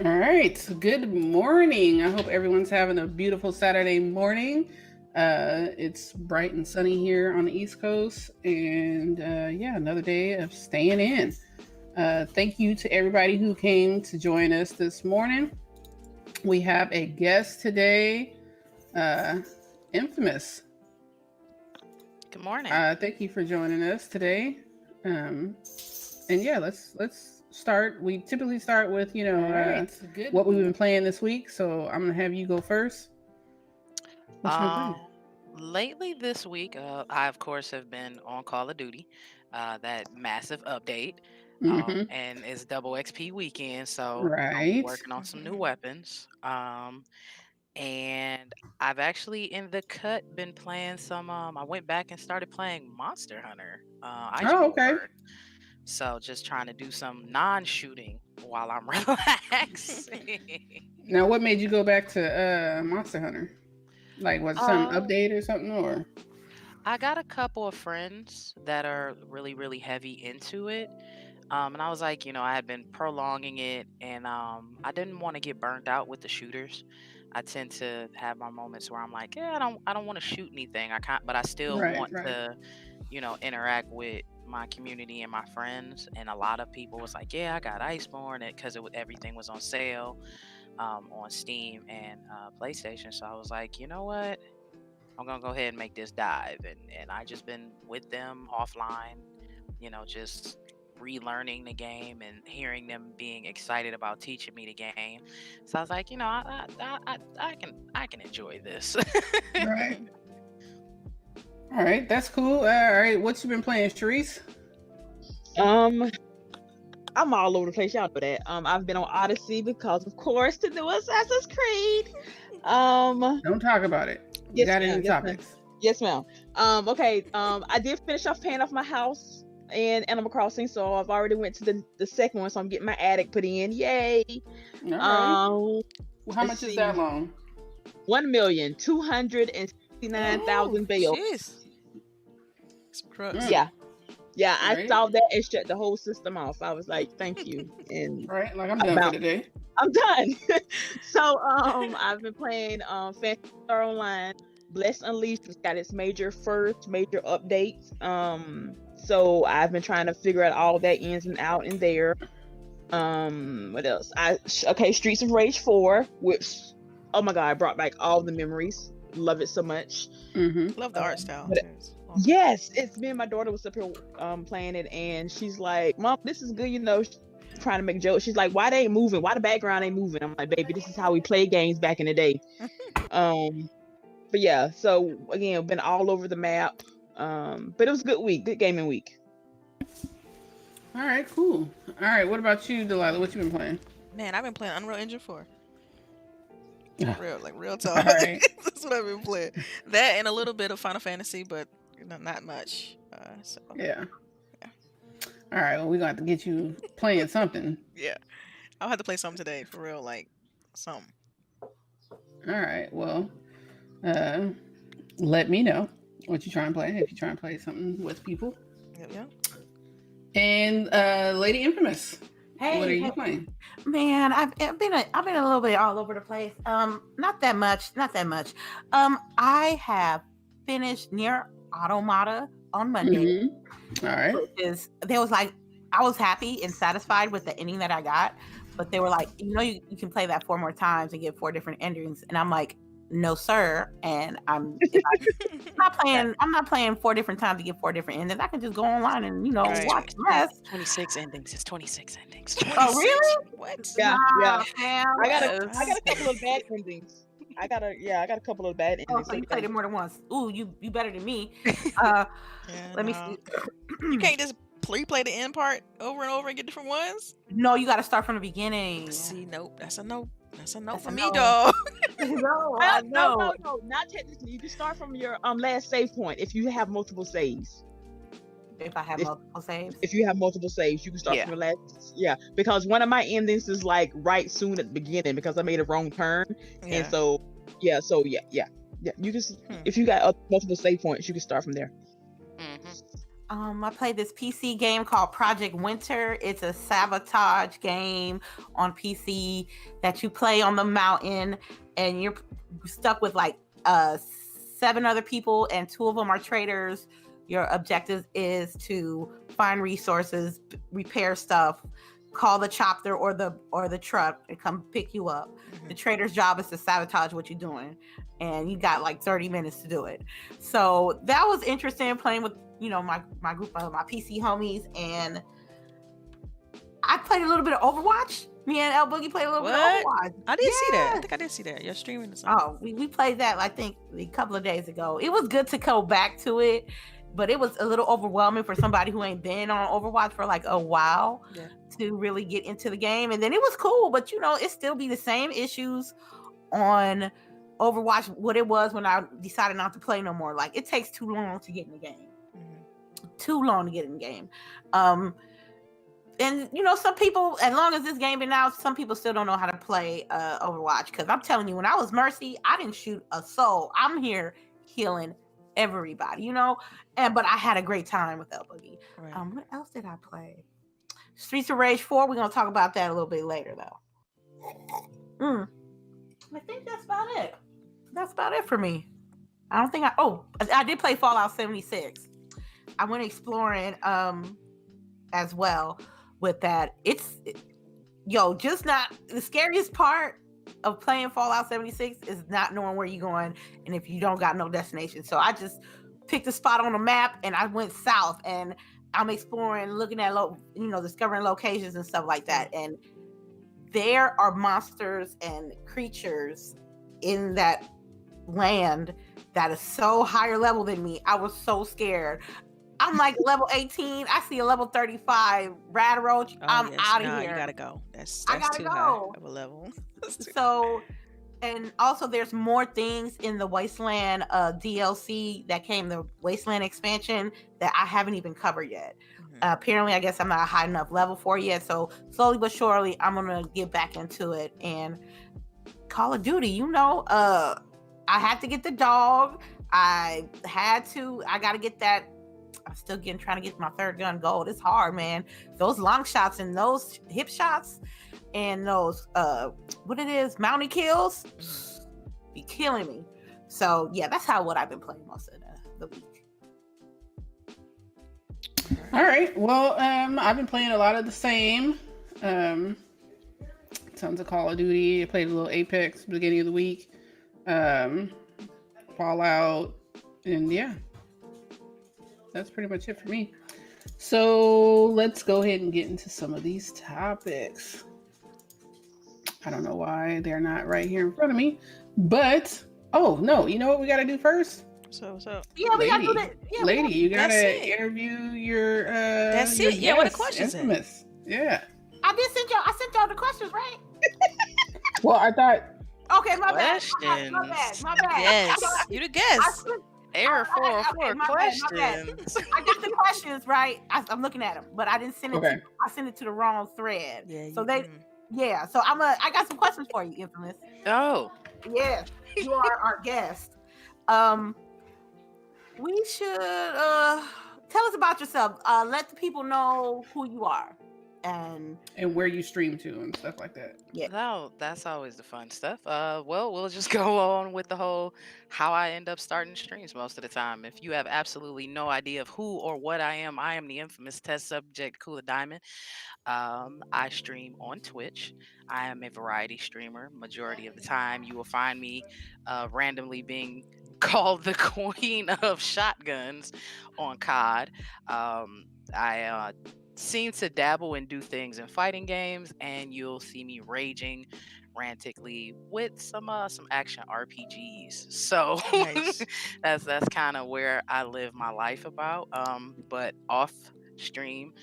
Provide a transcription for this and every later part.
All right. Good morning. I hope everyone's having a beautiful Saturday morning. It's bright and sunny here on the East Coast, and yeah, another day of staying in. Thank you to everybody who came to join us this morning. We have a guest today, uh, Infamous. Good morning. Thank you for joining us today. Um, and yeah, let's start. We typically start with All right. Good. what we've been playing this week. So I'm gonna have you go first. What you been Um, playing? lately this week, I of course have been on Call of Duty, that massive update, Mm-hmm. and it's double XP weekend, so I'll be Right. working on some new weapons. And I've actually in the cut been playing some. I went back and started playing Monster Hunter, Oh, Iceborne. okay. So just trying to do some non-shooting while I'm relaxing. Now, what made you go back to Monster Hunter? Like, was it some Um, update or something, or? I got a couple of friends that are really, really heavy into it. And I was like, I had been prolonging it, and I didn't want to get burnt out with the shooters. I tend to have my moments where I'm like, yeah, I don't want to shoot anything. I can't, but I still Right, want right. to, interact with my community and my friends. And a lot of people was like, yeah, I got Iceborne because everything was on sale, on Steam and PlayStation. So I was like, you know what? I'm gonna go ahead and make this dive, and I just been with them offline, just relearning the game and hearing them being excited about teaching me the game. So I was like, I can enjoy this. Right. All right, that's cool. All right, what you been playing, Charisse? Um, I'm all over the place. Y'all know that. I've been on Odyssey because, of course, to do Assassin's Creed. Don't talk about it. We Yes, got ma'am. any Yes, ma'am. topics? Yes, ma'am. Okay. I did finish off paying off my house in Animal Crossing, so I've already went to the second one, so I'm getting my attic put in. Yay! All right. Um, Well, how let's much is that see. loan? 1,269,000 bill. Jeez. Some crooks. Mm, Yeah. Yeah, I right. saw that and shut the whole system off. I was like, thank you. And Right. Like I'm done for about the day. I'm done. So I've been playing Fantasy Star Online. Blessed Unleashed has got its first major update. So I've been trying to figure out all that ins and out in there. What else? Okay, Streets of Rage 4, which, oh my god, brought back all the memories. Love it so much. Mm-hmm. Love the art style But too. It's awesome. yes, it's me and my daughter was up here playing it, and she's like, "Mom, this is good," trying to make jokes. She's like, "Why they ain't moving? Why the background ain't moving?" I'm like, "Baby, this is how we play games back in the day." Um, but yeah, so again, been all over the map. But it was a good week, good gaming week. All right, cool. All right, what about you, Delilah? What you been playing? Man, I've been playing Unreal Engine 4. Yeah. Real All talk. right. That's what I've been playing. That and a little bit of Final Fantasy, but not much. So Yeah. yeah, All right. Well, we're gonna have to get you playing something. yeah. I'll have to play something today for real, like something. All right. Well, uh, let me know what you try and play if you try and play something with people. Yeah. And Lady Infamous, Hey, what are hey, you playing? man, I've been a little bit all over the place. Not that much, not that much. I have finished Near Automata on Monday, Mm-hmm. All right. which is there was like I was happy and satisfied with the ending that I got, but they were like, you can play that 4 more times and get 4 different endings, and I'm like, no, sir, and I'm not playing 4 different times to get 4 different endings. I can just go online and Right. watch the rest. 26 endings. It's 26 endings. Oh, really? What? Yeah, yeah. Nah, fam. I got Yes. a couple of bad endings. I got a couple of bad Oh, endings. so you played it more than once. Ooh, you better than me. Yeah, Let me no. see. You can't just replay the end part over and over and get different ones. No, you got to start from the beginning. See, nope. That's a no. That's a no That's for a me, no. dog. No, I No, know. not technically. You can start from your last save point if you have multiple saves. If I have If- multiple saves. If you have multiple saves, you can start Yeah. from your last. Yeah, because one of my endings is like right soon at the beginning because I made a wrong turn, and Yeah. so yeah. You can. Hmm. If you got multiple save points, you can start from there. Mm-hmm. I played this PC game called Project Winter. It's a sabotage game on PC that you play on the mountain, and you're stuck with like 7 other people, and 2 of them are traitors. Your objective is to find resources, repair stuff, call the chopper or the truck and come pick you up. The traitor's job is to sabotage what you're doing, and you got like 30 minutes to do it. So that was interesting, playing with my group of my PC homies, and I played a little bit of Overwatch. Me and LBOOGIE played a little bit of Overwatch. I did see that. I think I did see that. You're streaming this. Oh, we played that I think a couple of days ago. It was good to go back to it, but it was a little overwhelming for somebody who ain't been on Overwatch for like a while to really get into the game. And then it was cool, but it still be the same issues on Overwatch what it was when I decided not to play no more. Like, it takes too long to get in the game. Too long to get in the game. And some people, as long as this game been out, some people still don't know how to play Overwatch. Because I'm telling you, when I was Mercy, I didn't shoot a soul. I'm here healing everybody, but I had a great time with LBOOGIE. Right. What else did I play? Streets of Rage 4. We're gonna talk about that a little bit later, though. I think that's about it. That's about it for me. I don't think I did play Fallout 76. I went exploring as well with that. Just not the scariest part of playing Fallout 76 is not knowing where you're going and if you don't got no destination. So I just picked a spot on the map and I went south, and I'm exploring, looking at discovering locations and stuff like that. And there are monsters and creatures in that land that is so higher level than me. I was so scared. I'm like level 18. I see a level 35 rad roach. I'm out of here. You gotta go. That's I gotta too go. high of a level. So, and also there's more things in the Wasteland DLC that came, the Wasteland expansion, that I haven't even covered yet. Apparently, I guess I'm not a high enough level for it yet. So slowly but surely, I'm gonna get back into it. And Call of Duty, I had to get the dog. I gotta get that. I'm still trying to get my 3rd gun gold. It's hard, man. Those long shots and those hip shots and those mounted kills be killing me. So yeah, that's what I've been playing most of the week. All right. Well, I've been playing a lot of the same. Tons of Call of Duty. I played a little Apex beginning of the week. Fallout, and yeah. That's pretty much it for me. So let's go ahead and get into some of these topics. I don't know why they're not right here in front of me, but no, you know what we got to do first? So yeah, we got to do that. Yeah, lady, you got to interview your that's your it. Yeah, what the questions Infamous. Yeah. I sent y'all the questions, right? Well, I thought. Okay, my bad. My bad. Yes, you the guest. Error 404 questions. I got the questions right. I'm looking at them, but I didn't send it. Okay. I sent it to the wrong thread. Yeah. So So I got some questions for you, Infamous. Oh. Yes, you are our guest. We should tell us about yourself. Let the people know who you are and where you stream to and stuff like that. Yeah. No, that's always the fun stuff. Well, we'll just go on with the whole how I end up starting streams most of the time. If you have absolutely no idea of who or what I am the infamous test subject, Cooler Diamond. I stream on Twitch. I am a variety streamer. Majority of the time, you will find me randomly being called the queen of shotguns on COD. I seem to dabble and do things in fighting games, and you'll see me raging frantically with some action RPGs. So Nice. that's kind of where I live my life about. But off stream,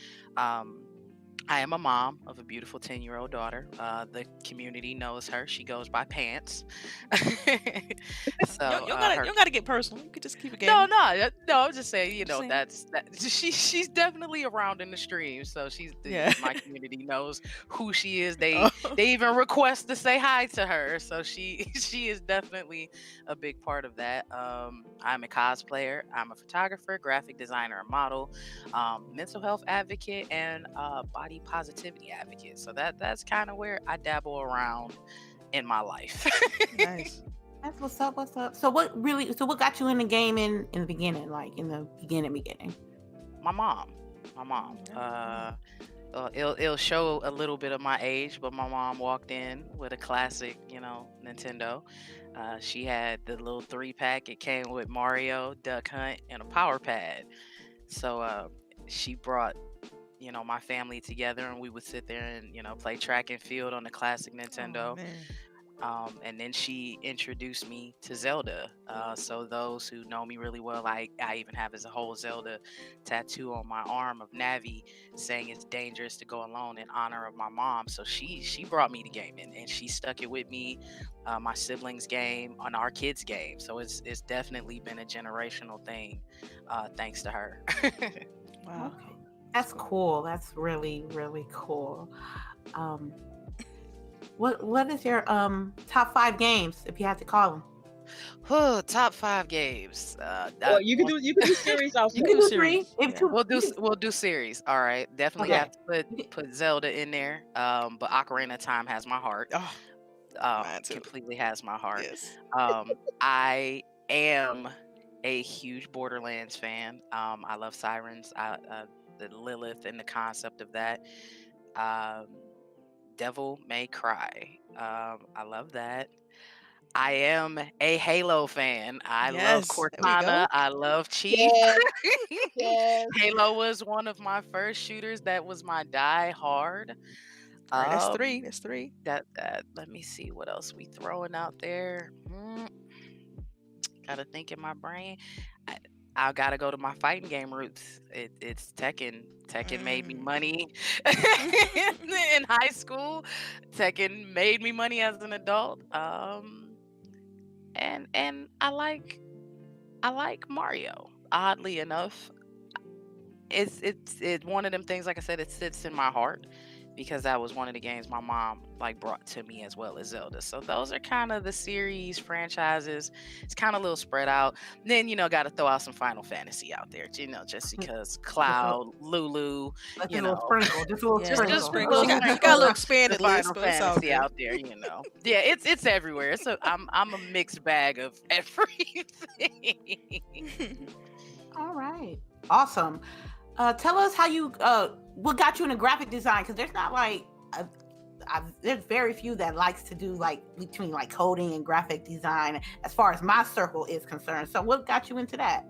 I am a mom of a beautiful 10-year-old daughter. The community knows her. She goes by Pants. You So you gotta her you gotta get personal. You could just keep it no, gaming. no. I'm just saying, Just saying. she's definitely around in the stream. So Yeah. my community knows who she is. Oh. They even request to say hi to her. So she she is definitely a big part of that. I'm a cosplayer. I'm a photographer, graphic designer, and model, mental health advocate, and body positivity advocate. So that's kind of where I dabble around in my life. Nice. That's what's up. What's up? So what got you in the game in the beginning, like in the beginning? My mom. It'll show a little bit of my age, but my mom walked in with a classic, Nintendo. She had the little 3-pack. It came with Mario, Duck Hunt, and a power pad. So she brought, my family together, and we would sit there and, play track and field on the classic Oh, Nintendo. man. And then she introduced me to Zelda. So those who know me really well, I even have a whole Zelda tattoo on my arm of Navi saying it's dangerous to go alone in honor of my mom. So she brought me to gaming, and she stuck it with me. My siblings game, on our kids game. So it's definitely been a generational thing, thanks to her. Wow. Okay. That's cool. That's really, really cool. What is your top 5 games, if you had to call them? Top 5 games. Or you can do series also. You can do 3. series. If Yeah. two, We'll do series. All right, definitely Okay. have to put Zelda in there. But Ocarina of Time has my heart. Oh, mine too. Completely has my heart. Yes. I am a huge Borderlands fan. I love sirens. The Lilith and the concept of that. Devil May Cry. I love that. I am a Halo fan. I love Yes. There we go. Cortana. I love Chief. Yes, yes. Halo was one of my first shooters. That was my die hard. All right, that's Um, 3. That's 3. that let me see what else we throwing out there. Gotta think in my brain. I gotta go to my fighting game roots. It's Tekken. Tekken made me money in high school. Tekken made me money as an adult. And I like Mario. Oddly enough, it's one of them things. Like I said, it sits in my heart because that was one of the games my mom brought to me, as well as Zelda. So those are kind of the series franchises. It's kind of a little spread out. Then got to throw out some Final Fantasy out there, just because Cloud, Lulu, Just a little sprinkle. Just a little Yeah, sprinkle. just sprinkle. You got a sprinkle little of expanded the list, Final but it's all Fantasy good. out there. Yeah, it's everywhere. So I'm a mixed bag of everything. All right. Awesome. Tell us how you what got you into graphic design, because there's not there's very few that likes to do between coding and graphic design as far as my circle is concerned. So what got you into that?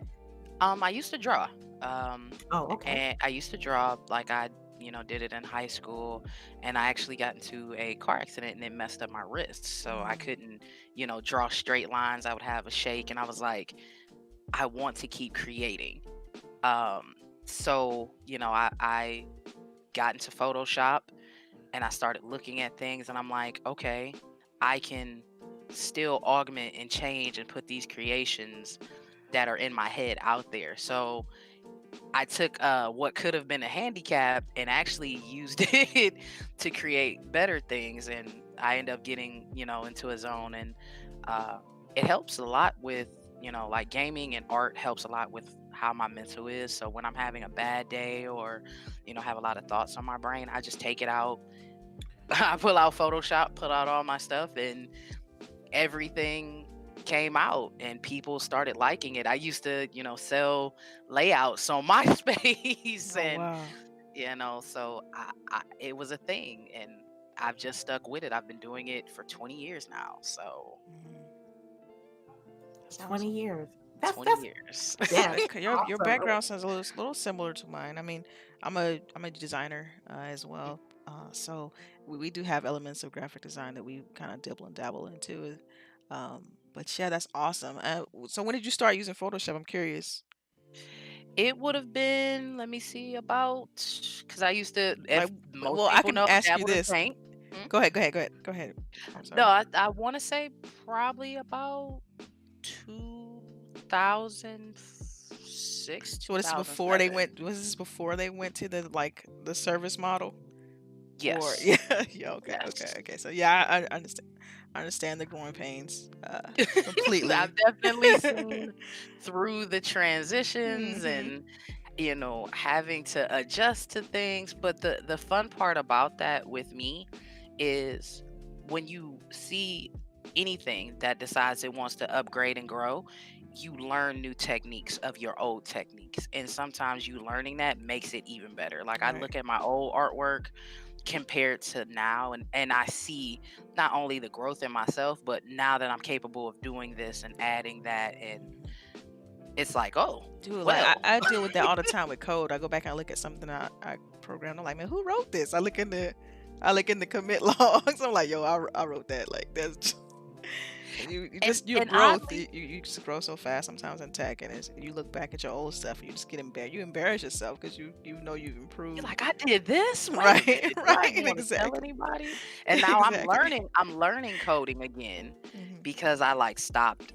I used to draw. Oh, okay. And I used to draw I did it in high school, and I actually got into a car accident and it messed up my wrist. So I couldn't, draw straight lines. I would have a shake, and I was like, I want to keep creating. So, I got into Photoshop and I started looking at things, and I'm like, okay, I can still augment and change and put these creations that are in my head out there. So I took what could have been a handicap and actually used it to create better things, and I end up getting into a zone, and it helps a lot with gaming, and art helps a lot with how my mental is. So when I'm having a bad day, or have a lot of thoughts on my brain, I just take it out. I pull out Photoshop, pull out all my stuff, and everything came out, and people started liking it. I used to, sell layouts on MySpace, Oh, and wow. so it was a thing, and I've just stuck with it. I've been doing it for 20 years now. So That's 20 awesome. years. 20 years. Yeah. Okay, your Awesome. background sounds a little similar to mine. I mean, I'm a designer as well. So we do have elements of graphic design that we kind of dibble and dabble into. But yeah, that's awesome. So when did you start using Photoshop? I'm curious. It would have been, let me see, about, because I used to, if Like, most well, I people can know, ask you dabbled in this. paint. Hmm? Go ahead. I'm No, sorry. I want to say probably about 2006, So this is before they 2007. went. Was this before they went to the service model? Or Yes. yeah, Yes. okay. So yeah, I understand. I understand the growing pains completely. I've definitely seen through the transitions Hmm. and having to adjust to things. But the fun part about that with me is when you see anything that decides it wants to upgrade and grow, you learn new techniques of your old techniques. And sometimes you learning that makes it even better. Like I Right. look at my old artwork compared to now, and I see not only the growth in myself, but now that I'm capable of doing this and adding that, and it's like, oh, Dude, like well. I deal with that all the time with code. I go back and I look at something I programmed. I'm like, man, who wrote this? I look in the commit logs. I'm like, yo, I wrote that. Like that's you just your And growth. oddly, You just grow so fast sometimes in tech, and you look back at your old stuff and you just get embarrassed. You embarrass yourself because you know you've you're improved. like, I did this. Wait a Right, minute, do I even right, want to tell exactly, anybody? And now I'm exactly. learning. I'm learning coding again Hmm. because I like stopped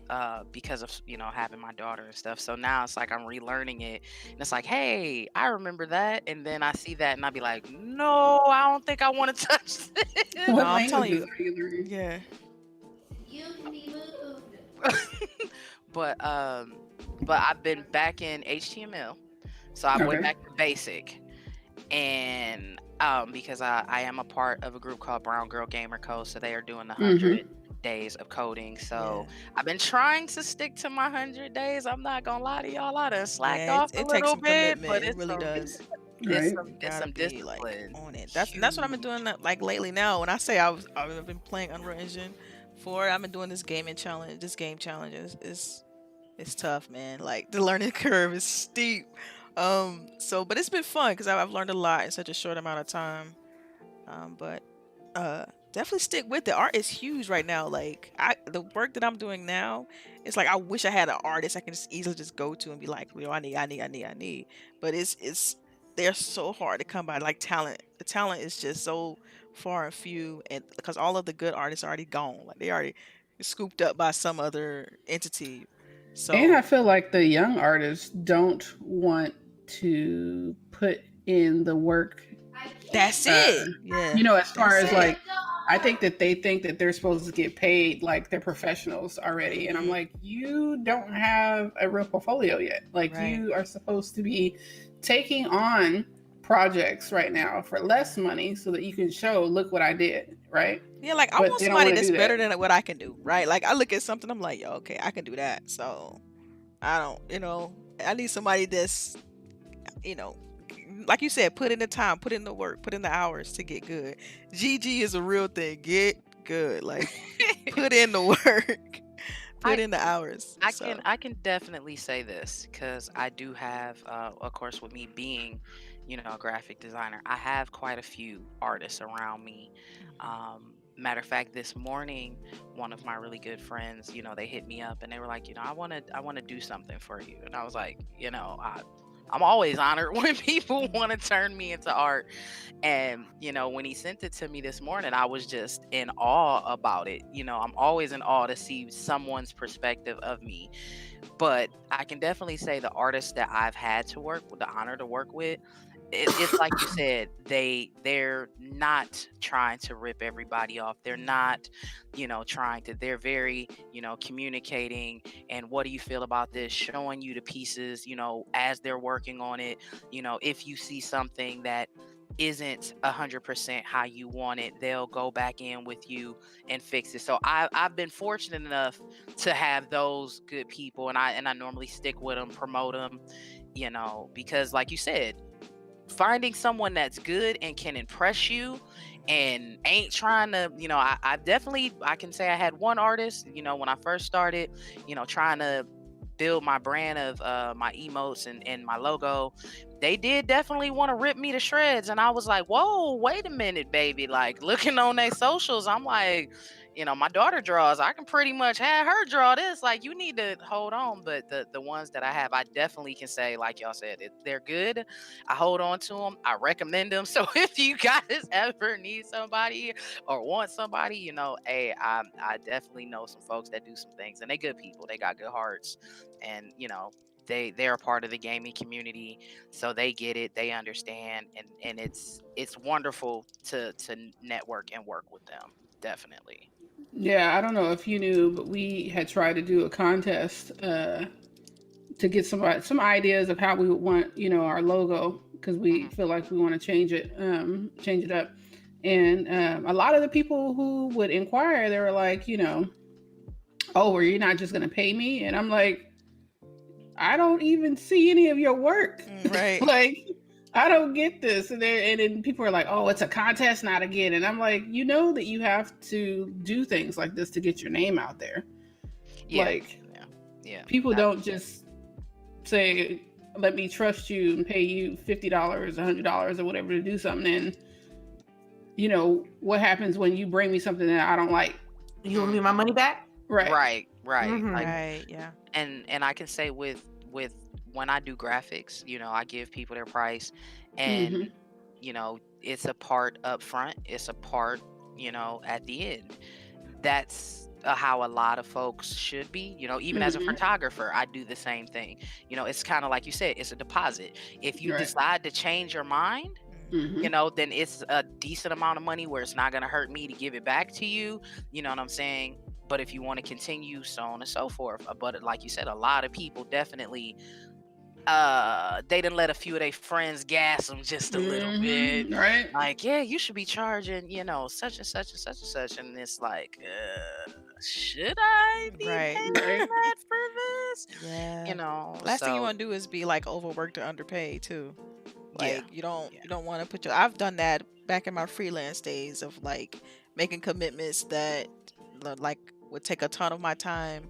because of having my daughter and stuff. So now it's like I'm relearning it, and it's like, hey, I remember that, and then I see that, and I'll be like, no, I don't think I want to touch No, this. What I'm telling languages you, are you learning? yeah. You can be moved. but I've been back in HTML, so I went Okay. back to basic, and because I am a part of a group called Brown Girl Gamer Code, so they are doing the 100 Mm-hmm. days of coding. So Yeah. I've been trying to stick to my 100 days. I'm not gonna lie to y'all, I done slacked Yeah, off a it takes little some bit, but commitment. It really does. it's Right. some You it's gotta some be like discipline. on it. That's what I've been doing Huge. like lately now. When I say I've been playing Unreal Engine 4, I've been doing this gaming challenge. This game challenge is it's tough, man. Like the learning curve is steep. But it's been fun because I've learned a lot in such a short amount of time. But definitely stick with it. Art is huge right now. Like the work that I'm doing now, it's like I wish I had an artist I can just easily just go to and be like, I need. But it's they're so hard to come by. Like talent, the talent is just so far and few, and because all of the good artists are already gone, like they already scooped up by some other entity. And I So feel like the young artists don't want to put in the work. I can't that's Uh, it. Yeah, as far that's as it. like, I think that they think that they're supposed to get paid like they're professionals already. And I'm Hmm. like, you don't have a real portfolio yet. Like, Right. you are supposed to be taking on projects right now for less money so that you can show, look what I did, right? Yeah, like I But want they don't somebody want to that's do that. better than what I can do, right? Like I look at something, I'm like, yo, okay, I can do that. So I don't, I need somebody that's, you know, like you said, put in the time, put in the work, put in the hours to get good. GG is a real thing. Get good. Like put in the work, put I in the hours. I can So I can definitely say this because I do have, of course, with me being, a graphic designer, I have quite a few artists around me. Matter of fact, this morning, one of my really good friends, they hit me up and they were like, I want to do something for you, and I was like, I'm always honored when people want to turn me into art. And, when he sent it to me this morning, I was just in awe about it. I'm always in awe to see someone's perspective of me. But I can definitely say the artists that I've had to work with, the honor to work with, it's like you said, they're not trying to rip everybody off. They're not, trying to, they're very, communicating, and what do you feel about this, showing you the pieces, as they're working on it. If you see something that isn't 100% how you want it, they'll go back in with you and fix it. So I've been fortunate enough to have those good people, and I normally stick with them, promote them, because like you said, finding someone that's good and can impress you and ain't trying to, I definitely, I can say I had one artist, when I first started, trying to build my brand of my emotes and my logo. They did definitely want to rip me to shreds, and I was like, whoa, wait a minute, baby. Like looking on their socials, I'm like, my daughter draws. I can pretty much have her draw this. Like, you need to hold on. But the ones that I have, I definitely can say, like y'all said, they're good. I hold on to them. I recommend them. So if you guys ever need somebody or want somebody, hey, I definitely know some folks that do some things, and they good people. They got good hearts, and they're a part of the gaming community, so they get it, they understand, and it's wonderful to network and work with them. Definitely. Yeah, I don't know if you knew, but we had tried to do a contest to get some ideas of how we would want, our logo, because we feel like we want to change it up. And a lot of the people who would inquire, they were like, oh, are you not just going to pay me? And I'm like, I don't even see any of your work. Right. Like, I don't get this. And then people are like, oh, it's a contest, not again. And I'm like, that you have to do things like this to get your name out there. Yeah. Like, yeah. People don't just say, let me trust you and pay you $50, $100 or whatever to do something. And, what happens when you bring me something that I don't like? You want me my money back? Right. Mhm. Right. Yeah. And I can say with when I do graphics, I give people their price, and it's a part up front, it's a part at the end. That's how a lot of folks should be. Even as a photographer, I do the same thing. It's kind of like you said, it's a deposit. If you Right. decide to change your mind, then it's a decent amount of money where it's not going to hurt me to give it back to you. You know what I'm saying? But if you want to continue, so on and so forth. But like you said, a lot of people definitely, they didn't let a few of their friends gas them just a little bit. Right. Like, yeah, you should be charging, such and such and such and such. And it's like, should I be Right. paying Right. that for this? Yeah. so Last thing you want to do is be like overworked or underpaid too. Like Yeah. you don't want to put your. I've done that back in my freelance days of like making commitments that like would take a ton of my time,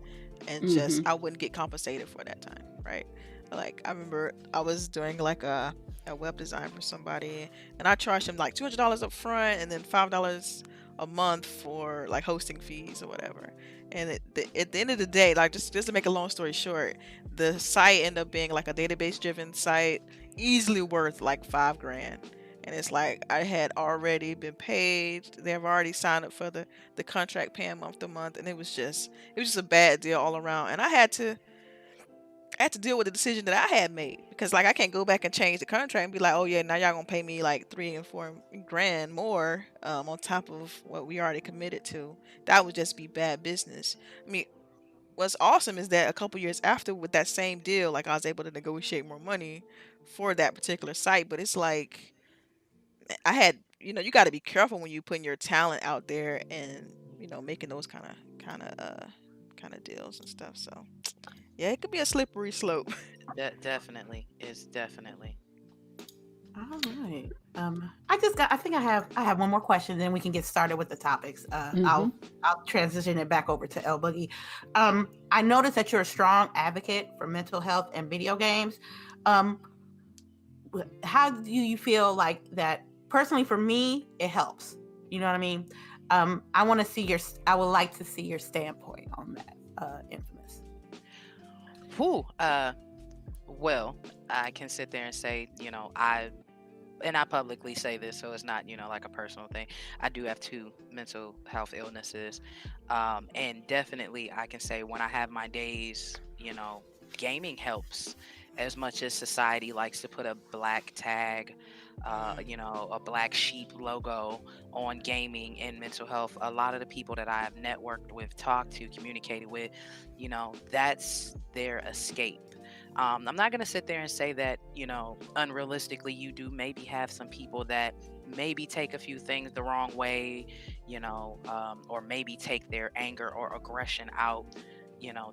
and just I wouldn't get compensated for that time, right? Like I remember I was doing like a web design for somebody, and I charged them like $200 up front, and then $5 a month for like hosting fees or whatever. And at the end of the day, like just to make a long story short, the site ended up being like a database driven site, easily worth like $5,000. And it's like I had already been paid. They have already signed up for the contract, paying month to month, and it was just a bad deal all around. And I had to deal with the decision that I had made, because like I can't go back and change the contract and be like, oh yeah, now y'all gonna pay me like $3,000 and $4,000 more on top of what we already committed to. That would just be bad business. I mean, what's awesome is that a couple years after, with that same deal, like I was able to negotiate more money for that particular site. But it's like I had, you got to be careful when you putting your talent out there and making those kind of deals and stuff. So yeah, it could be a slippery slope. Definitely. It's definitely. All right. I think I have one more question, then we can get started with the topics. I'll transition it back over to LBOOGIE. I noticed that you're a strong advocate for mental health and video games. How do you feel like that? Personally, for me, it helps. You know what I mean? I would like to see your standpoint on that, Infamous. Whew. Well, I can sit there and say, I publicly say this, so it's not, like a personal thing. I do have 2 mental health illnesses. And definitely I can say when I have my days, gaming helps. As much as society likes to put a black tag, a black sheep logo on gaming and mental health, a lot of the people that I have networked with, talked to, communicated with, that's their escape. I'm not going to sit there and say that, unrealistically, you do maybe have some people that maybe take a few things the wrong way, or maybe take their anger or aggression out,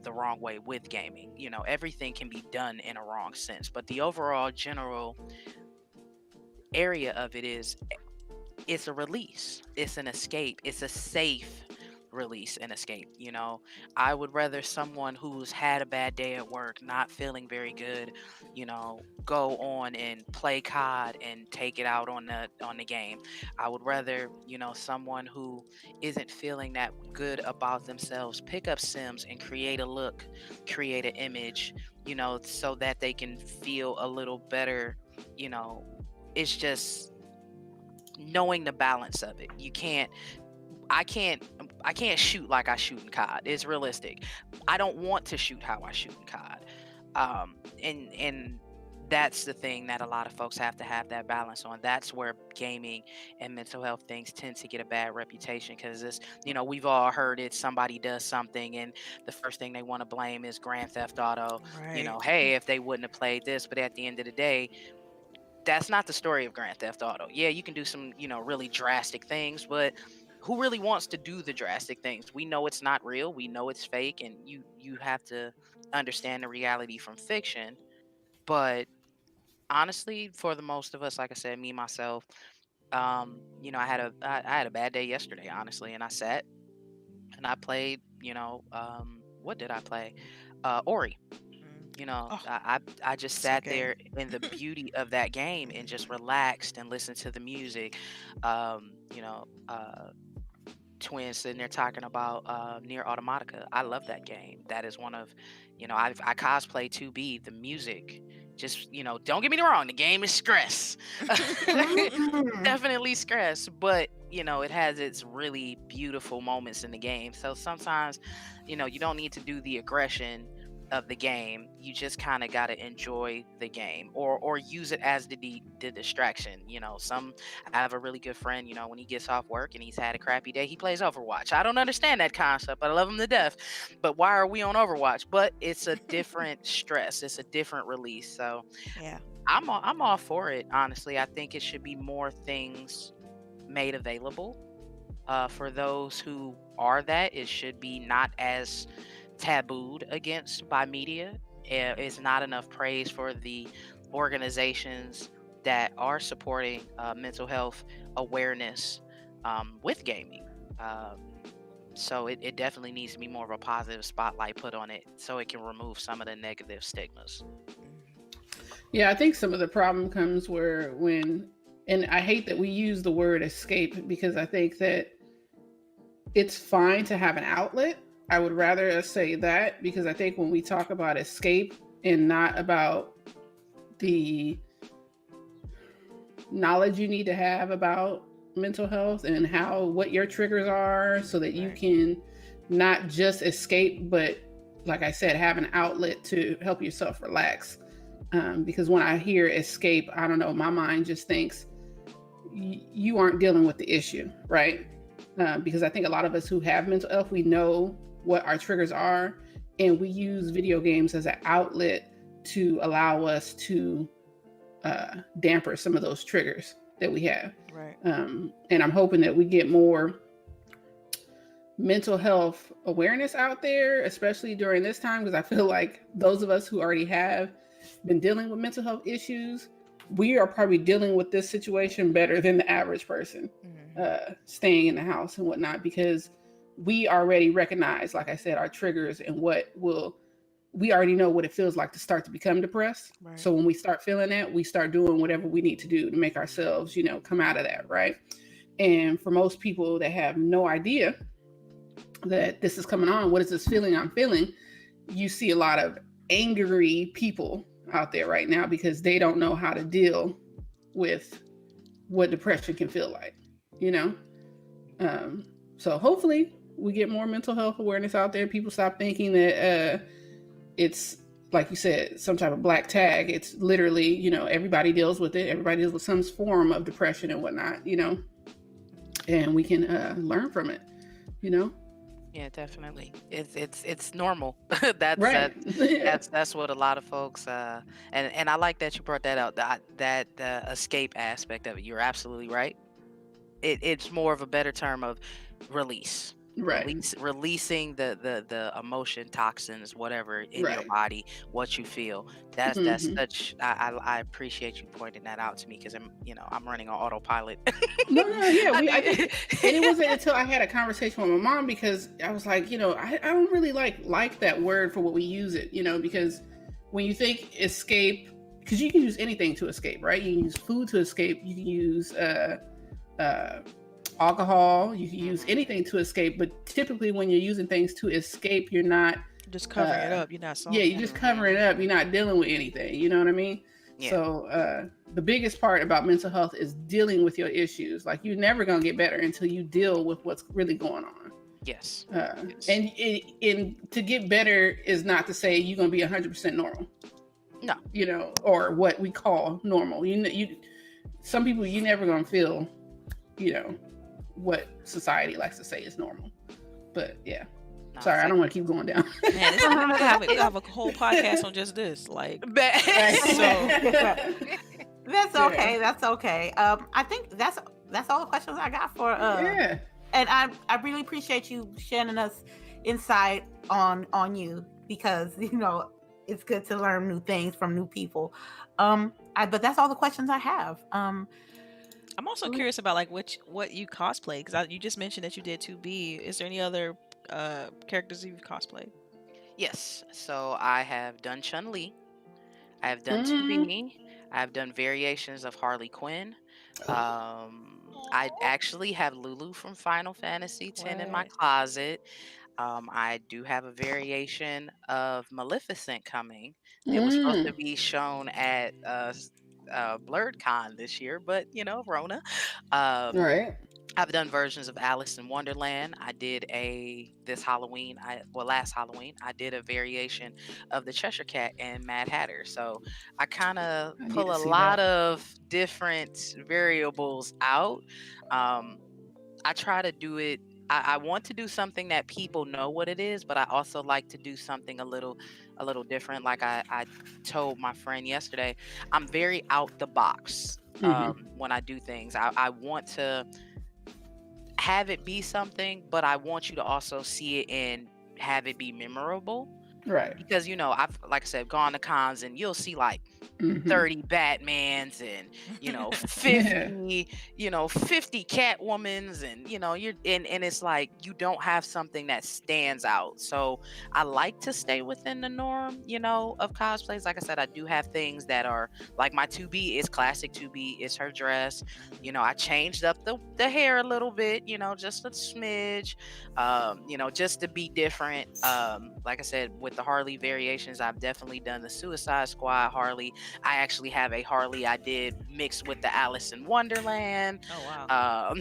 the wrong way with gaming. Everything can be done in a wrong sense, but the overall general area of it is, it's a release, it's an escape, it's a safe release and escape. I would rather someone who's had a bad day at work, not feeling very good, go on and play COD and take it out on the game. I would rather, someone who isn't feeling that good about themselves pick up Sims and create a look, create an image, so that they can feel a little better. It's just knowing the balance of it. I can't shoot like I shoot in COD. It's realistic. I don't want to shoot how I shoot in COD. And that's the thing that a lot of folks have to have that balance on. That's where gaming and mental health things tend to get a bad reputation, because it's, we've all heard it. Somebody does something and the first thing they want to blame is Grand Theft Auto. Right. Hey, if they wouldn't have played this, but at the end of the day, that's not the story of Grand Theft Auto. Yeah, you can do some, really drastic things, but who really wants to do the drastic things? We know it's not real. We know it's fake, and you have to understand the reality from fiction. But honestly, for the most of us, like I said, me myself, I had a bad day yesterday, honestly, and I sat and I played. What did I play? Ori. Oh, I just so sat good. there in the beauty of that game and just relaxed and listened to the music. Um, you know, uh, Twins sitting there talking about Near Automatica. I love that game. That is one of, I cosplay 2B. The music, just don't get me wrong. The game is stress, definitely stress, but it has its really beautiful moments in the game. So sometimes, you don't need to do the aggression of the game. You just kind of got to enjoy the game, or use it as the distraction. I have a really good friend, when he gets off work and he's had a crappy day, he plays Overwatch. I don't understand that concept, but I love him to death. But why are we on Overwatch? But it's a different stress, it's a different release. So Yeah. I'm all for it, honestly. I think it should be more things made available for those who are that. It should be not as tabooed against by media. It's not enough praise for the organizations that are supporting mental health awareness with gaming. So it definitely needs to be more of a positive spotlight put on it, so it can remove some of the negative stigmas. Yeah, I think some of the problem comes and I hate that we use the word escape, because I think that it's fine to have an outlet. I would rather us say that, because I think when we talk about escape and not about the knowledge you need to have about mental health and what your triggers are, so that you Right. can not just escape, but like I said, have an outlet to help yourself relax. Because when I hear escape, I don't know, my mind just thinks you aren't dealing with the issue, right? Because I think a lot of us who have mental health, we know what our triggers are, and we use video games as an outlet to allow us to damper some of those triggers that we have. Right. And I'm hoping that we get more mental health awareness out there, especially during this time, because I feel like those of us who already have been dealing with mental health issues, we are probably dealing with this situation better than the average person staying in the house and whatnot, because we already recognize, like I said, our triggers and we already know what it feels like to start to become depressed. Right. So when we start feeling that, we start doing whatever we need to do to make ourselves, come out of that, right? And for most people that have no idea that this is coming on, what is this feeling I'm feeling? You see a lot of angry people out there right now, because they don't know how to deal with what depression can feel like, So hopefully we get more mental health awareness out there. People stop thinking that it's, like you said, some type of black tag. It's literally, everybody deals with it. Everybody deals with some form of depression and whatnot, and we can learn from it, Yeah, definitely. It's normal. That's Right. that's what a lot of folks and I like that you brought that out, that escape aspect of it. You're absolutely right. It's more of a better term of release. Right. Releasing the emotion, toxins, whatever in your Right. body, what you feel. That's Hmm. such. I appreciate you pointing that out to me, because I'm running on autopilot. No, yeah, I just, I and it do. wasn't until I had a conversation with my mom, because I was like, I don't really like that word for what we use it, because when you think escape, because you can use anything to escape, right? You can use food to escape. You can use uh, alcohol. You can use Mhm. anything to escape. But typically, when you're using things to escape, you're not. Just covering it up. You're not Yeah, solving you're just anything. covering it up. You're not dealing with anything. You know what I mean? Yeah. So the biggest part about mental health is dealing with your issues. Like, you're never gonna get better until you deal with what's really going on. Yes. Yes. And to get better is not to say you're gonna be 100% normal. No. Or what we call normal. Some people, you're never gonna feel, what society likes to say is normal. But yeah. No, Sorry, it's I don't like- want to keep going down. Man, we could have a whole podcast on just this. Like, That's okay. That's okay. I think that's all the questions I got for. Yeah. And I really appreciate you sharing us insight on you, because it's good to learn new things from new people. But that's all the questions I have. I'm also curious about like what you cosplay, because you just mentioned that you did 2B. Is there any other characters you've cosplayed? Yes. So I have done Chun-Li. I have done Mhm. 2B. I have done variations of Harley Quinn. I actually have Lulu from Final Fantasy X in my What? closet. I do have a variation of Maleficent coming. It was supposed to be shown at BlurredCon this year, but Rona. All right. I've done versions of Alice in Wonderland. I did last Halloween, I did a variation of the Cheshire Cat and Mad Hatter. So I kind of I need pull to a see lot that. of different variables out. I try to do it. I want to do something that people know what it is, but I also like to do something a little different. Like I told my friend yesterday, I'm very out the box when I do things. I want to have it be something, but I want you to also see it and have it be memorable. Right. Because I've, like I said, gone to cons and you'll see like 30 Batmans and 50 50 Catwomans, and you're and it's like you don't have something that stands out. So I like to stay within the norm of cosplays. Like I said, I do have things that are like my 2B is classic 2B, is her dress. I changed up the hair a little bit, just a smidge, just to be different. Like I said, with the Harley variations, I've definitely done the Suicide Squad Harley. I actually have a Harley I did mixed with the Alice in Wonderland. Oh wow.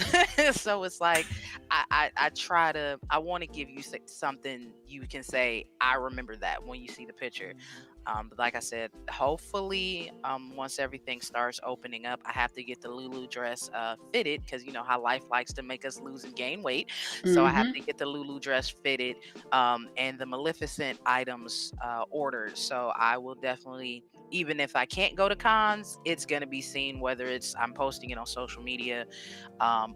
So it's like I want to give you something you can say, I remember that when you see the picture. But like I said, hopefully once everything starts opening up, I have to get the Lulu dress fitted, because you know how life likes to make us lose and gain weight. So I have to get the Lulu dress fitted and the Maleficent items ordered. So I will definitely, even if I can't go to cons, it's going to be seen, whether it's I'm posting it on social media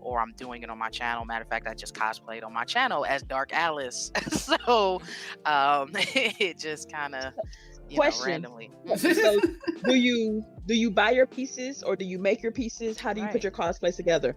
or I'm doing it on my channel. Matter of fact, I just cosplayed on my channel as Dark Alice. So it just kind of randomly. So do you buy your pieces, or do you make your pieces? How do you put your cosplays together?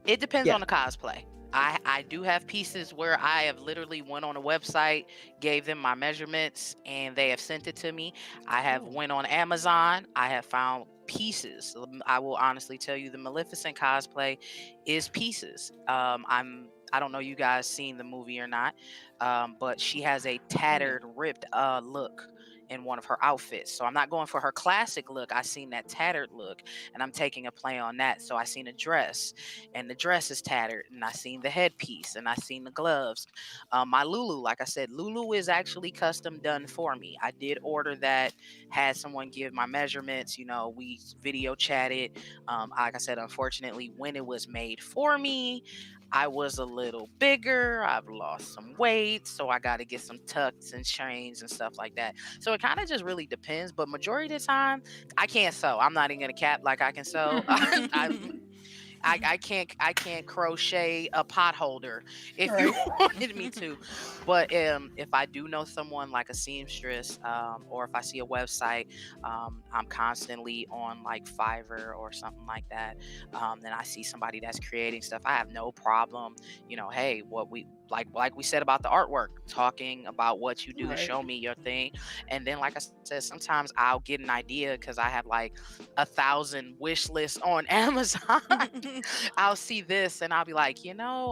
It depends on the cosplay. I do have pieces where I have literally went on a website, gave them my measurements, and they have sent it to me. I have went on Amazon. I have found pieces. I will honestly tell you, the Maleficent cosplay is pieces. I don't know you guys seen the movie or not, but she has a tattered, ripped look in one of her outfits. So I'm not going for her classic look. I seen that tattered look, and I'm taking a play on that. So I seen a dress, and the dress is tattered, and I seen the headpiece, and I seen the gloves. My Lulu, like I said, Lulu is actually custom done for me. I did order that, had someone give my measurements. We video chatted. Like I said, unfortunately, when it was made for me, I was a little bigger. I've lost some weight, so I got to get some tucks and chains and stuff like that. So it kind of just really depends. But majority of the time, I can't sew. I'm not even gonna cap, like I can sew. I can't crochet a pot holder if you Right. wanted me to. But if I do know someone like a seamstress, or if I see a website, I'm constantly on like Fiverr or something like that. Then I see somebody that's creating stuff. I have no problem, hey, what we like we said about the artwork, talking about what you do, Right. show me your thing. And then, like I said, sometimes I'll get an idea because I have like 1,000 wish lists on Amazon. I'll see this and I'll be like,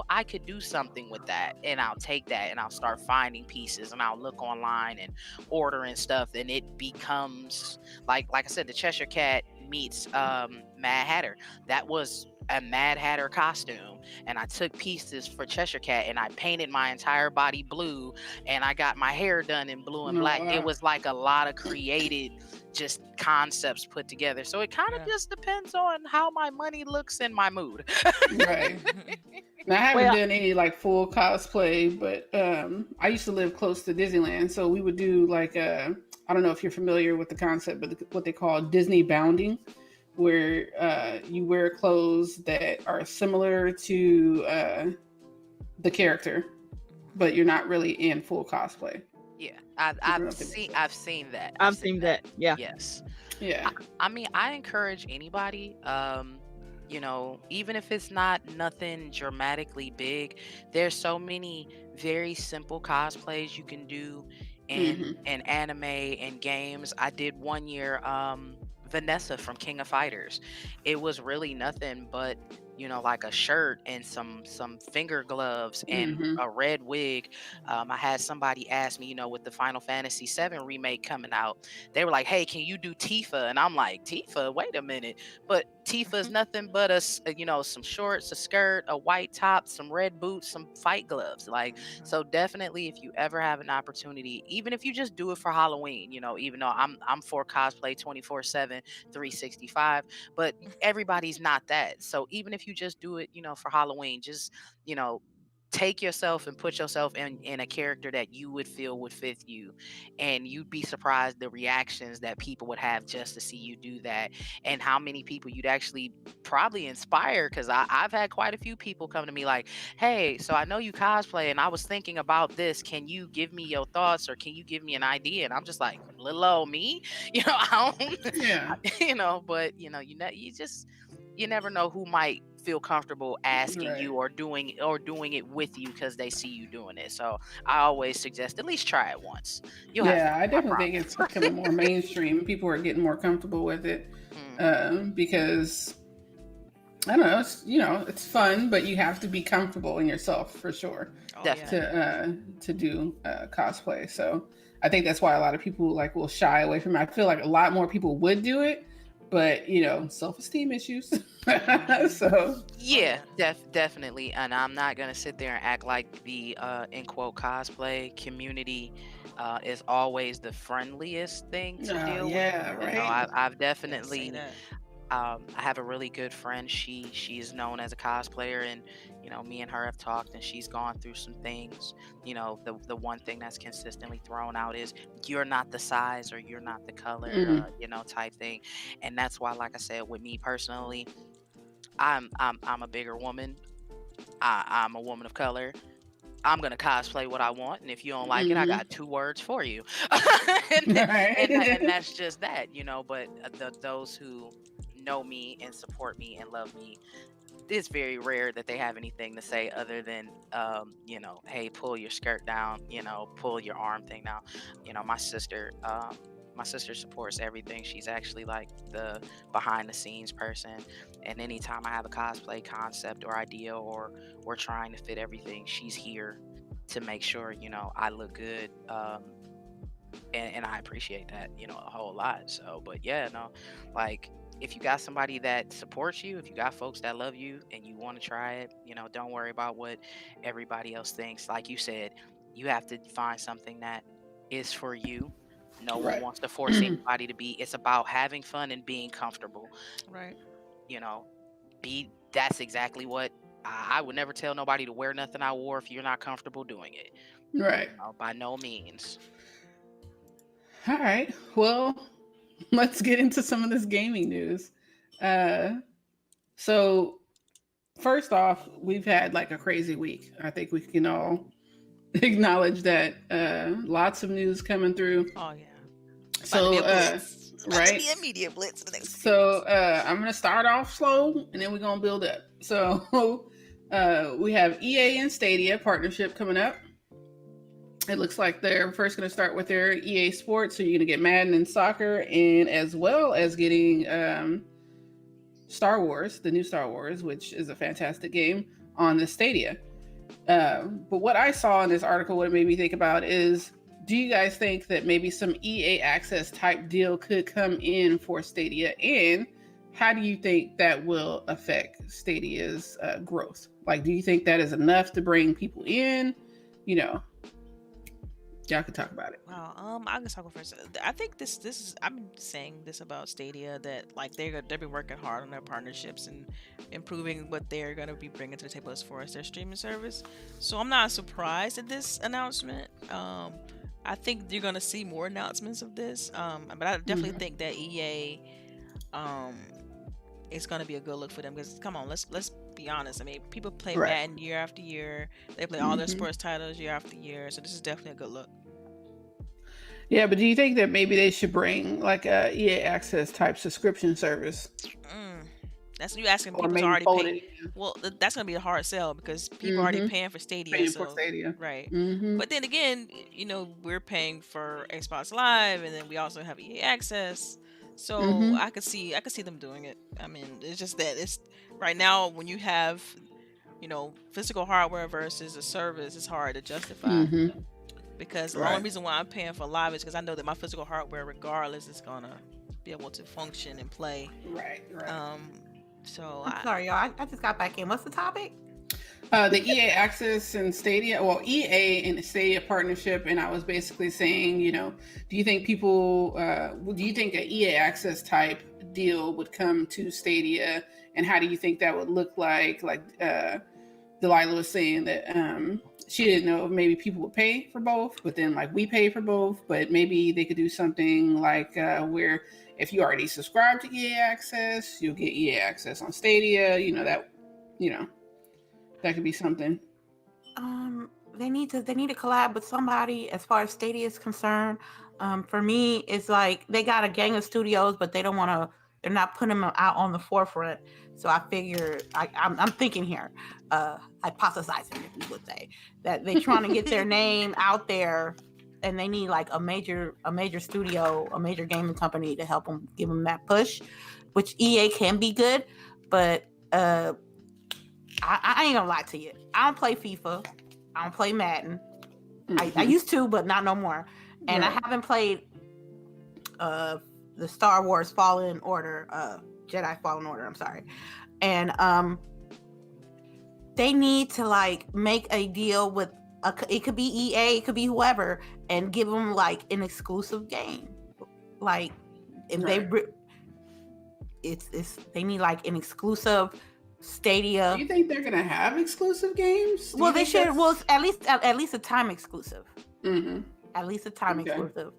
I could do something with that. And I'll take that and I'll start finding pieces and I'll look online and ordering stuff. And it becomes like I said, the Cheshire Cat meets Mad Hatter. That was a Mad Hatter costume. And I took pieces for Cheshire Cat and I painted my entire body blue and I got my hair done in blue and Oh, black. wow. It was like a lot of created just concepts put together. So it kind of Yeah. just depends on how my money looks and my mood. Right. Now, I haven't Well- done any like full cosplay, but I used to live close to Disneyland, so we would do like I don't know if you're familiar with the concept, but what they call Disney bounding, where you wear clothes that are similar to the character, but you're not really in full cosplay. Yeah, know I've what they seen mean. I've seen that. I've seen that. Yeah. Yes. Yeah. I mean, I encourage anybody, even if it's not nothing dramatically big, there's so many very simple cosplays you can do in anime and games. I did one year Vanessa from King of Fighters. It was really nothing but like a shirt and some finger gloves and a red wig. I had somebody ask me, with the Final Fantasy VII remake coming out, they were like, "Hey, can you do Tifa?" And I'm like, "Tifa? Wait a minute!" But Tifa is nothing but some shorts, a skirt, a white top, some red boots, some fight gloves. Like, so definitely, if you ever have an opportunity, even if you just do it for Halloween, even though I'm for cosplay 24/7, 365, but everybody's not that. So even if you just do it, for Halloween, just, take yourself and put yourself in a character that you would feel would fit you. And you'd be surprised the reactions that people would have just to see you do that, and how many people you'd actually probably inspire. Because I've had quite a few people come to me like, "Hey, so I know you cosplay and I was thinking about this. Can you give me your thoughts or can you give me an idea?" And I'm just like, "Little old me?" I don't, Yeah. but you never know who might feel comfortable asking Right. you or doing it with you because they see you doing it. So I always suggest at least try it once. You'll have Yeah, fun, I definitely think promise. it's becoming more mainstream. People are getting more comfortable with it because I don't know. It's fun, but you have to be comfortable in yourself for sure Oh, Definitely. yeah. to do cosplay. So I think that's why a lot of people will shy away from it. I feel like a lot more people would do it, but self-esteem issues. So Yeah, definitely. And I'm not gonna sit there and act like the in quote cosplay community is always the friendliest thing to deal yeah, with. right. I've Say definitely that. I have a really good friend. She's known as a cosplayer, and me and her have talked, and she's gone through some things. The one thing that's consistently thrown out is you're not the size or you're not the color, type thing. And that's why, like I said, with me personally, I'm a bigger woman. I'm a woman of color. I'm gonna cosplay what I want, and if you don't like it, I got 2 words for you. and that's just that. But those who know me and support me and love me, it's very rare that they have anything to say other than, hey, pull your skirt down, pull your arm thing down. My sister supports everything. She's actually like the behind the scenes person. And anytime I have a cosplay concept or idea, or we're trying to fit everything, she's here to make sure, I look good. And I appreciate that, a whole lot. So, but yeah, no, like, if you got somebody that supports you, if you got folks that love you and you want to try it, don't worry about what everybody else thinks. Like you said, you have to find something that is for you. No one Right. wants to force anybody to be. It's about having fun and being comfortable. Right. That's exactly what I would never tell nobody to wear nothing I wore if you're not comfortable doing it. Right. By no means. All right. Well, let's get into some of this gaming news. So first off, we've had like a crazy week. I think we can all acknowledge that. Lots of news coming through. Oh yeah. So, About to be a blitz. About to right. be a media blitz in the next few So weeks. I'm gonna start off slow, and then we're gonna build up. So we have EA and Stadia partnership coming up. It looks like they're first going to start with their EA Sports, so you're going to get Madden and soccer, and as well as getting Star Wars, the new Star Wars, which is a fantastic game on the Stadia. But what I saw in this article, what it made me think about is, do you guys think that maybe some EA Access type deal could come in for Stadia, and how do you think that will affect Stadia's growth? Like, do you think that is enough to bring people in? You know, y'all could talk about it. Wow. I can talk first. I think this is. I've been saying this about Stadia, that like they've been working hard on their partnerships and improving what they're gonna be bringing to the table as far as their streaming service. So I'm not surprised at this announcement. I think you're gonna see more announcements of this. But I definitely think that EA, it's gonna be a good look for them, because come on, let's be honest. I mean, people play Right. Madden year after year. They play all their sports titles year after year. So this is definitely a good look. Yeah, but do you think that maybe they should bring like a EA Access type subscription service? That's you asking Or people maybe already fold paying. it in, Well, that's gonna be a hard sell because people are already paying for Stadia. paying So for Stadia. right. Mm-hmm. But then again, you know, we're paying for Xbox Live, and then we also have EA Access. So Mhm. I could see them doing it. I mean, it's just that it's right now when you have, you know, physical hardware versus a service, it's hard to justify. Mm-hmm. Because the Right. only reason why I'm paying for Live is because I know that my physical hardware, regardless, is gonna be able to function and play. Right. So I'm sorry, y'all. I just got back in. What's the topic? The EA Access and Stadia, well, EA and Stadia partnership, and I was basically saying, you know, do you think people, do you think an EA Access type deal would come to Stadia, and how do you think that would look like? Like Delilah was saying that she didn't know if maybe people would pay for both, but then like we pay for both, but maybe they could do something like where if you already subscribe to EA Access, you'll get EA Access on Stadia. You know that, you know. That could be something. They need to collab with somebody as far as Stadia is concerned. For me, it's like they got a gang of studios, but they're not putting them out on the forefront. So I figure I'm thinking here, hypothesizing, if you would say, that they're trying to get their name out there, and they need like a major studio, a major gaming company to help them, give them that push, which EA can be good, but I ain't gonna lie to you. I don't play FIFA. I don't play Madden. I used to, but not no more. And I haven't played the Star Wars Fallen Order, Jedi Fallen Order. I'm sorry. And they need to like make a deal with it could be EA, it could be whoever, and give them like an exclusive game. Like if they need like an exclusive Stadia. Do you think they're gonna have exclusive games? Well, they should. Well, at least a time exclusive. Mm-hmm. At least a time exclusive.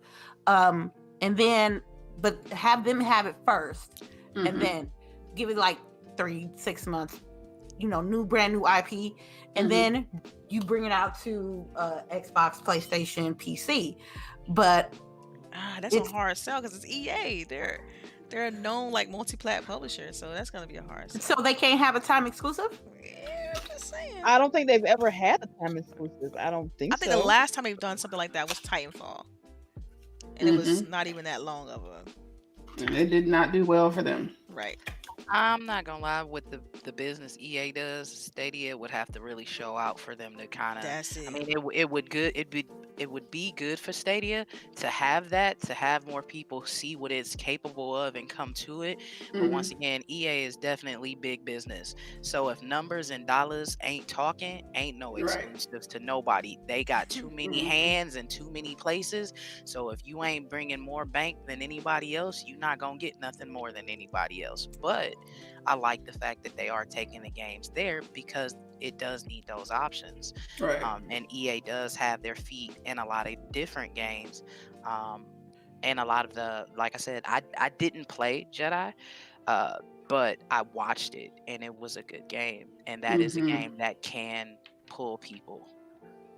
And then, but have them have it first, and then give it like 3-6 months. You know, brand new IP, and then you bring it out to Xbox, PlayStation, PC. But that's a hard sell because it's EA. They're a known like multi-plat publisher, so that's gonna be a hard sell. So they can't have a time exclusive? Yeah, I'm just saying. I don't think they've ever had a time exclusive. I don't think so. I think the last time they've done something like that was Titanfall, and it was not even that long of a. And it did not do well for them. Right. I'm not gonna lie, with the business EA does, Stadia would have to really show out for them to kind of. That's it. I mean, it would be good for Stadia to have more people see what it's capable of and come to it. But once again, EA is definitely big business. So if numbers and dollars ain't talking, ain't no exclusives to nobody. They got too many hands and too many places. So if you ain't bringing more bank than anybody else, you're not gonna get nothing more than anybody else. But I like the fact that they are taking the games there because it does need those options. Right. And EA does have their feet in a lot of different games. And a lot of the, like I said, I didn't play Jedi. but I watched it and it was a good game, and that is a game that can pull people.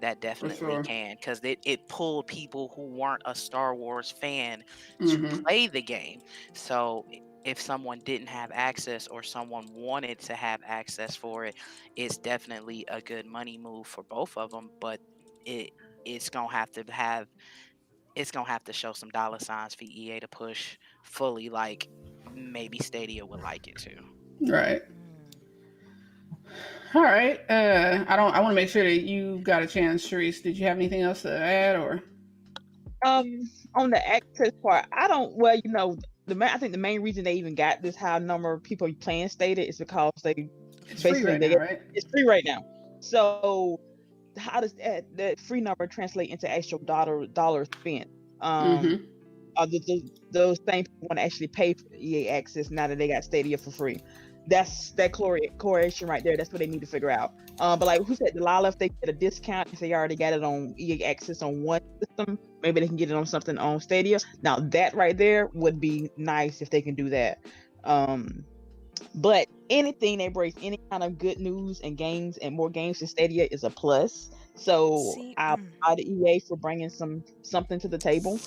That definitely sure. can, because it pulled people who weren't a Star Wars fan to Mhm. play the game. So if someone didn't have access or someone wanted to have access for it, it's definitely a good money move for both of them. But it's gonna have to have it's gonna have to show some dollar signs for EA to push fully, like maybe Stadia would like it to. Right. All right. I want to make sure that you got a chance, Charisse. Did you have anything else to add, or? On the access part, I don't. Well, I think the main reason they even got this high number of people playing Stadia is because It's free right now, right? It's free right now. So how does that free number translate into actual dollar spent? Are those same people want to actually pay for EA access now that they got Stadia for free? That's that correlation right there. That's what they need to figure out. But like who said, DELILAH, if they get a discount, if they already got it on EA access on one system, maybe they can get it on something on Stadia. Now that right there would be nice if they can do that. But anything that brings any kind of good news and games and more games to Stadia is a plus. So I applaud EA for bringing something to the table.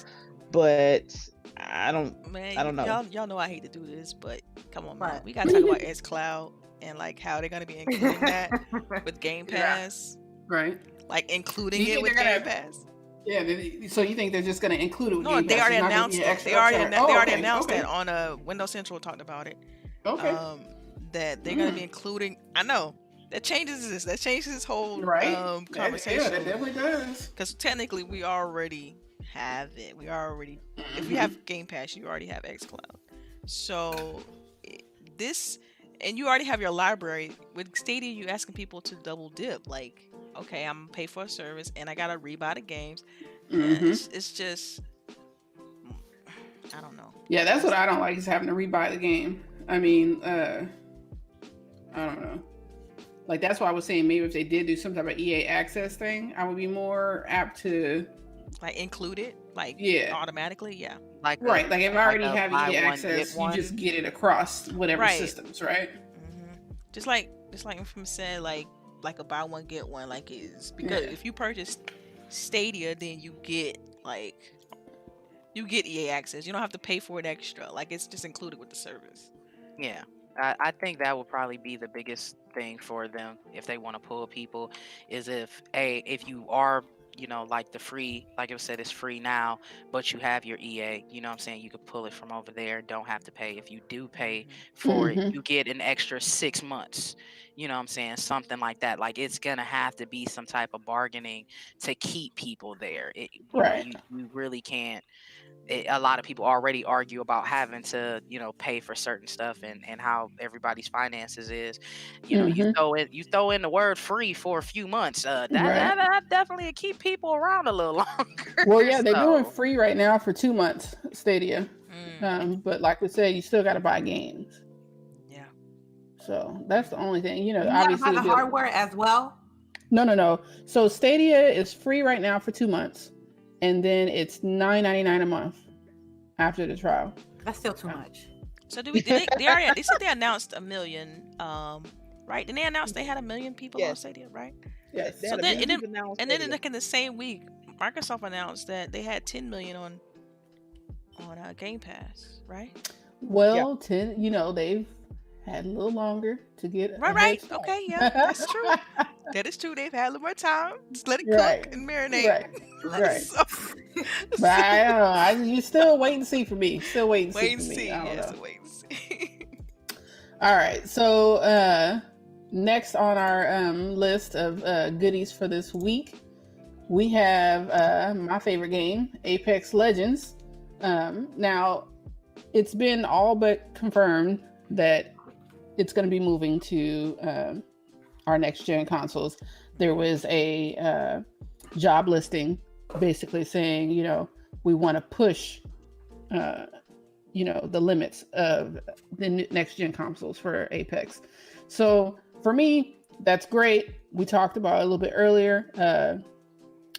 But I don't know. Y'all know I hate to do this, but come on, man. We gotta talk about xCloud and like how they're gonna be including that with Game Pass. Right. Like including it with Game Pass. Yeah. So you think they're just gonna include it with No, Game Pass? they already announced it. They already announced that on Windows Central talked about it. Okay. That they're gonna be including. I know. That changes this whole conversation. Yeah, that definitely does. Because technically we already have it. If you have Game Pass, you already have xCloud. So and you already have your library. With Stadia, you asking people to double dip. Like, okay, I'm gonna pay for a service and I gotta rebuy the games. It's just, I don't know. Yeah, that's what I don't like, is having to rebuy the game. I mean, I don't know. Like, that's why I was saying maybe if they did do some type of EA access thing, I would be more apt to like include it, like automatically, Like like if I already have EA access, you just get it across whatever systems, right? Just like Imfamousx said, like a buy one get one, like is because if you purchase Stadia, then you get EA access. You don't have to pay for it extra. Like it's just included with the service. Yeah. I think that would probably be the biggest thing for them if they want to pull people, is if you are, like the free, like I said, it's free now, but you have your EA, you know what I'm saying, you could pull it from over there, don't have to pay. If you do pay for it, you get an extra 6 months, you know what I'm saying, something like that. Like it's gonna have to be some type of bargaining to keep people there. You really can't. A lot of people already argue about having to, pay for certain stuff and how everybody's finances is. You throw in the word free for a few months. That definitely keep people around a little longer. Well, yeah, they're doing free right now for 2 months, Stadia. But like we said, you still got to buy games. Yeah. So that's the only thing. Obviously buy the hardware as well. No. So Stadia is free right now for 2 months. And then it's $9.99 a month after the trial. That's still too much. So they said they announced 1 million, right? Didn't they announce they had 1 million people on Stadia, right? Yes. So then in the same week, Microsoft announced that they had 10 million on Game Pass, right? Well, 10. They've had a little longer to get right. Okay, yeah, that's true. That is true. They've had a little more time. Just let it cook and marinate. Right. But I don't know. You still wait and see for me. Still wait and see for me. I don't know. Wait and see. All right. So next on our list of goodies for this week, we have my favorite game, Apex Legends. Now, it's been all but confirmed that it's going to be moving to our next gen consoles. There was a job listing basically saying, we want to push, the limits of the next gen consoles for Apex. So for me, that's great. We talked about it a little bit earlier,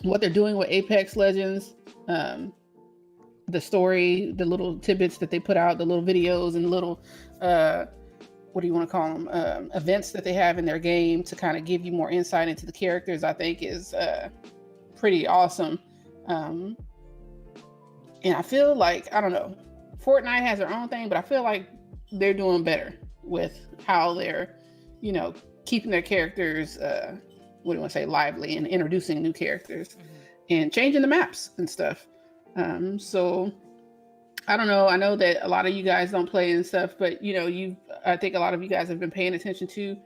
what they're doing with Apex Legends, the story, the little tidbits that they put out, the little videos and little what do you want to call them, events that they have in their game to kind of give you more insight into the characters, I think is pretty awesome. And I feel like, I don't know, Fortnite has their own thing, but I feel like they're doing better with how they're, you know, keeping their characters, what do you want to say, lively, and introducing new characters and changing the maps and stuff. So I don't know. I know that a lot of you guys don't play and stuff, but you know, I think a lot of you guys have been paying attention to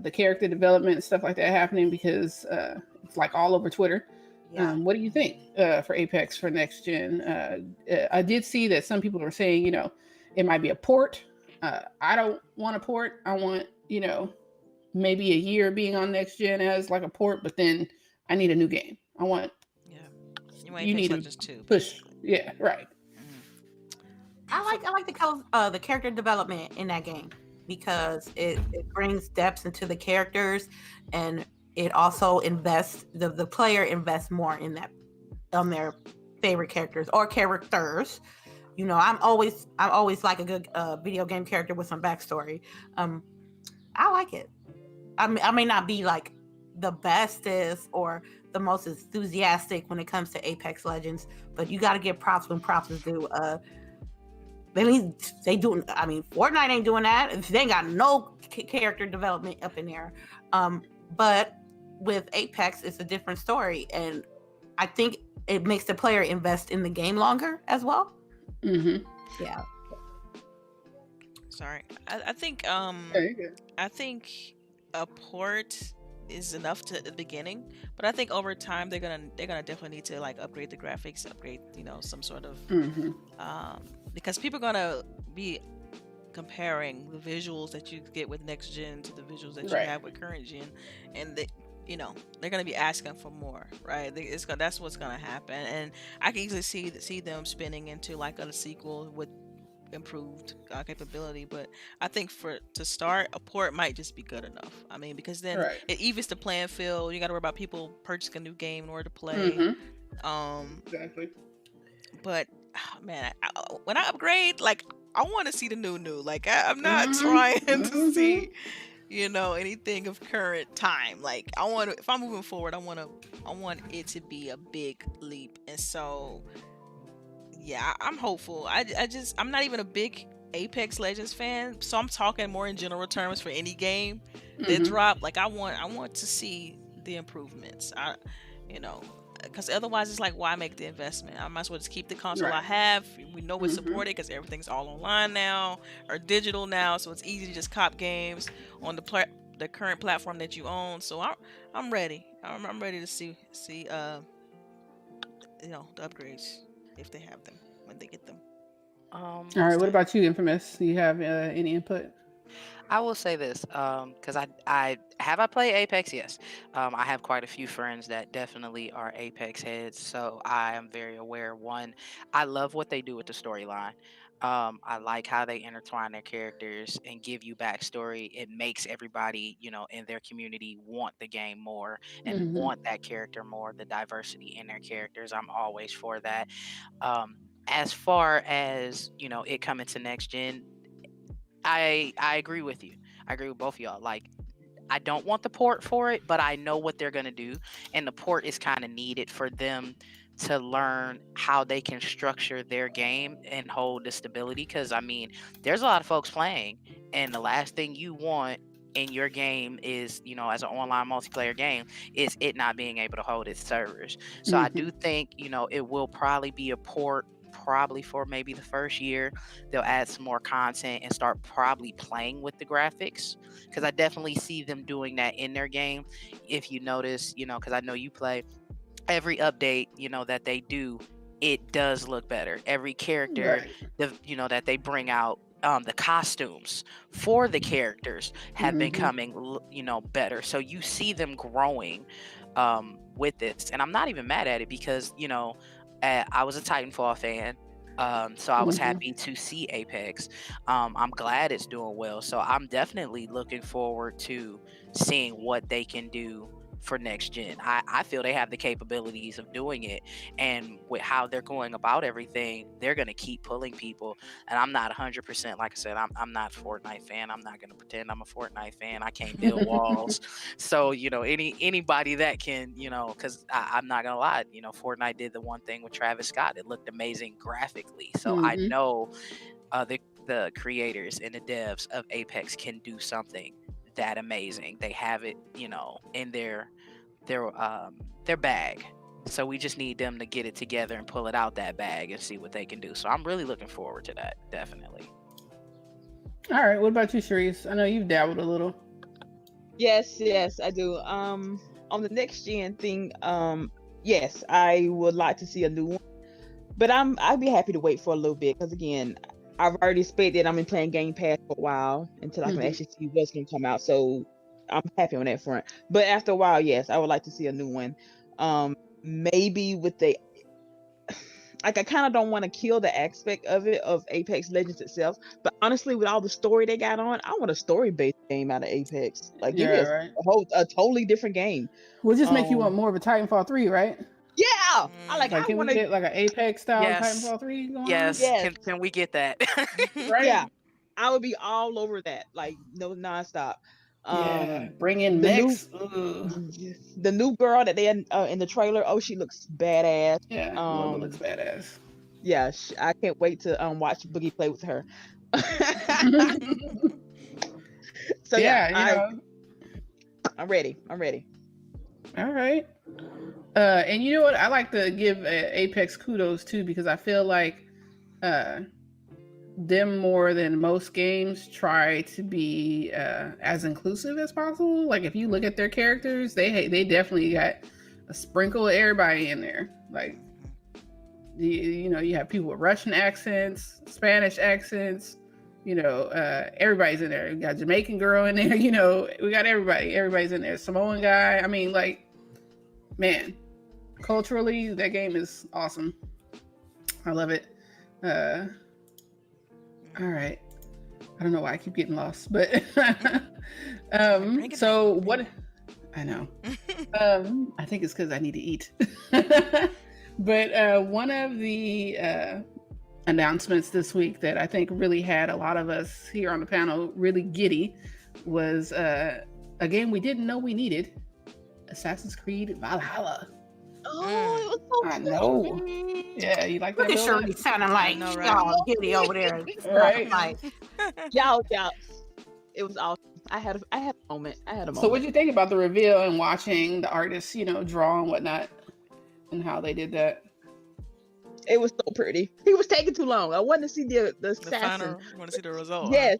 the character development and stuff like that happening, because it's like all over Twitter. Yeah. What do you think for Apex for next gen? I did see that some people were saying, you know, it might be a port. I don't want a port. I want, you know, maybe a year being on next gen as like a port, but then I need a new game. I want, you need to push. Yeah, right. I like the character development in that game, because it brings depth into the characters, and it also invests, the player invests more in that, on their favorite characters or characters. You know, I'm always like a good video game character with some backstory. I like it. I may not be like the bestest or the most enthusiastic when it comes to Apex Legends, but you got to give props when props is due. They do. I mean, Fortnite ain't doing that. They ain't got no character development up in there. But with Apex, it's a different story, and I think it makes the player invest in the game longer as well. Mm-hmm. Yeah. Sorry, I think I think a port is enough at the beginning, but I think over time they're gonna definitely need to like upgrade the graphics, upgrade, you know, some sort of because people are gonna be comparing the visuals that you get with next gen to the visuals that you have with current gen, and you know, they're gonna be asking for more, right? That's what's gonna happen, and I can easily see them spinning into like a sequel with improved capability. But I think to start, a port might just be good enough. I mean, because then it evens the playing field. You got to worry about people purchasing a new game in order to play. Exactly. But man, when I upgrade, like I want to see the new. Like I'm not trying to see, you know, anything of current time. Like I want to, if I'm moving forward, I want it to be a big leap. And so yeah, I'm hopeful. I'm not even a big Apex Legends fan, so I'm talking more in general terms for any game that drop. Like I want to see the improvements. You know, because otherwise it's like, why make the investment? I might as well just keep the console I have. We know it's supported because everything's all online now or digital now, so it's easy to just cop games on the current platform that you own. So I'm ready. I'm ready to see you know, the upgrades, if they have them, when they get them. All right, what about you, Infamous? Do you have any input? I will say this, because I played Apex. Yes, I have quite a few friends that definitely are Apex heads, so I am very aware. One, I love what they do with the storyline. I like how they intertwine their characters and give you backstory. It makes everybody, you know, in their community want the game more and want that character more. The diversity in their characters, I'm always for that. As far as, you know, it coming to next gen, I agree with you. I agree with both of y'all. Like, I don't want the port for it, but I know what they're gonna do, and the port is kind of needed for them to learn how they can structure their game and hold the stability. Because I mean, there's a lot of folks playing, and the last thing you want in your game is, you know, as an online multiplayer game, is it not being able to hold its servers. So I do think, you know, it will probably be a port, probably for maybe the first year. They'll add some more content and start probably playing with the graphics, because I definitely see them doing that in their game. If you notice, you know, because I know you play, every update, you know, that they do, it does look better. Every character, you know, that they bring out, the costumes for the characters have been coming, you know, better. So you see them growing with this, and I'm not even mad at it, because, you know, I was a Titanfall fan, so I was happy to see Apex. I'm glad it's doing well, so I'm definitely looking forward to seeing what they can do for next gen. I feel they have the capabilities of doing it, and with how they're going about everything, they're going to keep pulling people. And I'm not 100%, like I said, I'm not a Fortnite fan. I'm not going to pretend I'm a Fortnite fan. I can't build walls. So, anybody that can, because I'm not going to lie, Fortnite did the one thing with Travis Scott. It looked amazing graphically. So I know the creators and the devs of Apex can do something that amazing. They have it, in their bag. So we just need them to get it together and pull it out that bag and see what they can do. So I'm really looking forward to that, definitely. All right, what about you, Charisse? I know you've dabbled a little. Yes, I do. On the next gen thing, yes, I would like to see a new one, but I'd be happy to wait for a little bit, because again, I've already expected. I've been playing Game Pass for a while until I can actually see what's gonna come out. So I'm happy on that front. But after a while, yes, I would like to see a new one. Maybe with the I kind of don't want to kill the aspect of it, of Apex Legends itself. But honestly, with all the story they got on, I want a story-based game out of Apex. Like, give me a totally different game. We'll just make you want more of a Titanfall 3, right? Yeah, Can we get like an Apex style Titanfall 3 going on? Yes. Can we get that? Right? Yeah, I would be all over that. Like, no, nonstop. Bring in mechs. The new girl that they had in the trailer. Oh, she looks badass. Yeah, Lola looks badass. Yeah, I can't wait to watch Boogie play with her. So I'm ready. All right. And you know what? I like to give Apex kudos too, because I feel like them more than most games try to be as inclusive as possible. Like, if you look at their characters, they definitely got a sprinkle of everybody in there. Like, you have people with Russian accents, Spanish accents, everybody's in there. We got Jamaican girl in there, we got everybody. Everybody's in there. Samoan guy. I mean, like, man, culturally, that game is awesome. I love it. All right. I don't know why I keep getting lost, but so what? I know. I think it's because I need to eat. But one of the announcements this week that I think really had a lot of us here on the panel really giddy was a game we didn't know we needed: Assassin's Creed Valhalla. Oh, it was so I know. Yeah, you like that? Look at Shirley sounding like giddy over there. Right? Like, y'all. It was awesome. I had a moment. So what did you think about the reveal and watching the artists, draw and whatnot, and how they did that? It was so pretty. He was taking too long. I wanted to see the assassin. Final, you want to see the result? Yes.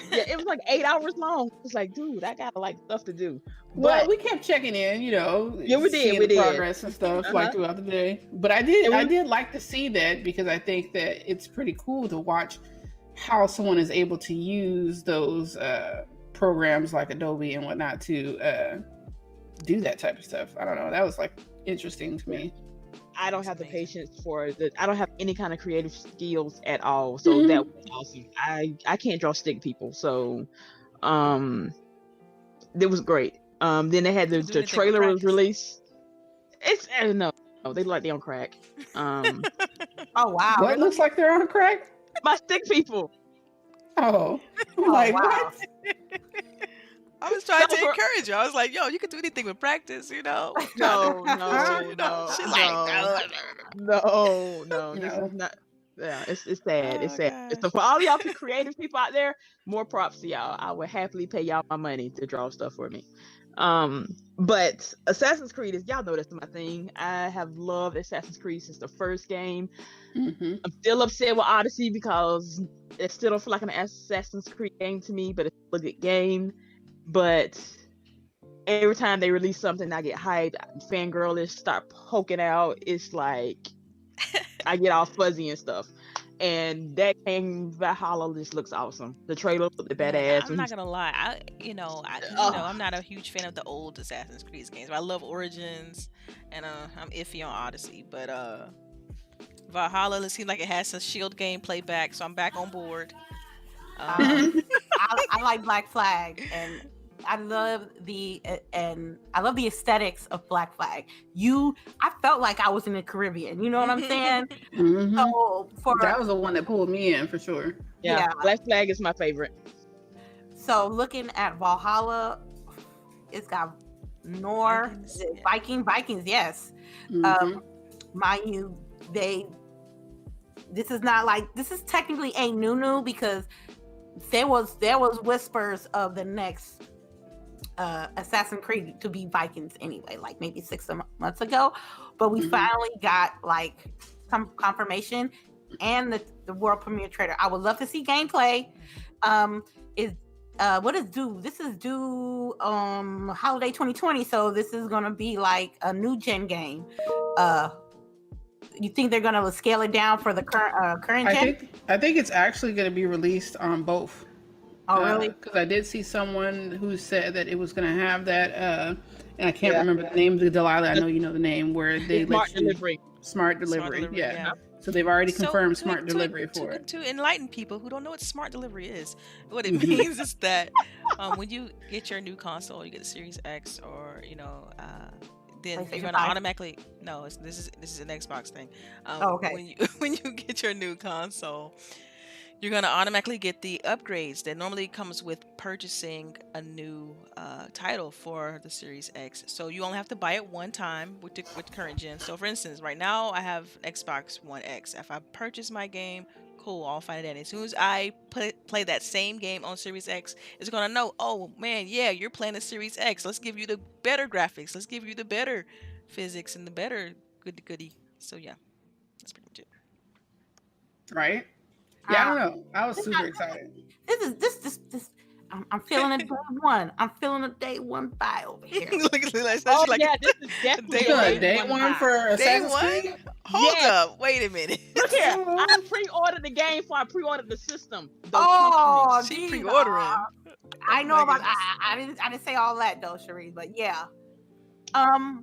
Yeah, it was like 8 hours long. It's like, dude, I got stuff to do. Well, we kept checking in, Yeah, we did. We did progress and stuff like throughout the day. But I did like to see that, because I think that it's pretty cool to watch how someone is able to use those programs like Adobe and whatnot to do that type of stuff. I don't know. That was like interesting to me. I don't have the patience for it. I don't have any kind of creative skills at all. So that was awesome. I can't draw stick people. So it was great. Then they had the trailer was released. I don't know. They look like they're on crack. oh wow. What looks like they're on crack? My stick people. Oh, like wow. what? I was trying to encourage you. I was like, yo, you can do anything with practice, No. She's like, No. This is not. Yeah, it's sad. It's sad. So for all y'all creative people out there, more props to y'all. I would happily pay y'all my money to draw stuff for me. But Assassin's Creed y'all know that's my thing. I have loved Assassin's Creed since the first game. I'm still upset with Odyssey because it still don't feel like an Assassin's Creed game to me, but it's still a good game. But every time they release something, I get hyped, fangirlish, start poking out. It's like I get all fuzzy and stuff. And that game Valhalla just looks awesome. The trailer looked badass. I'm not gonna lie, I'm not a huge fan of the old Assassin's Creed games. I love Origins, and I'm iffy on Odyssey. But Valhalla, it seems like it has some shield gameplay back, so I'm back on board. I like Black Flag, and and I love the aesthetics of Black Flag. I felt like I was in the Caribbean. You know what I'm saying? Mhm. So That was the one that pulled me in for sure. Yeah, Black Flag is my favorite. So looking at Valhalla, it's got Vikings, yes. Mhm. Mind you, this is technically ain't new because there was whispers of the next Assassin's Creed to be Vikings anyway, like maybe 6 months ago, but we finally got like some confirmation and the world premiere trailer. I would love to see gameplay. What is due? This is due holiday 2020, so this is gonna be like a new gen game. You think they're gonna scale it down for the current gen? I think it's actually going to be released on both. Oh, really? Because I did see someone who said that it was going to have that, and I can't remember the name of Delilah. I know you know the name, where they Smart delivery. Smart delivery. Yeah. So they've already confirmed smart delivery for it. To enlighten people who don't know what smart delivery is, what it means is that when you get your new console, you get a Series X, or then you're gonna automatically this is an Xbox thing. Okay. When you get your new console, you're gonna automatically get the upgrades that normally comes with purchasing a new title for the Series X. So you only have to buy it one time with current gen. So for instance, right now I have Xbox One X. If I purchase my game, cool, I'll find it. And as soon as I play that same game on Series X, it's gonna know, oh man, yeah, you're playing the Series X. Let's give you the better graphics. Let's give you the better physics and the better goody. So yeah, that's pretty much it. Right? Yeah, I don't know. I was super excited. This. I'm feeling a day one. I'm feeling a day one buy over here. Look at this. This is definitely day one for Assassin's Creed? Hold up. Wait a minute. Look here. I pre-ordered the game before I pre-ordered the system. She pre-ordering. I know about. I didn't say all that though, Cherie. But yeah. I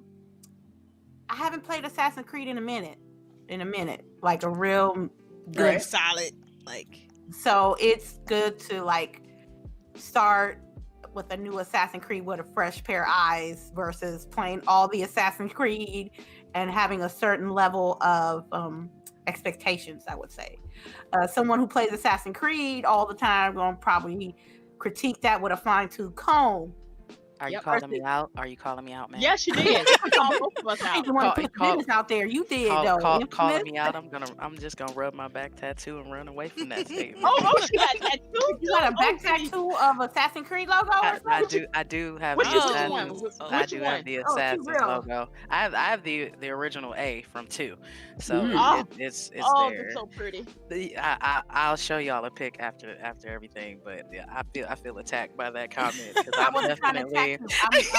haven't played Assassin's Creed in a minute. Like a real good solid. So it's good to start with a new Assassin's Creed with a fresh pair of eyes versus playing all the Assassin's Creed and having a certain level of expectations, I would say. Someone who plays Assassin's Creed all the time going to probably critique that with a fine-tooth comb. Are you calling me out? Are you calling me out, man? Yes, you did. I didn't want to put business out there. You did, though. Calling me out. I'm just gonna rub my back tattoo and run away from that statement. She got a tattoo. You got a back tattoo of Assassin's Creed logo? I do have Which the one? I do have the Assassin's logo. I have the original A from 2, so it's there. It's so pretty. I'll show y'all a pic after everything, but yeah, I feel attacked by that comment because I'm definitely. I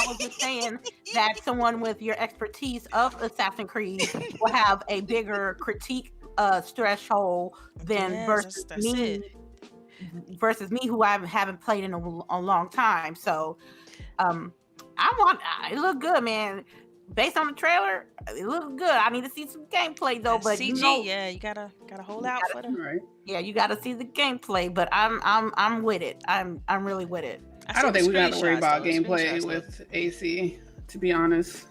was just saying that someone with your expertise of Assassin's Creed will have a bigger critique threshold than versus me, who I haven't played in a long time. So it looked good, man. Based on the trailer, it looks good. I need to see some gameplay though. But CG, you gotta hold out for them. Right. Yeah, you gotta see the gameplay. But I'm with it. I'm really with it. I don't think we got to worry about gameplay with AC, to be honest.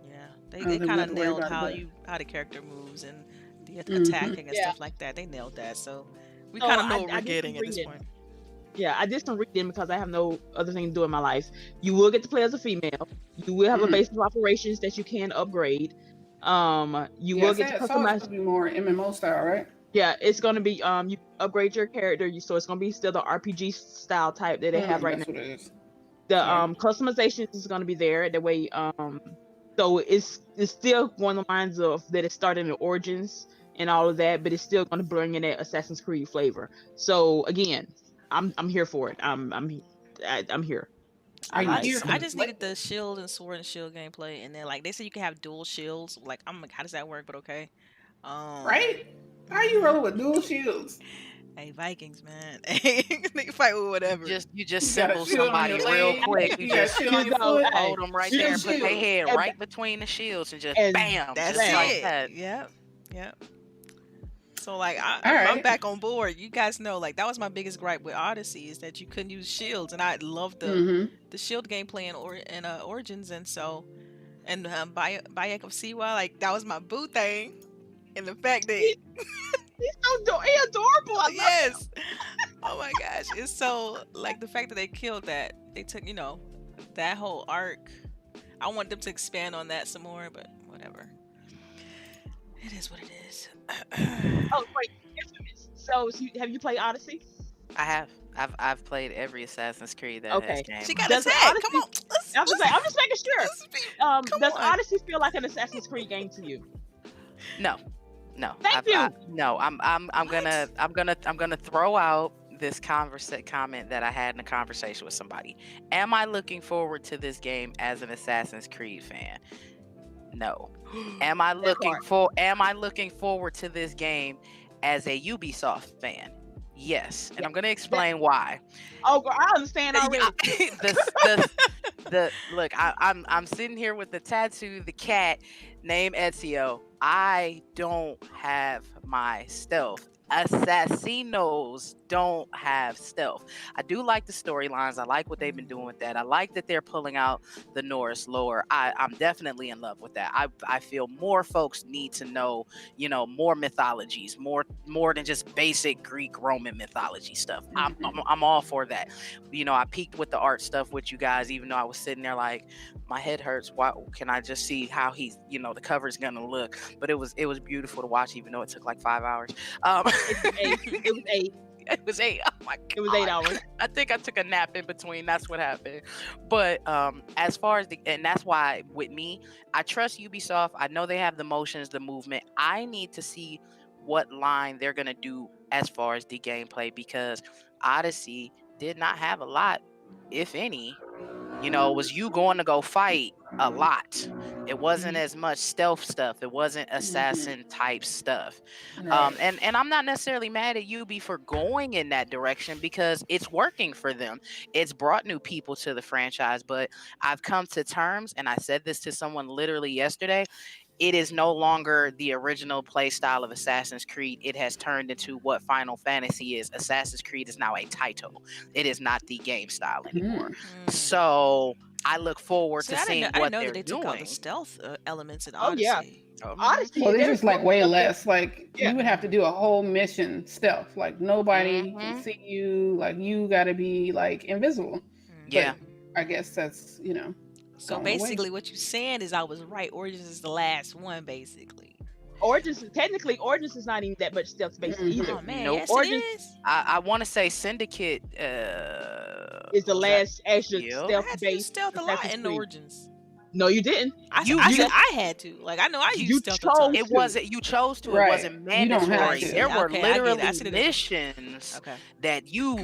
Yeah, they kind of nailed how the character moves and the attacking and stuff like that. They nailed that, so we kind of know what we're getting at this point. Yeah, I did some reading because I have no other thing to do in my life. You will get to play as a female. You will have a base of operations that you can upgrade. You will get to customize. It's to be more MMO style, right? Yeah, it's gonna be you upgrade your character, so it's gonna be still the RPG style type that they have right now. What it is. The customization is gonna be there. That way, so it's still one of the lines of that it started in the Origins and all of that, but it's still gonna bring in that Assassin's Creed flavor. So again, I'm here for it. I'm here. I just needed the shield and sword and shield gameplay, and then they said you can have dual shields. I'm like, how does that work? But okay. Right? How are you rolling with dual shields? Hey, Vikings, man. They can fight with whatever. You just symbol somebody real quick. You just hold them right there and put their head right between the shields and just bam. That's just it. like that. Yep. So like All I'm right. back on board. You guys know, like that was my biggest gripe with Odyssey is that you couldn't use shields, and I loved the shield gameplay in Origins, and so and Bayek of Siwa, like that was my boo thing, and the fact that He's he's adorable. I love yes, oh my gosh, it's so like the fact that they killed that, they took that whole arc. I want them to expand on that some more, but whatever. It is what it is. Oh wait, so have you played Odyssey? I have. I've played every Assassin's Creed that has Okay. came. She got Does a tag. Odyssey- Come on. I'm just making sure. Let's be- come Does on. Odyssey feel like an Assassin's Creed game to you? No. Thank you. No, I'm gonna throw out this comment that I had in a conversation with somebody. Am I looking forward to this game as an Assassin's Creed fan? No. Am I looking forward to this game as a Ubisoft fan? Yes. And I'm gonna explain why. Oh, girl, I understand already. Look, I'm sitting here with the tattoo, the cat named Ezio. I don't have my stealth. Assassinos don't have stealth. I do like the storylines. I like what they've been doing with that. I like that they're pulling out the Norse lore. I'm definitely in love with that. I feel more folks need to know, more mythologies, more than just basic Greek Roman mythology stuff. I'm all for that. I peaked with the art stuff with you guys, even though I was sitting there like my head hurts. Why can I just see how he's, the cover's gonna look? But it was beautiful to watch, even though it took like 5 hours. It was 8. It was 8. Oh my God. It was 8 hours. I think I took a nap in between. That's what happened. But as far as and that's why with me, I trust Ubisoft. I know they have the motions, the movement. I need to see what line they're gonna do as far as the gameplay, because Odyssey did not have a lot, if any. It was you going to go fight a lot. It wasn't as much stealth stuff. It wasn't assassin type stuff. Right. And I'm not necessarily mad at Ubi for going in that direction, because it's working for them. It's brought new people to the franchise, but I've come to terms, and I said this to someone literally yesterday, it is no longer the original play style of Assassin's Creed. It has turned into what Final Fantasy is. Assassin's Creed is now a title. It is not the game style anymore. So I look forward to seeing what they're they doing. took out the stealth elements in Oh, Odyssey. yeah. Odyssey. Well, this is like way less. Like Yeah. you would have to do a whole mission stealth. Like nobody can see you. Like you got to be like invisible. Yeah. But I guess that's So going away. basically, what you're saying is I was right. Origins is the last one, basically. Origins is not even that much stealth based either. Oh man, Nope. yes Origins- it is. I want to say Syndicate Is the last actual Yep. I stealth had to use based. stealth a lot in Origins. No, you didn't. I You- said you- I had to. Like I know I You used stealth a chose ton. It wasn't, you chose to, Right. it wasn't You don't have mandatory. to. There were Okay, I get it. I literally see the difference. missions Okay. that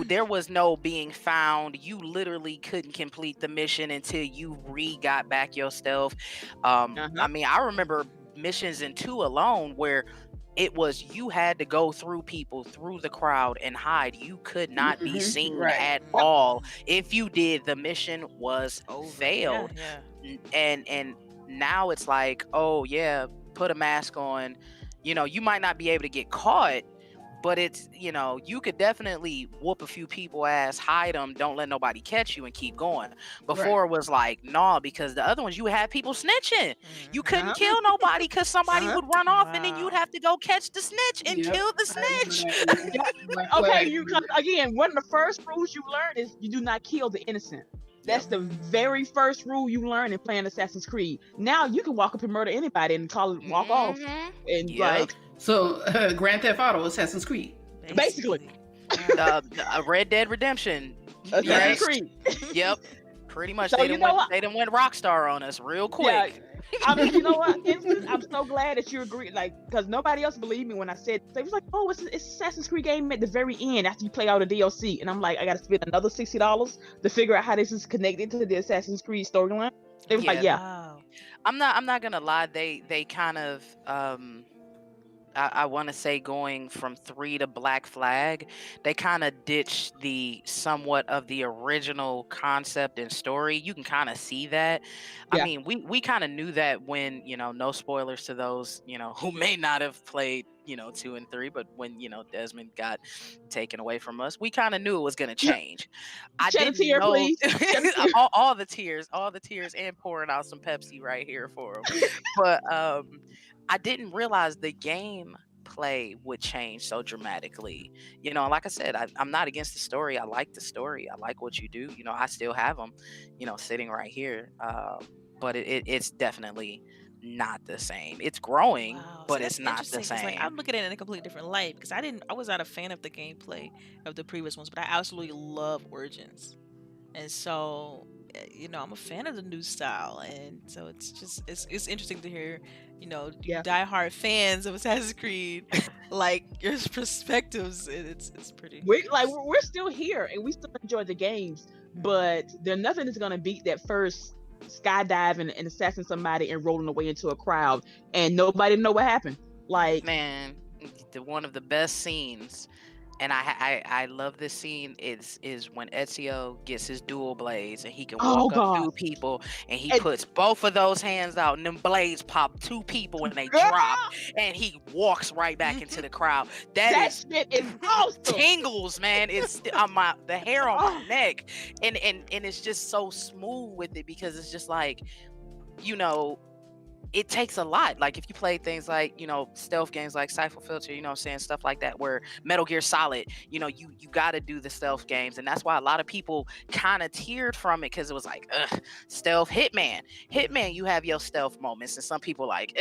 there was no being found. You literally couldn't complete the mission until you got back your stealth. I mean, I remember missions in 2 alone where it was you had to go through people, through the crowd, and hide. You could not be seen Right. at all. If you did, the mission was failed. Yeah. And now it's like, oh yeah, put a mask on. You might not be able to get caught, but it's you could definitely whoop a few people ass, hide them, don't let nobody catch you, and keep going. Before it was like, nah, because the other ones you had people snitching. You couldn't kill nobody because somebody would run off, and then you'd have to go catch the snitch and Yep. kill the snitch. Okay, again, one of the first rules you learn is you do not kill the innocent. That's the very first rule you learn in playing Assassin's Creed. Now you can walk up and murder anybody and call it walk off, and like So Grand Theft Auto, Assassin's Creed. Basically. Red Dead Redemption. Assassin's Yes. Creed. Yep. Pretty much. So They you done know went, what? they done went Rockstar on us real quick. Yeah. I mean, you know what? I'm so glad that you agree, like, because nobody else believed me when I said, they was like, oh, it's Assassin's Creed game at the very end after you play all the DLC. And I'm like, I got to spend another $60 to figure out how this is connected to the Assassin's Creed storyline. They was like, yeah. Wow. I'm not gonna lie, they kind of I want to say going from 3 to Black Flag, they kind of ditched the somewhat of the original concept and story. You can kind of see that. I Yeah. mean, we kind of knew that when, no spoilers to those, who may not have played, 2 and 3, but when, Desmond got taken away from us, we kind of knew it was going to change. I Shed a didn't tear, know please. Shed a tear. all the tears, and pouring out some Pepsi right here for them. But I didn't realize the game play would change so dramatically. Like I said, I'm not against the story. I like the story. I like what you do. I still have them, sitting right here. But it's definitely not the same. It's growing, Wow, but see, that's it's not the interesting because like same. I'm looking at it in a completely different light because I was not a fan of the gameplay of the previous ones, but I absolutely love Origins, and so I'm a fan of the new style, and so it's interesting to hear you Yeah. diehard fans of Assassin's Creed like your perspectives. It's pretty. We're still here and we still enjoy the games, but there's nothing that's gonna beat that first skydiving and assassin somebody and rolling away into a crowd and nobody know what happened. Like, Man, one of the best scenes, and I love this scene is when Ezio gets his dual blades and he can oh walk up god, to people and he and puts both of those hands out and them blades pop 2 people and they girl, drop and he walks right back into the crowd. That that is shit is awesome. tingles, man. It's on the hair on my Oh, neck, and it's just so smooth with it because it's just like, you know it takes a lot. Like if you play things like, stealth games like Cypher Filter, stuff like that, where Metal Gear Solid, you got to do the stealth games. And that's why a lot of people kind of teared from it because it was like, ugh, stealth. Hitman, you have your stealth moments. And some people like,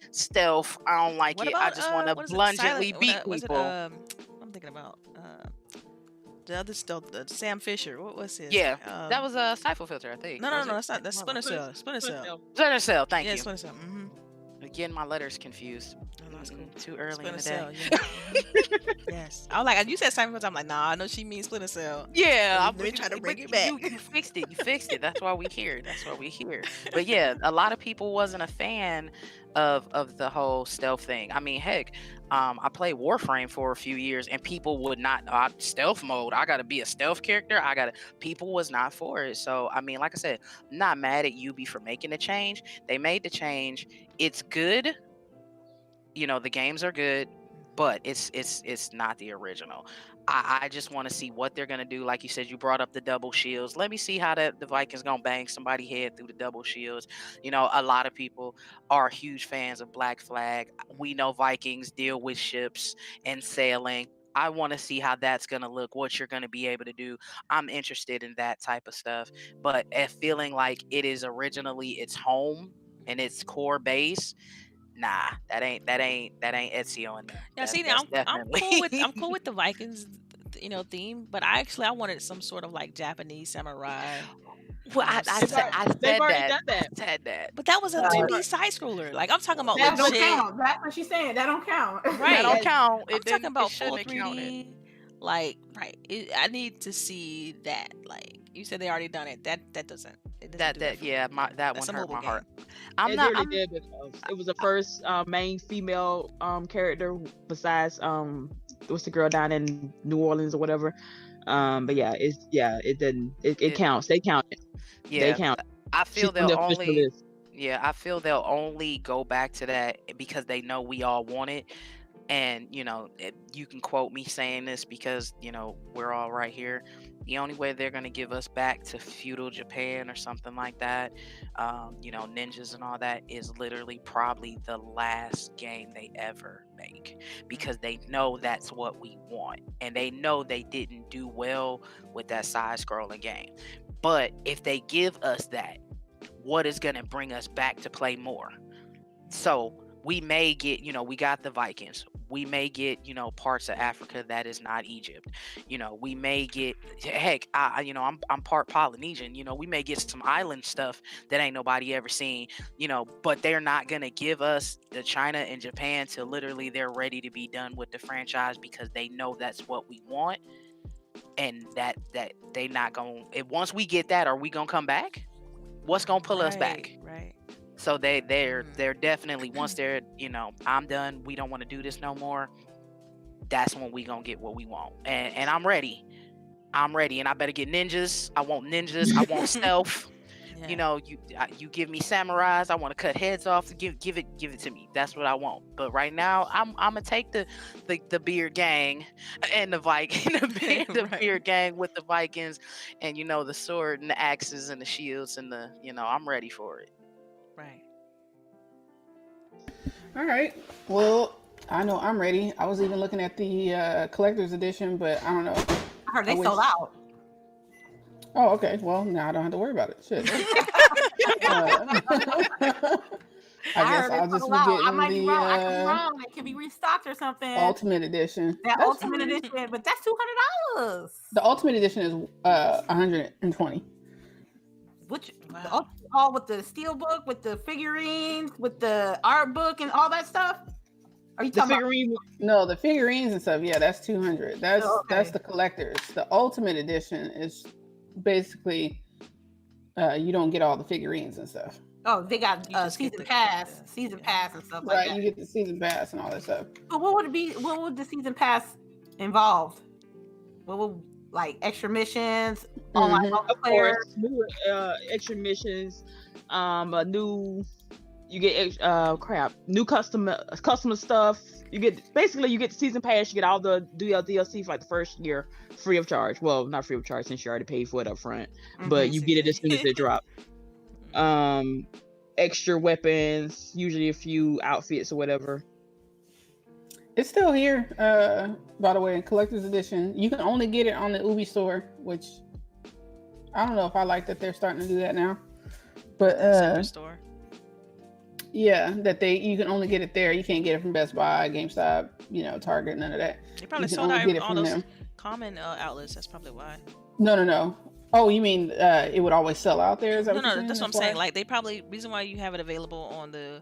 stealth, I don't like What it. I about just want to what is it? blungently Silent? beat Was it people. I'm thinking about the other stealth, Sam Fisher. What was his? Yeah, that was a Cypher Filter, I think. No, Was no, it? that's not. That's Splinter Cell. Splinter Cell. Splinter Cell, thank Yeah, you. Splinter Cell. Mm-hmm. Getting my letters confused. Oh, that's cool. Too early in Splinter the Cell. day. Yeah. Yes. I was like, you said Simon, I'm like, nah, I know she means Splinter Cell. Yeah, Let me try to bring it back. You fixed it. You fixed it. That's why we here. But yeah, a lot of people wasn't a fan of the whole stealth thing. I mean, heck, I played Warframe for a few years, and people would not stealth mode. I gotta be a stealth character. People was not for it. So I mean, like I said, I'm not mad at Ubi for making the change. They made the change. It's good. The games are good, but it's not the original. I just want to see what they're gonna do. Like you said, you brought up the double shields. Let me see how the Vikings gonna bang somebody head through the double shields. A lot of people are huge fans of Black Flag. We know Vikings deal with ships and sailing. I want to see how that's gonna look, what you're gonna be able to do. I'm interested in that type of stuff. But feeling like it is originally its home and its core base, nah, that ain't Ezio in there. Yeah, see, That's I'm cool with the Vikings, theme, but I wanted some sort of like Japanese samurai. Well, I they've already that. done that. I said that. But that was a 2D side scroller. Like I'm talking about That don't legit. count. That's what she's saying. That don't count. That Right. don't count. I'm It talking didn't. about It full shouldn't have counted. 3D. Like, right. I need to see that. Like you said, they already done it. That doesn't. It doesn't do it for me. Yeah, that That's one a hurt mobile my game. heart. I'm It not. really did because it was the first main female character besides what's the girl down in New Orleans or whatever. But yeah, it didn't. It counts. They count it. Yeah, They count. I She's feel on the they'll official only. list. Yeah, I feel they'll only go back to that because they know we all want it. And you can quote me saying this because we're all right here. The only way they're going to give us back to feudal Japan or something like that, ninjas and all that, is literally probably the last game they ever make, because they know that's what we want, and they know they didn't do well with that side-scrolling game. But if they give us that, what is going to bring us back to play more? So we may get, we got the Vikings. We may get, parts of Africa that is not Egypt. We may get, heck, I'm part Polynesian. We may get some island stuff that ain't nobody ever seen. But they're not gonna give us the China and Japan till literally they're ready to be done with the franchise, because they know that's what we want, and that they not gonna. Once we get that, are we gonna come back? What's gonna pull us back? Right. So they're definitely, once they're, I'm done, we don't want to do this no more, that's when we gonna get what we want. And I'm ready. And I better get ninjas. I want ninjas. I want stealth. Yeah. You give me samurais. I want to cut heads off. Give it to me. That's what I want. But right now, I'm gonna take the beard gang and the Viking, the Right. beard gang with the Vikings, and the sword and the axes and the shields and I'm ready for it. Right. All right. Well, I know I'm ready. I was even looking at the collector's edition, but I don't know. I heard they wish- sold out. Oh, okay. Well, now I don't have to worry about it. Shit. I guess heard they I'll just sold be out. I getting might be wrong. I could be the wrong. It could be restocked or something. Ultimate Edition. That That's Ultimate fine. Edition, but that's $200. The Ultimate Edition is 120. Which Wow. all with the steel book, with the figurines, with the art book, and all that stuff. Are you The talking figurine. No, the figurines and stuff. Yeah, that's 200. That's Oh, okay. that's the collectors. The Ultimate Edition is basically you don't get all the figurines and stuff. about? Oh, they got You just get season the- pass, yeah, season yeah. pass, and stuff Right, like you that. get the season pass and all that stuff. But what would it be? What would the season pass involve? What would extra missions, online Mhm. Of multiplayer? course, new extra missions, a new, you get new custom stuff. You get the season pass. You get all the DLC for the first year free of charge. Well, not free of charge since you already paid for it up front, but you get it as soon as they drop. Extra weapons, usually a few outfits or whatever. It's still here, by the way, collector's edition. You can only get it on the Ubi store, which I don't know if I like that they're starting to do that now. But Separate store. yeah, that you can only get it there. You can't get it from Best Buy, GameStop, Target, none of that. They probably You can sold only out get it all from those them. common outlets. That's probably why. No. Oh, you mean it would always sell out there? Is that No, what you're no, saying? that's what I'm That's why? saying. Like they probably reason why you have it available on the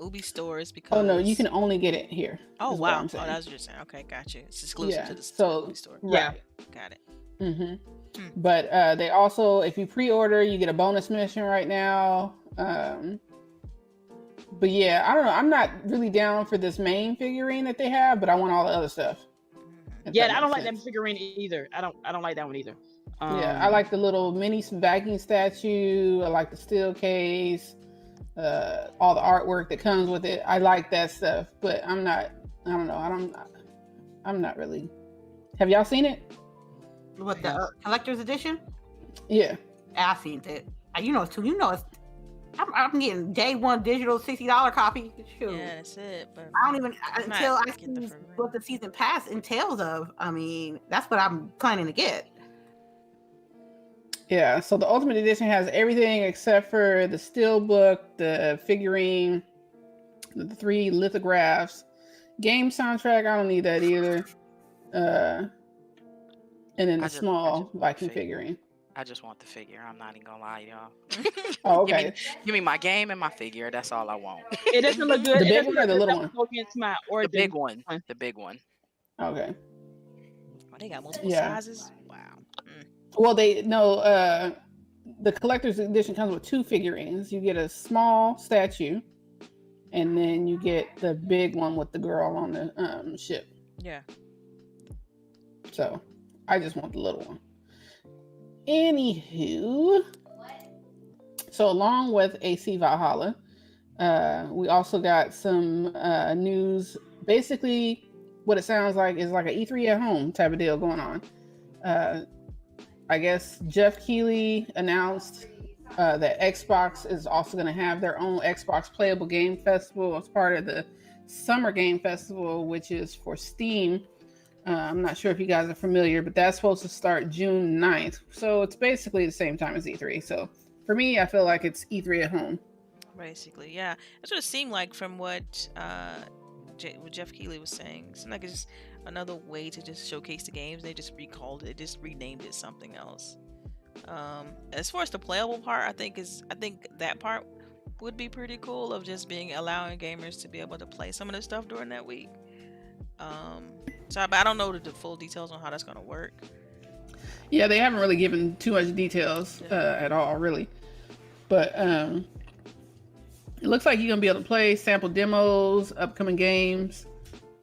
Ubi store is because. Oh no, you can only get it here. Oh is what wow! I'm Oh, saying. that's what you're saying. Okay, gotcha. It's exclusive Yeah, to the so- Ubi store. Yeah. Right. Got it. Mm-hmm. Hmm. But they also, if you pre-order, you get a bonus mission right now. But yeah, I don't know. I'm not really down for this main figurine that they have, but I want all the other stuff. if Yeah, that I don't makes like that sense. figurine either. I don't like that one either. Yeah, I like the little mini Viking statue. I like the steel case. All the artwork that comes with it. I like that stuff, but I'm not. I don't know. I'm not really. Have y'all seen it? What the collector's edition? Yeah. I've seen it. It's too. I'm getting day one digital $60 copy. Shoot. Yeah, that's it. But I don't even I'm until not I getting the see free what the season pass entails of. I mean, that's what I'm planning to get. Yeah, so the Ultimate Edition has everything except for the steelbook, the figurine, the 3 lithographs, game soundtrack. I don't need that either. And then I the just small want Viking the figure. figurine. I just want the figure. I'm not even gonna lie, y'all. Oh, Give me, okay. give me my game and my figure. That's all I want. It doesn't look good. The It big doesn't one or the look little good one? Against my The origin. big one. The big one. Okay. Oh, they got multiple Yeah. sizes. Wow. Well, the collector's edition comes with 2 figurines. You get a small statue, and then you get the big one with the girl on the ship. Yeah. So I just want the little one. Anywho, so along with AC Valhalla, we also got some news. Basically, what it sounds like is like an E3 at home type of deal going on. I guess Jeff Keighley announced that Xbox is also going to have their own Xbox Playable Game Festival as part of the Summer Game Festival, which is for Steam. I'm not sure if you guys are familiar, but that's supposed to start June 9th. So it's basically the same time as E3. So for me, I feel like it's E3 at home. Basically, yeah. That's what it seemed like from what what Jeff Keighley was saying. It seemed like it's just another way to just showcase the games. They just recalled it, just renamed it something else. As far as the playable part, I think that part would be pretty cool of just allowing gamers to be able to play some of the stuff during that week. But I don't know the full details on how that's gonna work. Yeah, they haven't really given too much details at all, really. But It looks like you're gonna be able to play sample demos, upcoming games.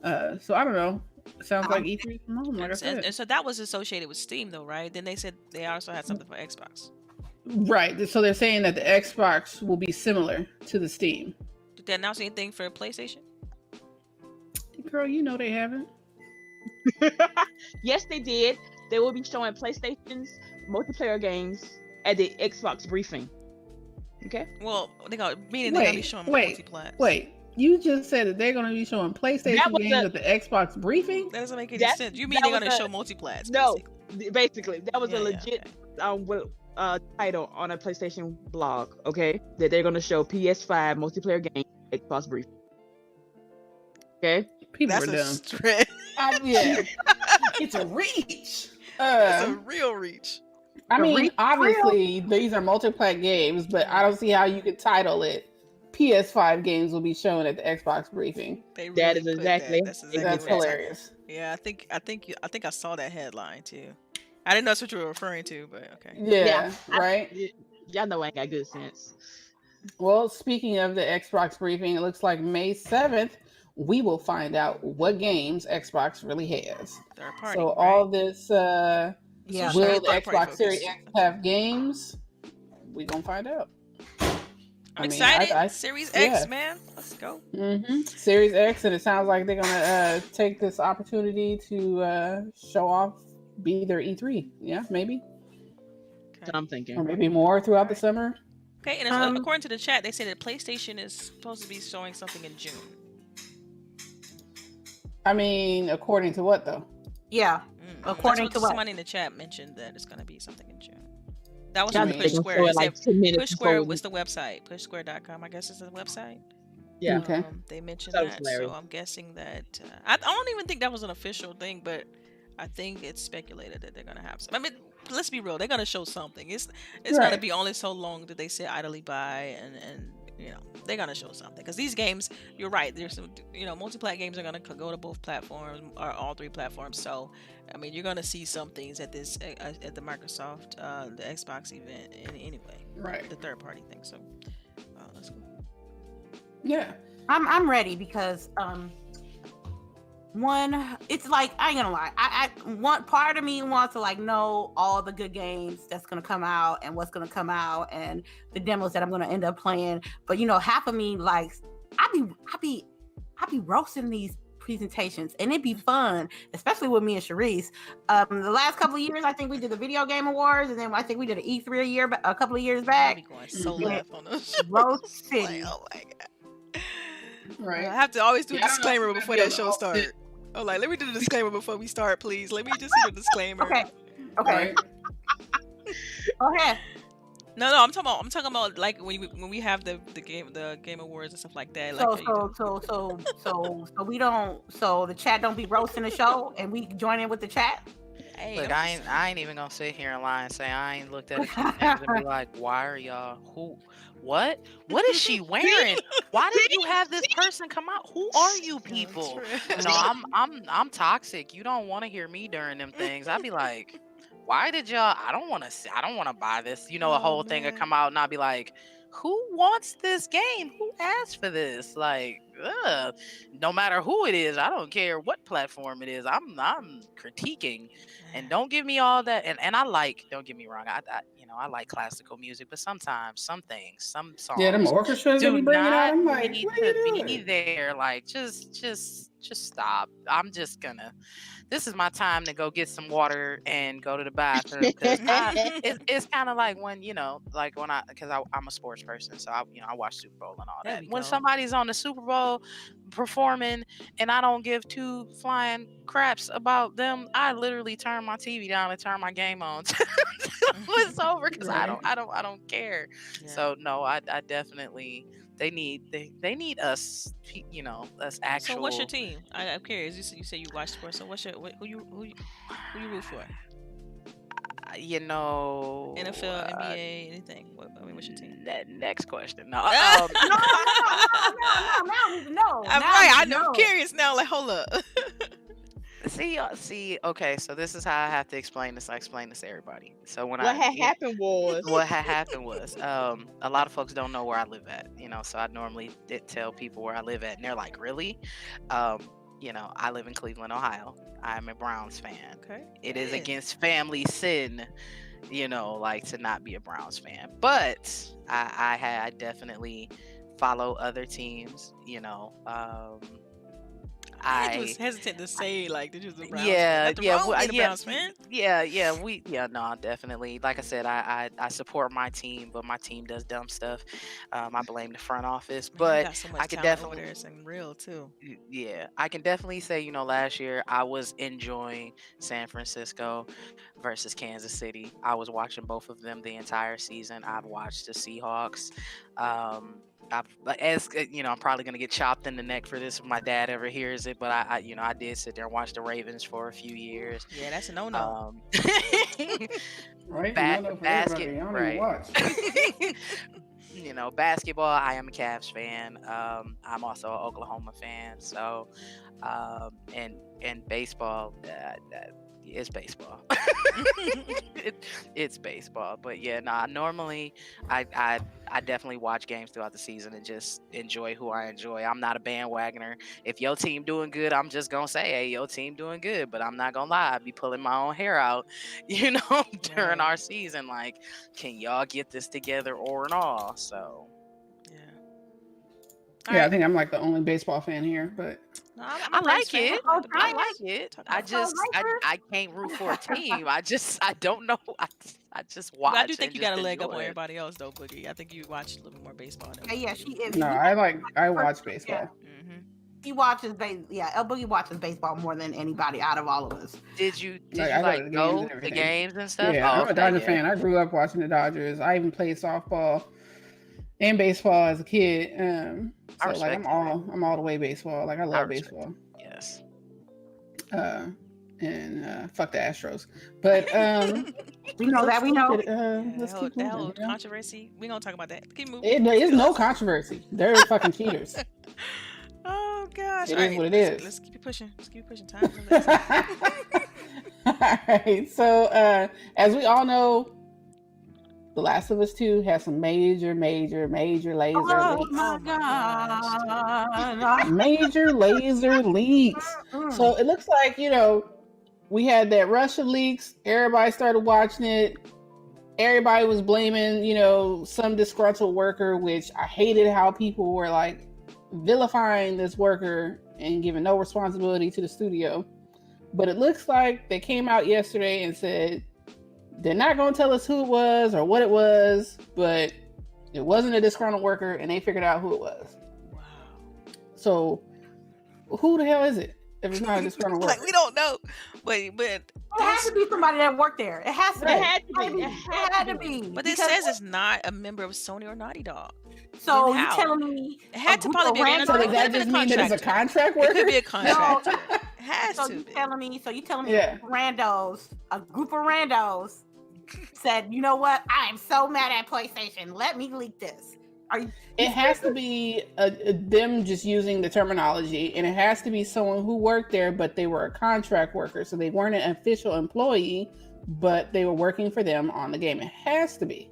So I don't know. Sounds like E3 from home, like I said. And so that was associated with Steam, though, right? Then they said they also had something for Xbox. Right. So they're saying that the Xbox will be similar to the Steam. Did they announce anything for PlayStation? Girl, you know they haven't. Yes, they did. They will be showing PlayStation's multiplayer games at the Xbox briefing. Okay. Well, they're gonna be showing multiplayer. Wait. You just said that they're going to be showing PlayStation games at the Xbox briefing? That doesn't make any sense. You mean they're going to show multiplats? No, basically. That was a legit title on a PlayStation blog, okay? That they're going to show PS5 multiplayer games at Xbox briefing. Okay? People That's are a dumb. stretch. Yeah. It's a reach. That's a real reach. I mean, obviously, these are multiplayer games, but I don't see how you could title it PS5 games will be shown at the Xbox briefing. Really that is exactly. That's hilarious. Yeah, I think I saw that headline too. I didn't know that's what you were referring to, but okay. Yeah, right. Y'all know I ain't got good sense. Well, speaking of the Xbox briefing, it looks like May 7th we will find out what games Xbox really has. Third party, so right? all this Yeah. will the Xbox Series X have games? We gonna find out. I'm excited. Series X, man. Let's go. Series X, and it sounds like they're gonna take this opportunity to show off, be their E3. Yeah, maybe. That's what I'm thinking. Or maybe more throughout the summer. Okay, and according to the chat, they say that PlayStation is supposed to be showing something in June. I mean, according to what though? Yeah, according to what? Somebody in the chat mentioned that it's gonna be something in June. That was Yeah, from they Push gonna Square. show It it like said 10 minutes Push Square before was the website. Pushsquare.com, I guess is the website. Yeah. Okay. They mentioned That was that, hilarious. so I'm guessing that I don't even think that was an official thing, but I think it's speculated that they're gonna have some. I mean, let's be real, they're gonna show something. It's gonna Right. be only so long that they sit idly by, and you know they're gonna show something because these games, you're right. There's some multiplayer games are gonna go to both platforms or all three platforms. So I mean, you're gonna see some things at this at the Microsoft the Xbox event anyway. Right. The third party thing. So that's cool. Yeah. I'm ready because one, it's like I ain't gonna lie. I want part of me wants to like know all the good games that's gonna come out and what's gonna come out and the demos that I'm gonna end up playing. But half of me like I be roasting these presentations and it'd be fun, especially with me and CHAREECE. The last couple of years, I think we did the Video Game Awards, and then I think we did an E3 a couple of years back. I'll be going so left on those. Roasting. Like, oh my god. Right. I have to always do a Yeah, I don't know disclaimer if before that'd that be show able to starts. Oh, like let me do the disclaimer before we start, please. Let me just do the disclaimer. Okay. Right. Go ahead. No, I'm talking about like when we have the game awards and stuff like that. Like, So we don't. So the chat don't be roasting the show, and we join in with the chat. hey, Look, I ain't even gonna sit here and lie and say I ain't looked at a few things and be like, why are y'all what is she wearing? Why did you have this person come out? Who are you people? No, I'm toxic. You don't want to hear me during them things. I'd be like, why did y'all? I don't want to buy this. A whole thing would come out and I'd be like, who wants this game? Who asked for this? Like, no matter who it is, I don't care what platform it is. I'm critiquing, and don't give me all that. And I like. Don't get me wrong. I like classical music, but sometimes some songs. Yeah, them orchestras that do be bringing out. I'm not like, need what are to you be doing? there. Like, just stop. I'm just gonna. This is my time to go get some water and go to the bathroom. It's kind of like when because I'm a sports person, so I watch Super Bowl and all There that. we When go. somebody's on the Super Bowl performing and I don't give two flying craps about them, I literally turn my TV down and turn my game on till it's over because I don't care. Yeah. So no, I definitely. They need us, us actual. So what's your team? I'm curious. You say you watch sports. So who you root for? NFL, NBA, anything? What's your team? Next question. No. No. I'm right. I know. I'm curious now. Like, hold up. See. Okay, so this is how I have to explain this. I explain this to everybody. So when What had happened was what had happened was, a lot of folks don't know where I live at. So I normally did tell people where I live at, and they're like, "Really?" Um, I live in Cleveland, Ohio. I'm a Browns fan. Okay. It is Yes. against family sin, like to not be a Browns fan. But I definitely follow other teams. I was I hesitant to say like that you was a Browns fan. yeah, Nothing yeah, wrong with being a yeah, Browns fan. no, definitely. Like I said, I support my team, but my team does dumb stuff. I blame the front office, Man, you but got so much I could talent over definitely, there. It's unreal too. yeah, I can definitely say, last year I was enjoying San Francisco versus Kansas City. I was watching both of them the entire season. I've watched the Seahawks. I'm probably gonna get chopped in the neck for this if my dad ever hears it, but I did sit there and watch the Ravens for a few years. Yeah, that's a no-no. Right? Ba- No, for basket, everybody. I don't right? even watch. Basketball. I am a Cavs fan. I'm also an Oklahoma fan. So, and baseball. It's baseball. It's baseball. But yeah, normally I definitely watch games throughout the season and just enjoy who I enjoy. I'm not a bandwagoner. If your team doing good, I'm just gonna say, hey, your team doing good. But I'm not gonna lie, I'd be pulling my own hair out, during our season. Like, can y'all get this together or not? So Yeah. Yeah, I think I'm like the only baseball fan here, but No, I'm I a Braves like fan. it. Oh, I Giants? like it. Talk I about just I can't root for a team. I don't know. I just watch. But I do think and you got a just leg up on enjoy it. everybody else though, Boogie. I think you watch a little bit more baseball than Yeah, Boogie. she is. no, I watch baseball. Mm-hmm. He watches El Boogie watches baseball more than anybody out of all of us. Did you I go to the games go and to everything. games and stuff? Yeah, Oh, I'm a okay, Dodger yeah. fan. I grew up watching the Dodgers. I even played softball and baseball as a kid. I So like respect I'm all the way baseball. Like I love respect baseball. Yes. And fuck the Astros. But We know that. We know. let's keep that moving. whole controversy. We gonna talk about that. Keep moving. There is no controversy. They're fucking cheaters. Oh gosh. It All is right, what it let's- is. Let's keep it pushing. Let's keep it pushing. Time. All right. So as we all know, The Last of Us 2 has some major laser Oh leaks. my god. Major laser leaks. So it looks like, we had that rush of leaks. Everybody started watching it. Everybody was blaming, some disgruntled worker, which I hated how people were like vilifying this worker and giving no responsibility to the studio. But it looks like they came out yesterday and said they're not going to tell us who it was or what it was, but it wasn't a disgruntled worker, and they figured out who it was. Wow. So who the hell is it if it's not a disgruntled worker? Like we don't know, but It has to be somebody that worked there. It has to be. It had to be. It had to be. But it Because- says it's not a member of Sony or Naughty Dog. So Then you how? telling me It had to probably be a random- So It does that could've been just a mean that it's a contract worker? It could be a contract. No. It has So to you be. telling me? Yeah. A group of randos said, you know what? I am so mad at PlayStation. Let me leak this. Are you? It has to be them just using the terminology, and it has to be someone who worked there, but they were a contract worker, so they weren't an official employee, but they were working for them on the game. It has to be.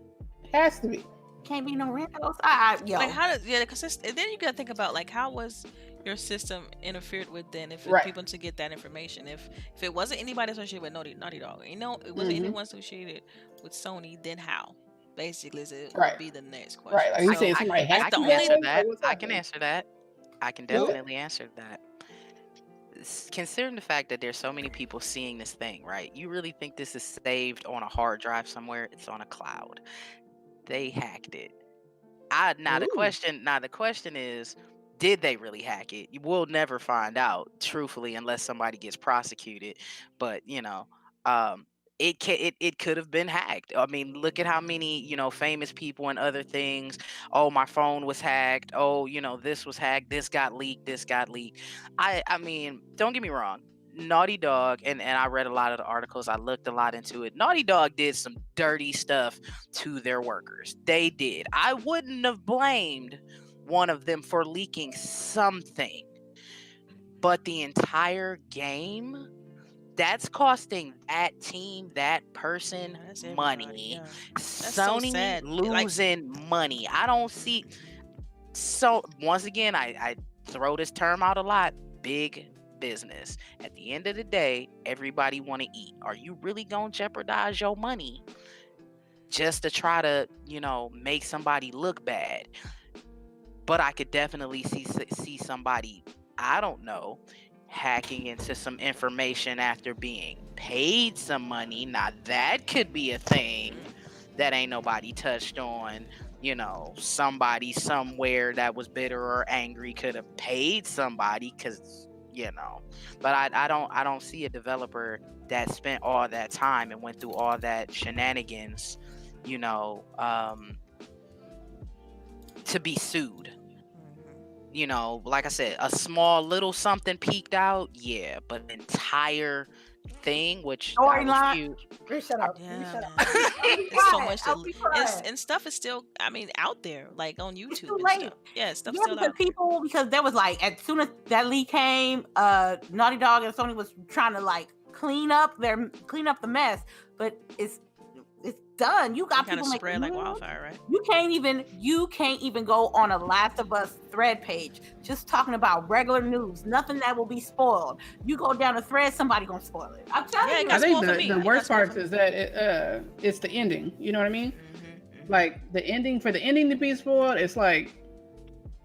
Can't be no randos. Yo. Like how does because then you gotta think about like how was your system interfered with then if Right. people to get that information if it wasn't anybody associated with Naughty Dog, it wasn't anyone associated with Sony, then how? Basically, it Right. would be the next question. Right? Are you So, saying somebody I hacked can you guys? answer that. Or what's I can happening? answer that. I can Do it. definitely answer that. Considering the fact that there's so many people seeing this thing, right? You really think this is saved on a hard drive somewhere? It's on a cloud. They hacked it. The question is, did they really hack it? We'll never find out, truthfully, unless somebody gets prosecuted. But it could have been hacked. I mean, look at how many famous people and other things. Oh, my phone was hacked. Oh, this was hacked. This got leaked. I mean, don't get me wrong. Naughty Dog, and I read a lot of the articles. I looked a lot into it. Naughty Dog did some dirty stuff to their workers. They did. I wouldn't have blamed one of them for leaking something, but the entire game, that's costing that team, that person That's everybody. money. Yeah. That's so Sony sad. Like, losing money. I don't see. So once again, I throw this term out a lot. Big business. At the end of the day, everybody want to eat. Are you really gonna jeopardize your money just to try to, make somebody look bad? But I could definitely see somebody, I don't know, hacking into some information after being paid some money. Now that could be a thing that ain't nobody touched on. Somebody somewhere that was bitter or angry could have paid somebody because, but I don't see a developer that spent all that time and went through all that shenanigans, to be sued. Like I said, a small little something peeked out, yeah, but the entire thing, which that was Storyline. huge. Shut up. yeah, Shut man. up. It's so much I'll be quiet. and stuff is still, I mean, out there, like on YouTube too and late. stuff. Yeah, stuff's Yeah, still out. because there was like, as soon as that leak came, Naughty Dog and Sony was trying to like clean up the mess, but it's done. You got Kind of people spread like "Mm, wildfire, right? You can't even go on a Last of Us thread page just talking about regular news, nothing that will be spoiled. You go down a thread, somebody gonna spoil it. I'm telling Yeah, it you. got I think spoiled for me. the It got worst spoiled part for me. is that it's the ending. You know what I mean? Like the ending, for the ending to be spoiled, it's like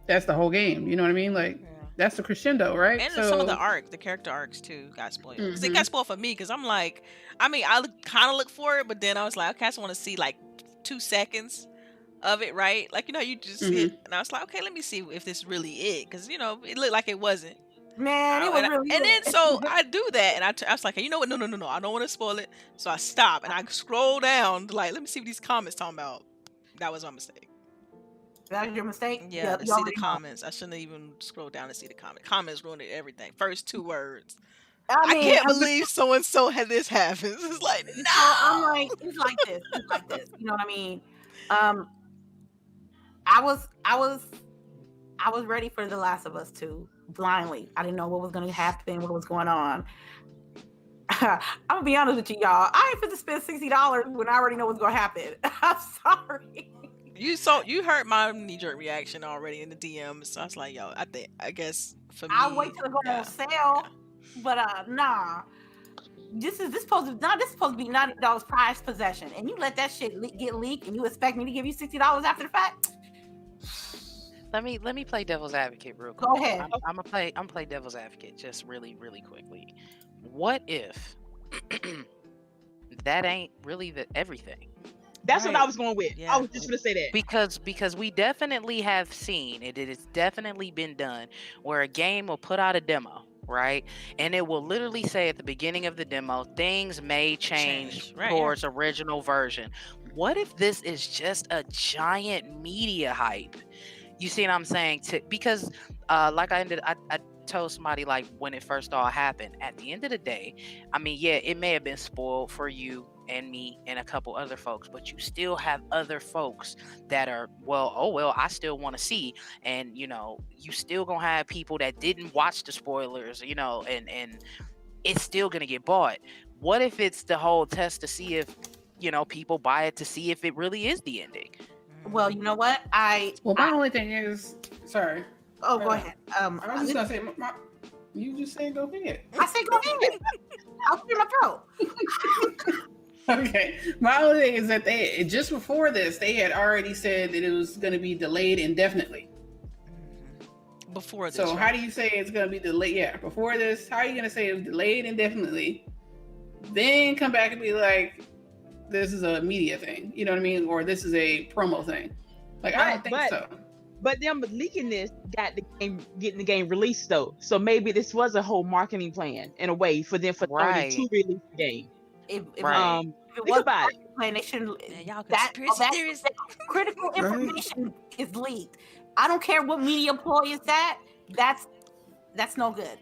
that's the whole game. You know what I mean? Like Yeah. that's the crescendo, right? And some of the character arcs too got spoiled. Because it Mhm. got spoiled for me, because I'm like, I mean, I kind of look for it, but then I was like, okay, I just want to see like 2 seconds of it, right? Like, you just hit, and I was like, okay, let me see if this really it, because it looked like it wasn't. Man, it was really and then so I do that, and I was like, hey, you know what? No, I don't want to spoil it. So I stop and I scroll down, like, let me see what these comments talking about. That was my mistake. That was your mistake? Yeah, to you see the already know. comments. I shouldn't have even scrolled down to see the comments. Comments ruined everything. First 2 words. I mean, can't believe so and so had this happen. It's like, no. I'm like, it's like this. It's like this. You know what I mean? I was ready for The Last of Us 2 blindly. I didn't know what was going to happen, what was going on. I'm gonna be honest with you, y'all. I ain't fit to spend $60 when I already know what's gonna happen. I'm sorry. You heard my knee-jerk reaction already in the DMs. So I was like, yo, I guess for me, I'll wait till it go on sale. But nah. This is supposed to be Naughty Dog's prized possession, and you let that shit get leaked, and you expect me to give you $60 after the fact? Let me play devil's advocate real quick. Go ahead. I'm gonna play devil's advocate just really, really quickly. What if that ain't really everything? That's Right. what I was going with. Yeah. I was just gonna say that. Because we definitely have seen it. It has definitely been done where a game will put out a demo, right? And it will literally say at the beginning of the demo, things may change Right, towards original version. What if this is just a giant media hype? You see what I'm saying? Because like I told somebody, like, when it first all happened, at the end of the day, I mean, yeah, it may have been spoiled for you and me and a couple other folks, but you still have other folks that are, I still want to see, and you still gonna have people that didn't watch the spoilers, and it's still gonna get bought. What if it's the whole test to see if people buy it, to see if it really is the ending? Well, you know what? my only thing is, sorry. Go ahead. I was just gonna say, you just said go ahead. I say go ahead. I'll clear my throat. Okay. My only thing is that they just before this, they had already said that it was going to be delayed indefinitely. Before this. So right? how do you say it's going to be delayed? Yeah, before this, how are you going to say it was delayed indefinitely? Then come back and be like, this is a media thing. You know what I mean? Or this is a promo thing. Like, I don't think so. But them leaking this getting the game released though. So maybe this was a whole marketing plan in a way for them Right. Sony to release the game. If Right. it Think was about it. plan, they shouldn't. Man, y'all That conspiracy theorists. critical information is leaked. I don't care what media ploy is that. That's no good.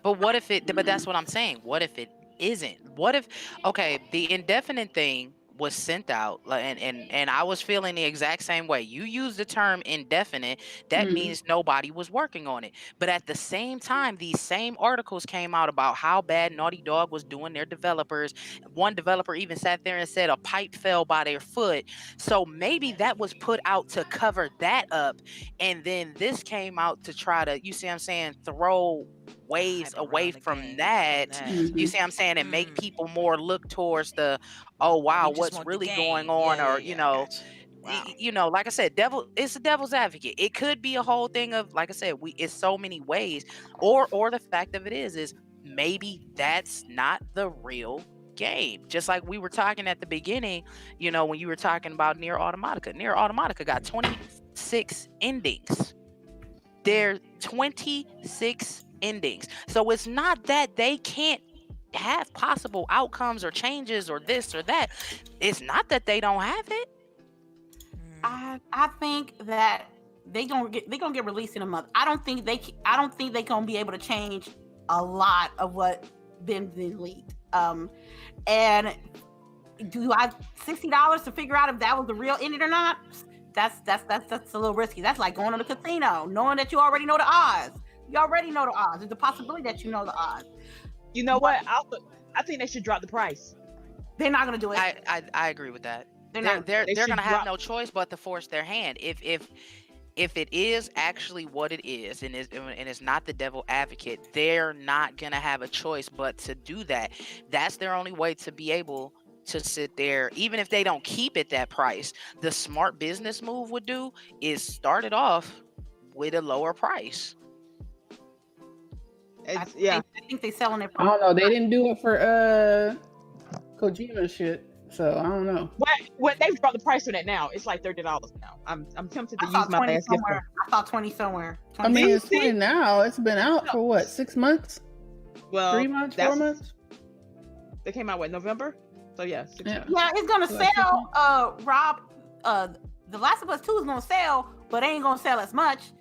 But what if it? But that's what I'm saying. What if it isn't? What if? Okay, the indefinite thing was sent out, and I was feeling the exact same way. You use the term indefinite, that means nobody was working on it. But at the same time, these same articles came out about how bad Naughty Dog was doing their developers. One developer even sat there and said a pipe fell by their foot. So maybe that was put out to cover that up, and then this came out to try to, you see what I'm saying, throw waves Hype away around the from game, that. You see what I'm saying, and make people more look towards the, oh wow, We just what's want the really game. going on, Yeah, or yeah, you I know, got you. Wow. you know, like I said, it's a devil's advocate. It could be a whole thing of, like I said, it's so many ways, or the fact of it is maybe that's not the real game. Just like we were talking at the beginning, you know, when you were talking about Nier Automata got 26 endings. There's 26 endings. So it's not that they can't have possible outcomes or changes or this or that. It's not that they don't have it. I think that they gonna get released in a month. I don't think they gonna be able to change a lot of what been leaked. And do I $60 to figure out if that was the real ending or not? That's a little risky. That's like going to the casino, knowing that you already know the odds. You already know the odds. There's a possibility that you know the odds. You know what? I think they should drop the price. They're not gonna do it. I agree with that. They're They're gonna have no choice but to force their hand. If it is actually what it is, and it's not the devil advocate, they're not gonna have a choice but to do that. That's their only way to be able to sit there. Even if they don't keep it that price, the smart business move would do is start it off with a lower price. I think they selling it. I don't know. They didn't do it for Kojima shit, so I don't know. What they've dropped the price on it now? It's like $30 now. I'm tempted to use my last gift. I saw 20 somewhere. 20. I mean, it's 20 now. It's been out for what, 6 months? Well, 3 months, 4 months? They came out November? So yeah, 6 months. Yeah, it's gonna sell. Rob, The Last of Us 2 is gonna sell, but it ain't gonna sell as much.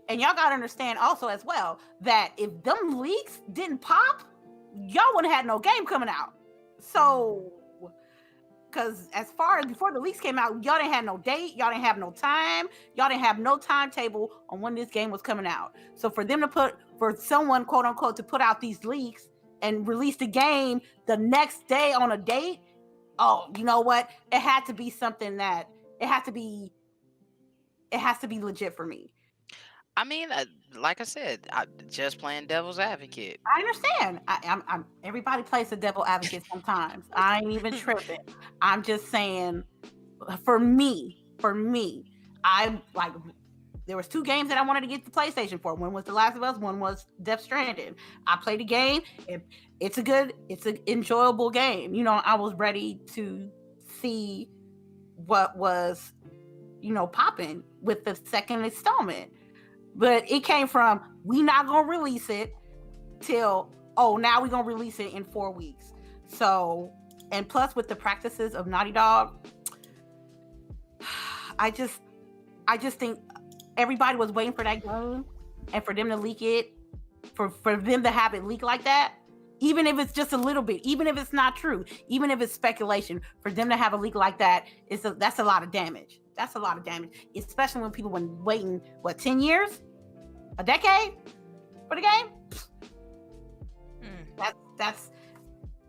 And y'all gotta understand also as well that if them leaks didn't pop, y'all wouldn't have had no game coming out. So, because as far as before the leaks came out, y'all didn't have no date, y'all didn't have no time, y'all didn't have no timetable on when this game was coming out. So for someone quote unquote to put out these leaks and release the game the next day on a date, oh, you know what? It had to be something that it has to be legit for me. I mean, like I said, just playing devil's advocate. I understand. I'm everybody plays the devil advocate sometimes. I ain't even tripping. I'm just saying, for me, I'm like, there was 2 games that I wanted to get the PlayStation for. One was The Last of Us. One was Death Stranding. I played the game. It's an enjoyable game. You know, I was ready to see what was, popping with the second installment. But it came from, we not gonna release it till, now we're gonna release it in 4 weeks. So, and plus with the practices of Naughty Dog, I just think everybody was waiting for that game, and for them to leak it, for them to have it leak like that, even if it's just a little bit, even if it's not true, even if it's speculation, for them to have a leak like that, that's a lot of damage. That's a lot of damage, especially when people been waiting, 10 years? A decade for the game? That's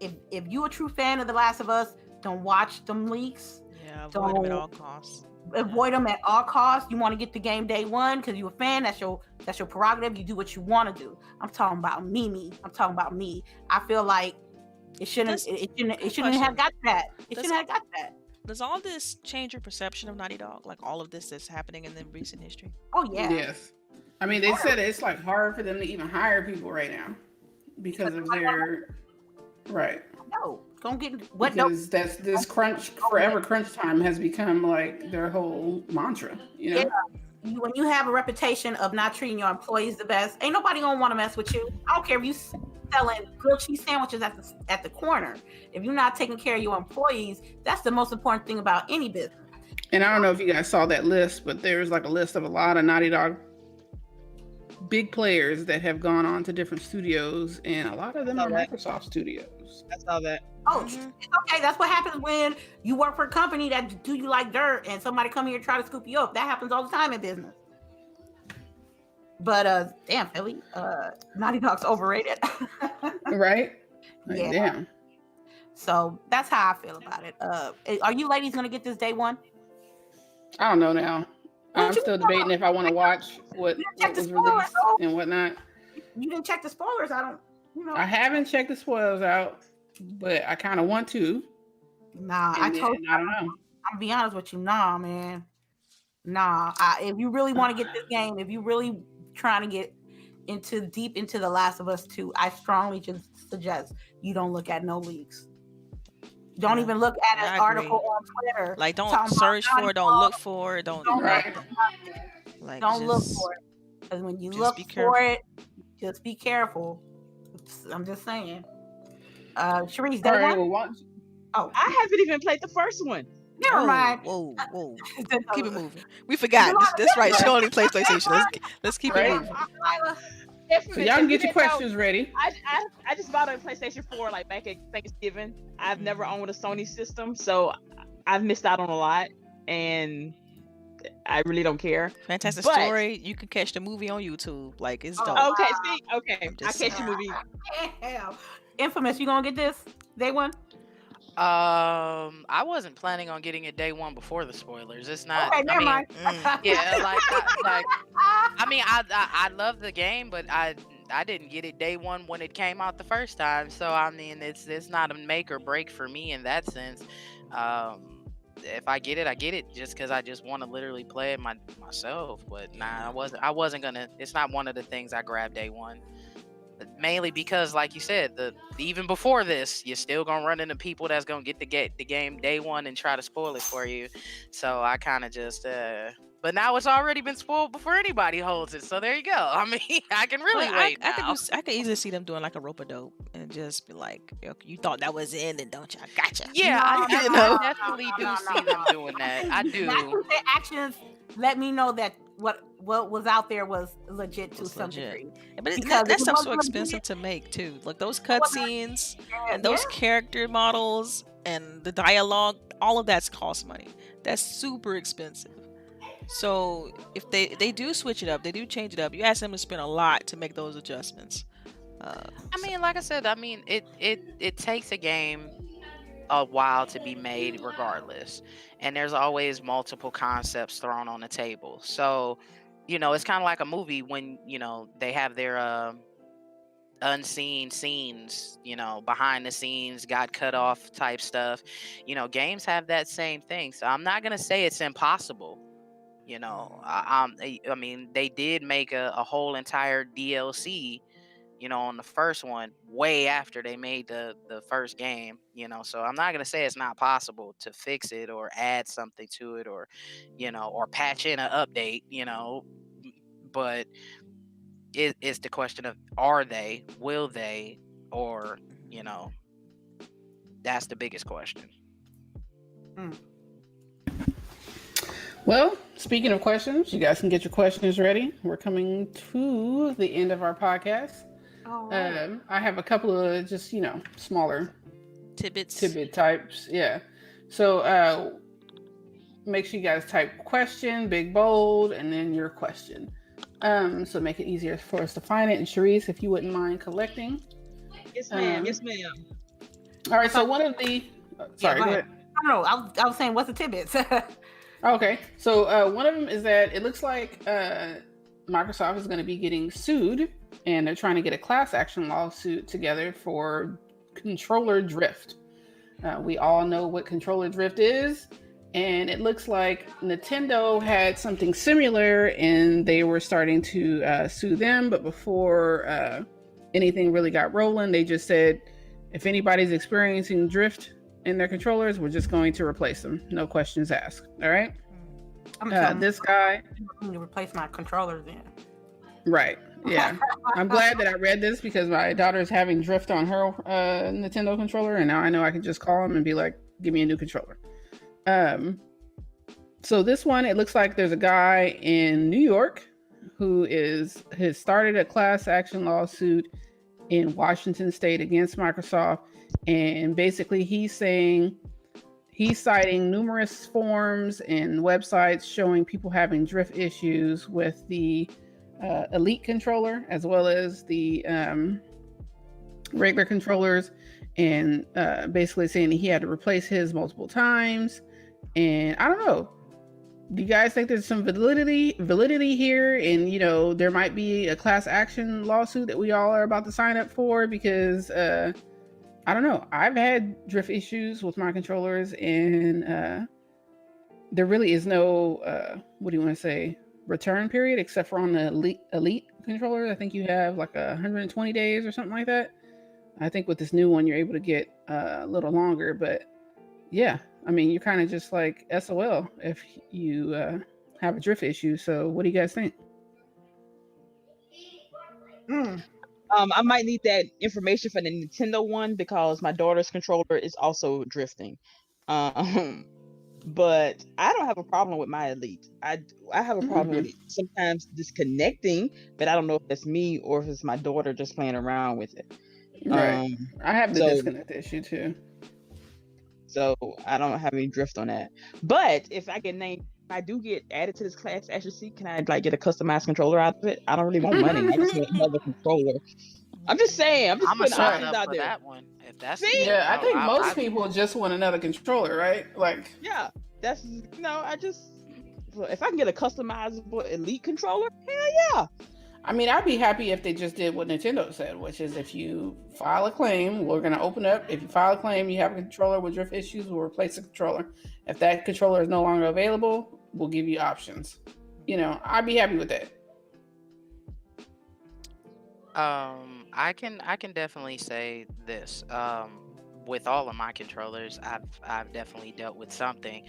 if you a true fan of The Last of Us, don't watch them leaks. Yeah, avoid them at all costs. Avoid them at all costs. You want to get the game day one because you're a fan. That's your prerogative. You do what you want to do. I'm talking about me. I'm talking about me. I feel like it shouldn't have got that. It shouldn't have got that. Does all this change your perception of Naughty Dog? Like all of this that's happening in the recent history? Oh yeah. Yes. I mean, they said it's like hard for them to even hire people right now because of their right. No, don't get what. Because that's this forever crunch time has become like their whole mantra. You know. Yeah. When you have a reputation of not treating your employees the best, ain't nobody gonna want to mess with you. I don't care if you selling grilled cheese sandwiches at the corner. If you're not taking care of your employees, that's the most important thing about any business. And I don't know if you guys saw that list, but there's like a list of a lot of Naughty Dog big players that have gone on to different studios, and a lot of them saw are that. Microsoft studios. I saw that. Oh, it's okay. That's what happens when you work for a company that do you like dirt, and somebody come here and try to scoop you up. That happens all the time in business. But damn, Philly, Naughty Dog's overrated. Right? Like, Yeah. damn. So that's how I feel about it. Are you ladies gonna get this day one? I don't know now. What I'm you still know? debating if I want to watch what check the was spoilers, released though. and whatnot. You didn't check the spoilers. I don't. I haven't checked the spoilers out, but I kind of want to. Nah, And I told then, you. I don't know. I'll be honest with you. Nah, man. Nah. If you really want to get this game, if you really trying to get deep into The Last of Us 2, I strongly just suggest you don't look at no leaks. Don't even look at I an agree. article on Twitter. Like, don't talking about search for Naughty it. Don't Dog. look for it. Don't Right. nothing. Like, Don't look just- for it. Because when you just look be for careful. it, just be careful. I'm just saying. Charisse, day All right, one? well, watch. Oh, I haven't even played the first one. never Whoa, mind. Whoa, whoa. Keep Keep it moving. We forgot. That's right. She only plays PlayStation. Let's keep Right. it moving. So y'all can get your questions ready. I just bought a PlayStation 4 like back at Thanksgiving. I've never owned a Sony system, so I've missed out on a lot, and I really don't care. Fantastic But- story. You can catch the movie on YouTube. Like, it's Oh, dope. Okay, see, okay, I'm I just catch the saying. movie. Hell. Infamous, you gonna get this day one? I wasn't planning on getting it day one before the spoilers. It's not. Okay, never mind. Yeah, like I mean, I love the game, but I didn't get it day one when it came out the first time. So I mean, it's not a make or break for me in that sense. If I get it, I get it, just because I just want to literally play it myself. But nah, I wasn't gonna. It's not one of the things I grabbed day one. Mainly because, like you said, even before this, you're still gonna run into people that's gonna get the game day one and try to spoil it for you. So I kind of just, but now it's already been spoiled before anybody holds it. So there you go. I mean, I can really Well, wait now. I could easily see them doing like a rope a dope and just be like, "Yo, you thought that was in, and don't you? I gotcha." Yeah, I No, definitely do no, see them doing that. I do. Their actions let me know that what was out there was legit to Was some legit. degree. But Because that if it stuff's so wasn't expensive to make too. Like those wasn't- cutscenes and those character models and the dialogue, all of that's cost money. That's super expensive. So if they do switch it up, they do change it up. You ask them to spend a lot to make those adjustments. I mean, like I said, I mean, it takes a game a while to be made regardless, and there's always multiple concepts thrown on the table. So it's kind of like a movie when they have their unseen scenes, behind the scenes, got cut off type stuff. Games have that same thing. So I'm not gonna say it's impossible. I mean, they did make a whole entire DLC on the first one way after they made the first game, so I'm not going to say it's not possible to fix it or add something to it or or patch in an update, but it's the question of will they, or that's the biggest question. Well, speaking of questions, you guys can get your questions ready. We're coming to the end of our podcast. I have a couple of just, smaller tidbit types. Yeah. So make sure you guys type question, big bold, and then your question. So make it easier for us to find it. And Charisse, if you wouldn't mind collecting. Yes, ma'am. Yes, ma'am. All right. So one of the, sorry, go go ahead. ahead. No, I was saying, what's the tidbits? Okay. So one of them is that it looks like Microsoft is going to be getting sued, and they're trying to get a class action lawsuit together for controller drift. We all know what controller drift is, and it looks like Nintendo had something similar, and they were starting to sue them. But before anything really got rolling, they just said, if anybody's experiencing drift in their controllers, we're just going to replace them. No questions asked. All right. This guy. I'm going to replace my controllers then. Right. Yeah. I'm glad that I read this because my daughter is having drift on her Nintendo controller, and now I know I can just call them and be like, give me a new controller. So this one, it looks like there's a guy in New York who has started a class action lawsuit in Washington State against Microsoft, and basically he's citing numerous forums and websites showing people having drift issues with the Elite controller as well as the regular controllers, and basically saying he had to replace his multiple times. And I don't know, do you guys think there's some validity here, and there might be a class action lawsuit that we all are about to sign up for? Because I don't know, I've had drift issues with my controllers, and there really is no what do you want to say, return period, except for on the elite controllers. I think you have like 120 days or something like that. I think with this new one you're able to get a little longer, but yeah, I mean, you're kind of just like SOL if you have a drift issue. So what do you guys think? I might need that information for the Nintendo one because my daughter's controller is also drifting. But I don't have a problem with my Elite. I have a problem with it sometimes disconnecting, but I don't know if that's me or if it's my daughter just playing around with it. Right. I have the disconnect issue too. So I don't have any drift on that. But if I do get added to this class action seat, can I like get a customized controller out of it? I don't really want money. I just want another controller. I'm just saying. I'm just putting options out there. That one. If that's yeah, I think most people just want another controller, right? Like, yeah, that's I just if I can get a customizable Elite controller, hell yeah. I mean, I'd be happy if they just did what Nintendo said, which is if you file a claim, we're going to open up. If you file a claim, you have a controller with drift issues, we'll replace the controller. If that controller is no longer available, we'll give you options. I'd be happy with that. I can definitely say this. With all of my controllers, I've definitely dealt with something.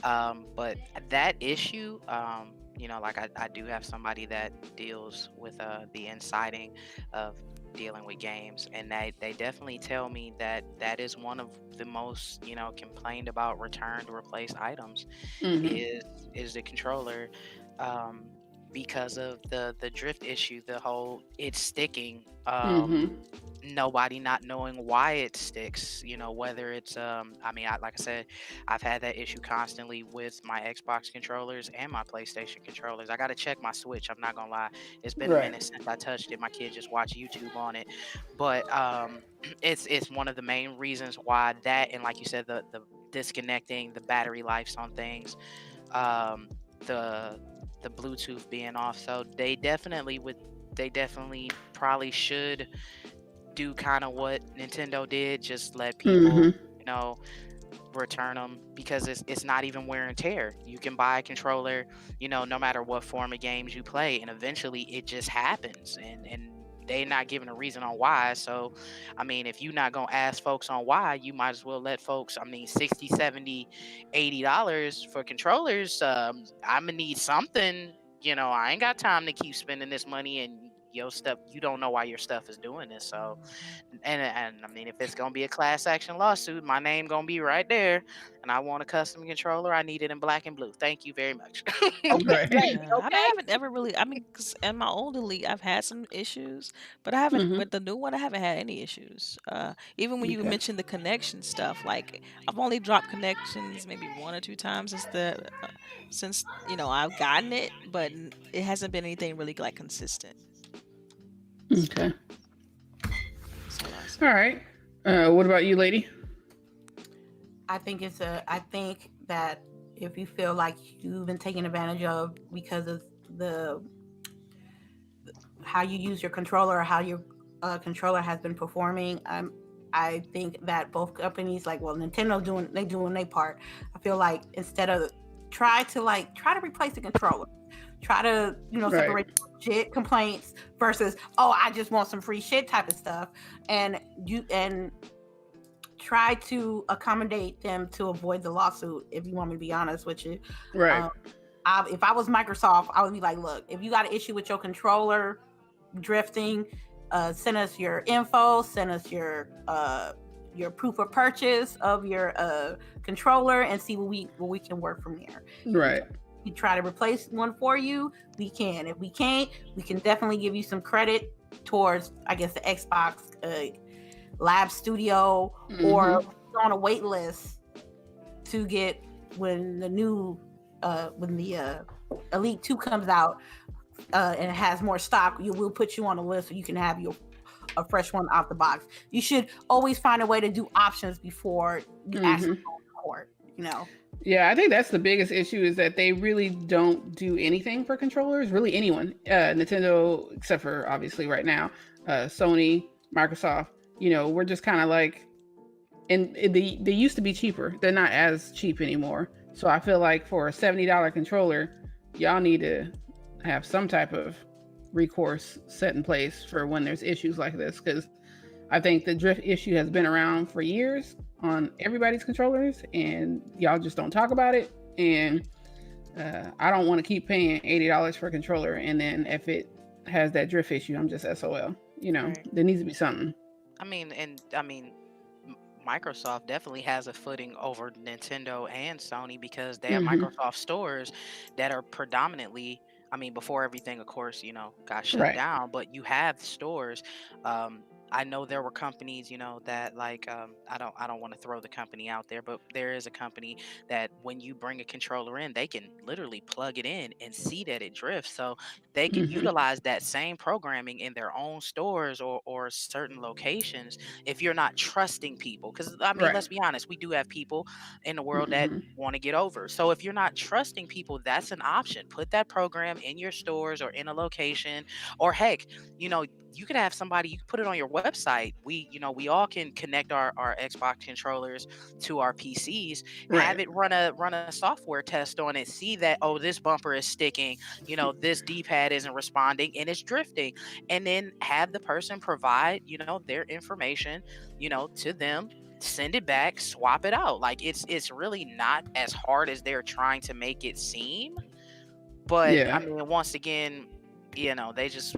But that issue, like I do have somebody that deals with the inciting of dealing with games, and they definitely tell me that is one of the most complained about return to replace items is the controller, because of the drift issue, the whole it's sticking, nobody not knowing why it sticks, whether it's like I said, I've had that issue constantly with my Xbox controllers and my PlayStation controllers. I got to check my Switch, I'm not gonna lie, it's been a minute since I touched it. My kid just watched YouTube on it, but it's one of the main reasons why that, and like you said, the disconnecting, the battery lives on things, the Bluetooth being off. So they definitely probably should do kind of what Nintendo did, just let people return them, because it's not even wear and tear. You can buy a controller, no matter what form of games you play, and eventually it just happens, and they not giving a reason on why. So I mean, if you're not gonna ask folks on why, you might as well let folks, $60, $70, $80 for controllers. I'm gonna need something. I ain't got time to keep spending this money, and your stuff, you don't know why your stuff is doing this. So and I mean, if it's gonna be a class action lawsuit, my name gonna be right there, and I want a custom controller. I need it in black and blue. Thank you very much. Okay. I haven't ever really. I mean, 'cause in my old Elite, I've had some issues, but I haven't. With the new one, I haven't had any issues. Even when you mentioned the connection stuff, like I've only dropped connections maybe 1 or 2 times since I've gotten it, but it hasn't been anything really like consistent. Okay. All right. What about you, lady? I think that if you feel like you've been taken advantage of because of how you use your controller or how your controller has been performing, I think that both companies, Nintendo doing their part. I feel like instead of try to replace the controller, try to separate legit complaints versus I just want some free shit type of stuff, and try to accommodate them to avoid the lawsuit. If you want me to be honest with you, right? If I was Microsoft, I would be like, look, if you got an issue with your controller drifting, send us your info, send us your proof of purchase of your controller, and see what we can work from there. Right. we try to replace one for you, we can. If we can't, we can definitely give you some credit towards, I guess, the Xbox Lab Studio, or on a wait list to get when the new Elite 2 comes out and it has more stock. We'll put you on a list so you can have a fresh one out the box. You should always find a way to do options before you actually go to court, you know. Yeah, I think that's the biggest issue, is that they really don't do anything for controllers, really anyone. Nintendo, except for obviously right now, Sony, Microsoft, you know, we're just kind of like, and they used to be cheaper. They're not as cheap anymore. So I feel like for a $70 controller, y'all need to have some type of recourse set in place for when there's issues like this, because I think the drift issue has been around for years on everybody's controllers, and y'all just don't talk about it. And I don't want to keep paying $80 for a controller, and then if it has that drift issue, I'm just SOL. You know, there needs to be something. I mean, Microsoft definitely has a footing over Nintendo and Sony, because they have Microsoft stores that are predominantly, I mean, before everything, of course, you know, got shut down, but you have stores. I know there were companies, you know, that like, I don't want to throw the company out there, but there is a company that when you bring a controller in, they can literally plug it in and see that it drifts. So they can utilize that same programming in their own stores or certain locations if you're not trusting people. Because, I mean, let's be honest, we do have people in the world that want to get over. So if you're not trusting people, that's an option. Put that program in your stores or in a location, or heck, you know, you could have somebody, you can put it on your website. We all can connect our Xbox controllers to our PCs, have it run a software test on it, see that, oh, this bumper is sticking, you know, this D-pad isn't responding and it's drifting, and then have the person provide, you know, their information, you know, to them, send it back, swap it out. Like it's really not as hard as they're trying to make it seem. But I mean, once again, you know, they just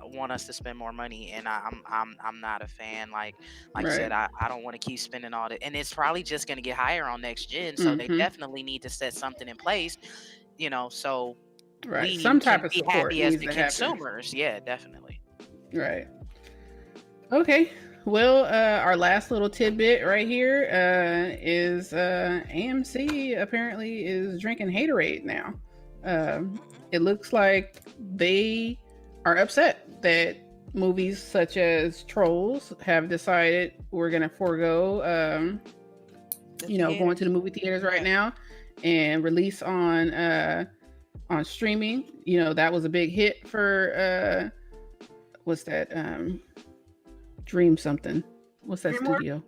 want us to spend more money, and I'm not a fan. Like I said, I don't want to keep spending all that, and it's probably just going to get higher on next gen. So they definitely need to set something in place, you know, so we some type can of be support happy as needs the to happen. consumers. Yeah, definitely. Right. Okay. Well, our last little tidbit right here is AMC apparently is drinking haterade now. It looks like they are upset that movies such as Trolls have decided we're going to forego, you know, going to the movie theaters right now and release on streaming. You know, that was a big hit for what's that? Dream something. What's that studio?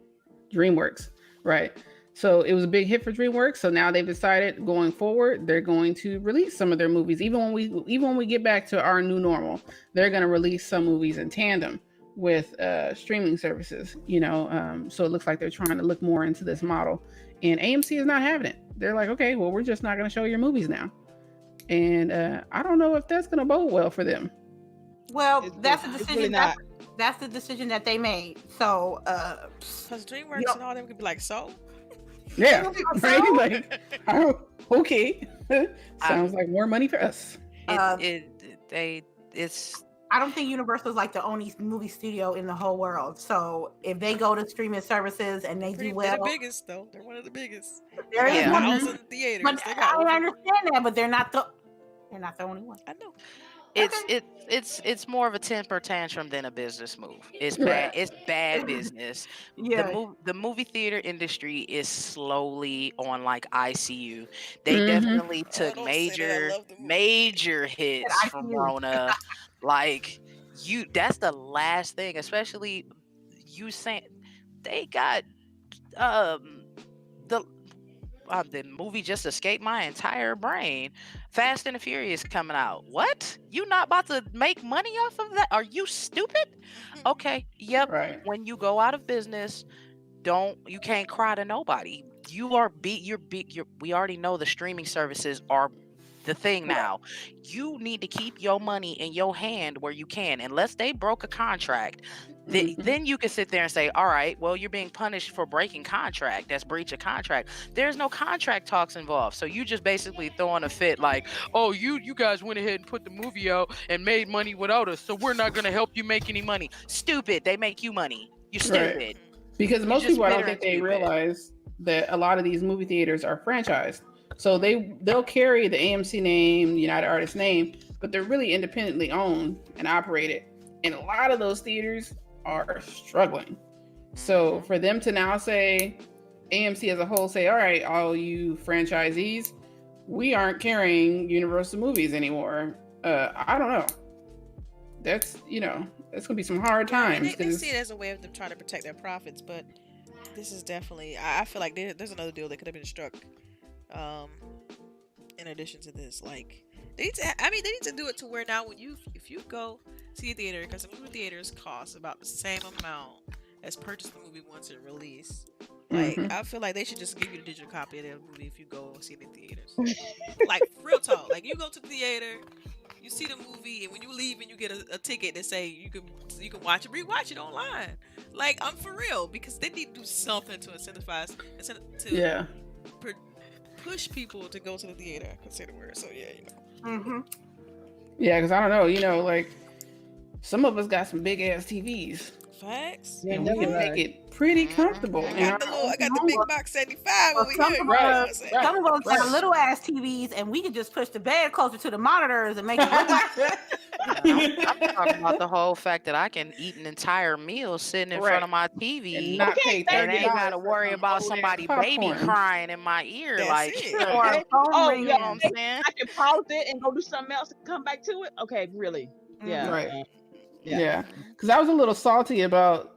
DreamWorks, right? So it was a big hit for DreamWorks. So now they've decided going forward, they're going to release some of their movies. Even when we get back to our new normal, they're going to release some movies in tandem with streaming services. You know, so it looks like they're trying to look more into this model. And AMC is not having it. They're like, okay, well, we're just not going to show your movies now. And I don't know if that's going to bode well for them. Well, that's a decision. That's the decision that they made. So, because DreamWorks and all them could be like, so. Yeah, right? Like, oh, okay. Sounds like more money for us. It's. I don't think Universal's like the only movie studio in the whole world. So if they go to streaming services and they do well, they're the biggest though. They're one of the biggest. There is 1,000 theaters. But I understand that, but they're not the only one. I know. It's more of a temper tantrum than a business move. It's bad. It's bad business. Yeah. The movie theater industry is slowly on like ICU. They definitely took major hits from Rona. Like that's the last thing. Especially you saying they got the movie just escaped my entire brain. Fast and the Furious coming out. What? You not about to make money off of that? Are you stupid? Okay. Yep. Right. When you go out of business, you can't cry to nobody. We already know the streaming services are the thing now. You need to keep your money in your hand where you can, unless they broke a contract. Then you can sit there and say, all right, well, you're being punished for breaking contract. That's breach of contract. There's no contract talks involved. So you just basically throwing a fit like, oh, you guys went ahead and put the movie out and made money without us, so we're not going to help you make any money. Stupid. They make you money. You're stupid. Right. Because most people, I don't think they realize that a lot of these movie theaters are franchised. So they'll carry the AMC name, United Artists name, but they're really independently owned and operated. And a lot of those theaters are struggling. So for them to now say, AMC as a whole say, all right, all you franchisees, we aren't carrying Universal movies anymore. I don't know. That's, it's gonna be some hard times. They see it as a way of them trying to protect their profits, but this is definitely, I feel like there's another deal that could have been struck in addition to this. Like, they need to do it to where now if you go see a theater, because the movie theaters cost about the same amount as purchase the movie once it released. Like, I feel like they should just give you the digital copy of the movie if you go see it in theaters. Like, real talk. Like, you go to the theater, you see the movie, and when you leave and you get a ticket that say you can watch it, rewatch it online. Like, I'm for real, because they need to do something to incentivize, push people to go to the theater. I can say the word. So yeah, Yeah, because I don't know, like some of us got some big ass TVs. Facts. And we can make it pretty comfortable. I got the big box 75 over here. Some of us got little ass TVs, and we can just push the bed closer to the monitors and make it look I'm talking about the whole fact that I can eat an entire meal sitting in front of my TV and not pay and ain't got to worry about somebody baby crying in my ear. That's like, it. you know what I'm saying? I can pause it and go do something else and come back to it. Okay, really? Yeah. Right. Yeah. Because I was a little salty about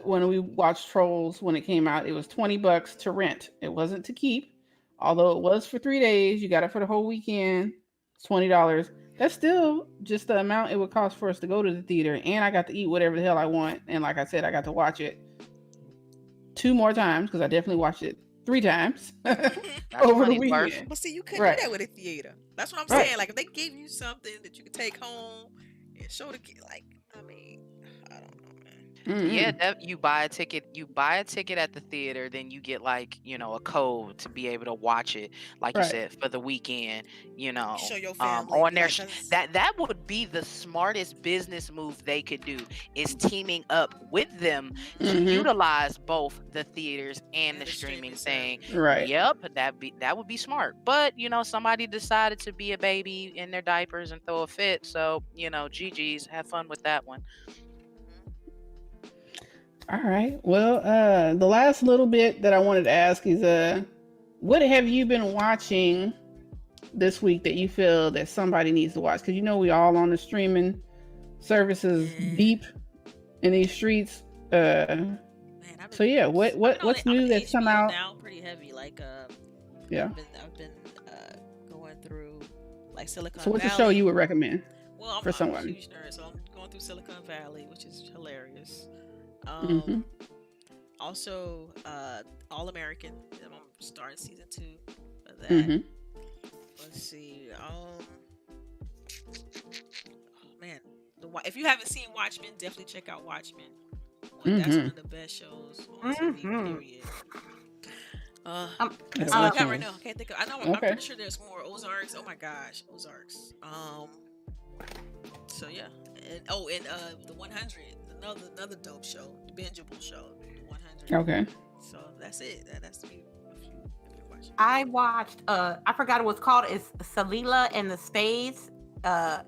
when we watched Trolls when it came out. It was $20 to rent. It wasn't to keep. Although it was for 3 days. You got it for the whole weekend. It's $20. That's still just the amount it would cost for us to go to the theater. And I got to eat whatever the hell I want. And like I said, I got to watch it 2 more times because I definitely watched it 3 times over the weekend. But see, you couldn't do that with a theater. That's what I'm saying. Like, if they gave you something that you could take home and show the kid, like, I mean, I don't know, man. Yeah, you buy a ticket at the theater, then you get like, a code to be able to watch it, like you said, for the weekend, show your family, on their that would be the smartest business move they could do, is teaming up with them to utilize both the theaters and the streaming thing. Right. Yep, that would be smart. But somebody decided to be a baby in their diapers and throw a fit, so GG's, have fun with that one. All right. Well, the last little bit that I wanted to ask is, what have you been watching this week that you feel that somebody needs to watch? Because we all on the streaming services deep in these streets. So yeah, what's new that's come out? Now pretty heavy. Like I've been going through like Silicon Valley. So what's a show you would recommend for someone? I'm a huge nerd, so I'm going through Silicon Valley, which is hilarious. Also, All American. I'm starting season 2 of that. Let's see. Oh man, if you haven't seen Watchmen, definitely check out Watchmen. That's one of the best shows on TV. Period. That's all I got right now. I can't think of. I'm pretty sure there's more. Ozarks. Oh my gosh, Ozarks. So yeah, and the 100. Another dope show, bingeable show, 100. Okay. So that's it. That's me. I watched. I forgot what it's called. It's Delilah and the Spades.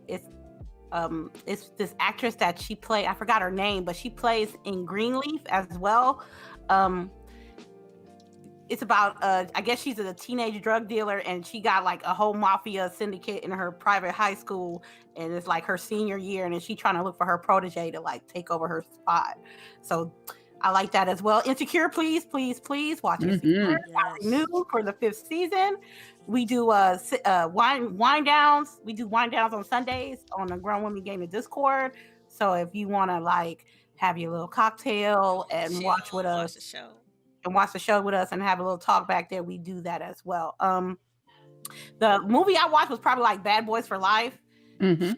It's this actress that she played. I forgot her name, but she plays in Greenleaf as well. It's about I guess she's a teenage drug dealer, and she got like a whole mafia syndicate in her private high school, and it's like her senior year, and then she's trying to look for her protege to like take over her spot. So I like that as well. Insecure, please watch Insecure. New for the 5th season. We do wind downs. We do wind downs on Sundays on the Grown Women Gaming Discord. So if you want to like have your little cocktail and watch with us. The show. And watch the show with us and have a little talk back there, we do that as well. The movie I watched was probably like Bad Boys for Life. Mm-hmm.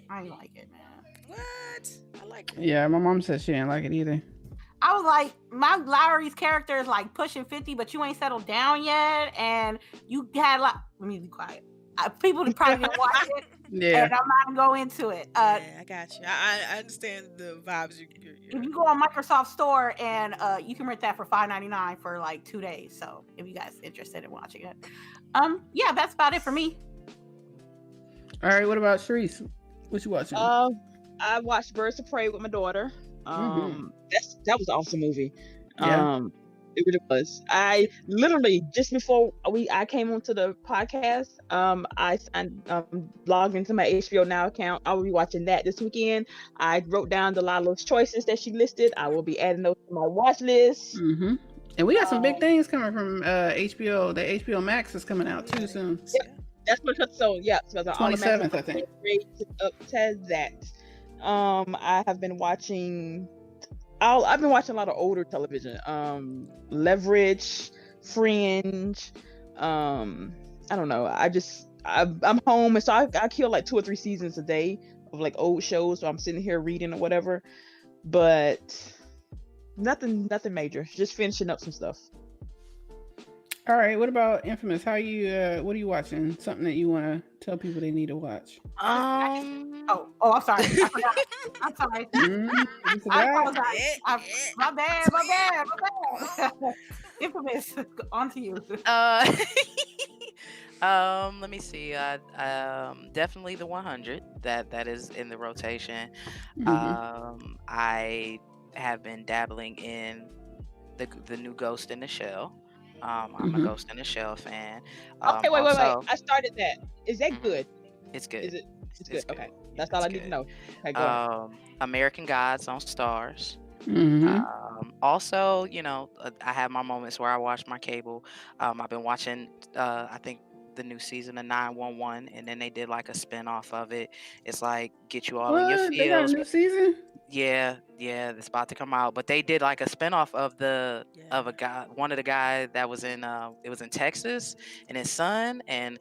I didn't like it, man. What? I like it. Yeah, my mom said she didn't like it either. I was like, my Lowry's character is like pushing 50, but you ain't settled down yet, and you had like, let me be quiet. People probably didn't watch it, Yeah. and I'm not gonna go into it. Yeah, I got you. I understand the vibes. If you go on Microsoft Store and you can rent that for $5.99 for like 2 days. So if you guys interested in watching it, yeah, that's about it for me. All right, what about CHAREECE? What you watching? I watched Birds of Prey with my daughter. Mhm. That was an awesome movie. Yeah. It really was. I literally just before I came onto the podcast, I logged into my HBO Now account. I will be watching that this weekend. I wrote down Delilah's choices that she listed. I will be adding those to my watch list. Mm-hmm. And we got some big things coming from HBO. The HBO Max is coming out too soon. Yep. That's what. So yeah, so the 27th, I think. Up to that. I have been watching. I've been watching a lot of older television. Leverage, Fringe. I don't know. I'm home, and so I kill like 2 or 3 seasons a day of like old shows. So I'm sitting here reading or whatever, but nothing major. Just finishing up some stuff. All right, what about Infamous? What are you watching? Something that you want to tell people they need to watch? Oh, I'm sorry. I forgot. I'm sorry. I apologize. My bad. Infamous, on to you. Let me see. Definitely the 100. That is in the rotation. I have been dabbling in the new Ghost in the Shell. I'm a Ghost in the Shell fan. Okay, wait. I started that. Is that good? It's good. Is it? It's good. Okay, that's all I need to know. Okay, go ahead. American Gods on Stars. Also, I have my moments where I watch my cable. I've been watching, I think, the new season of 911, and then they did like a spin-off of it. It's like get you all in your feels. They got a new season? Yeah, it's about to come out. But they did like a spinoff of a guy, one of the guy that was in it was in Texas, and his son, and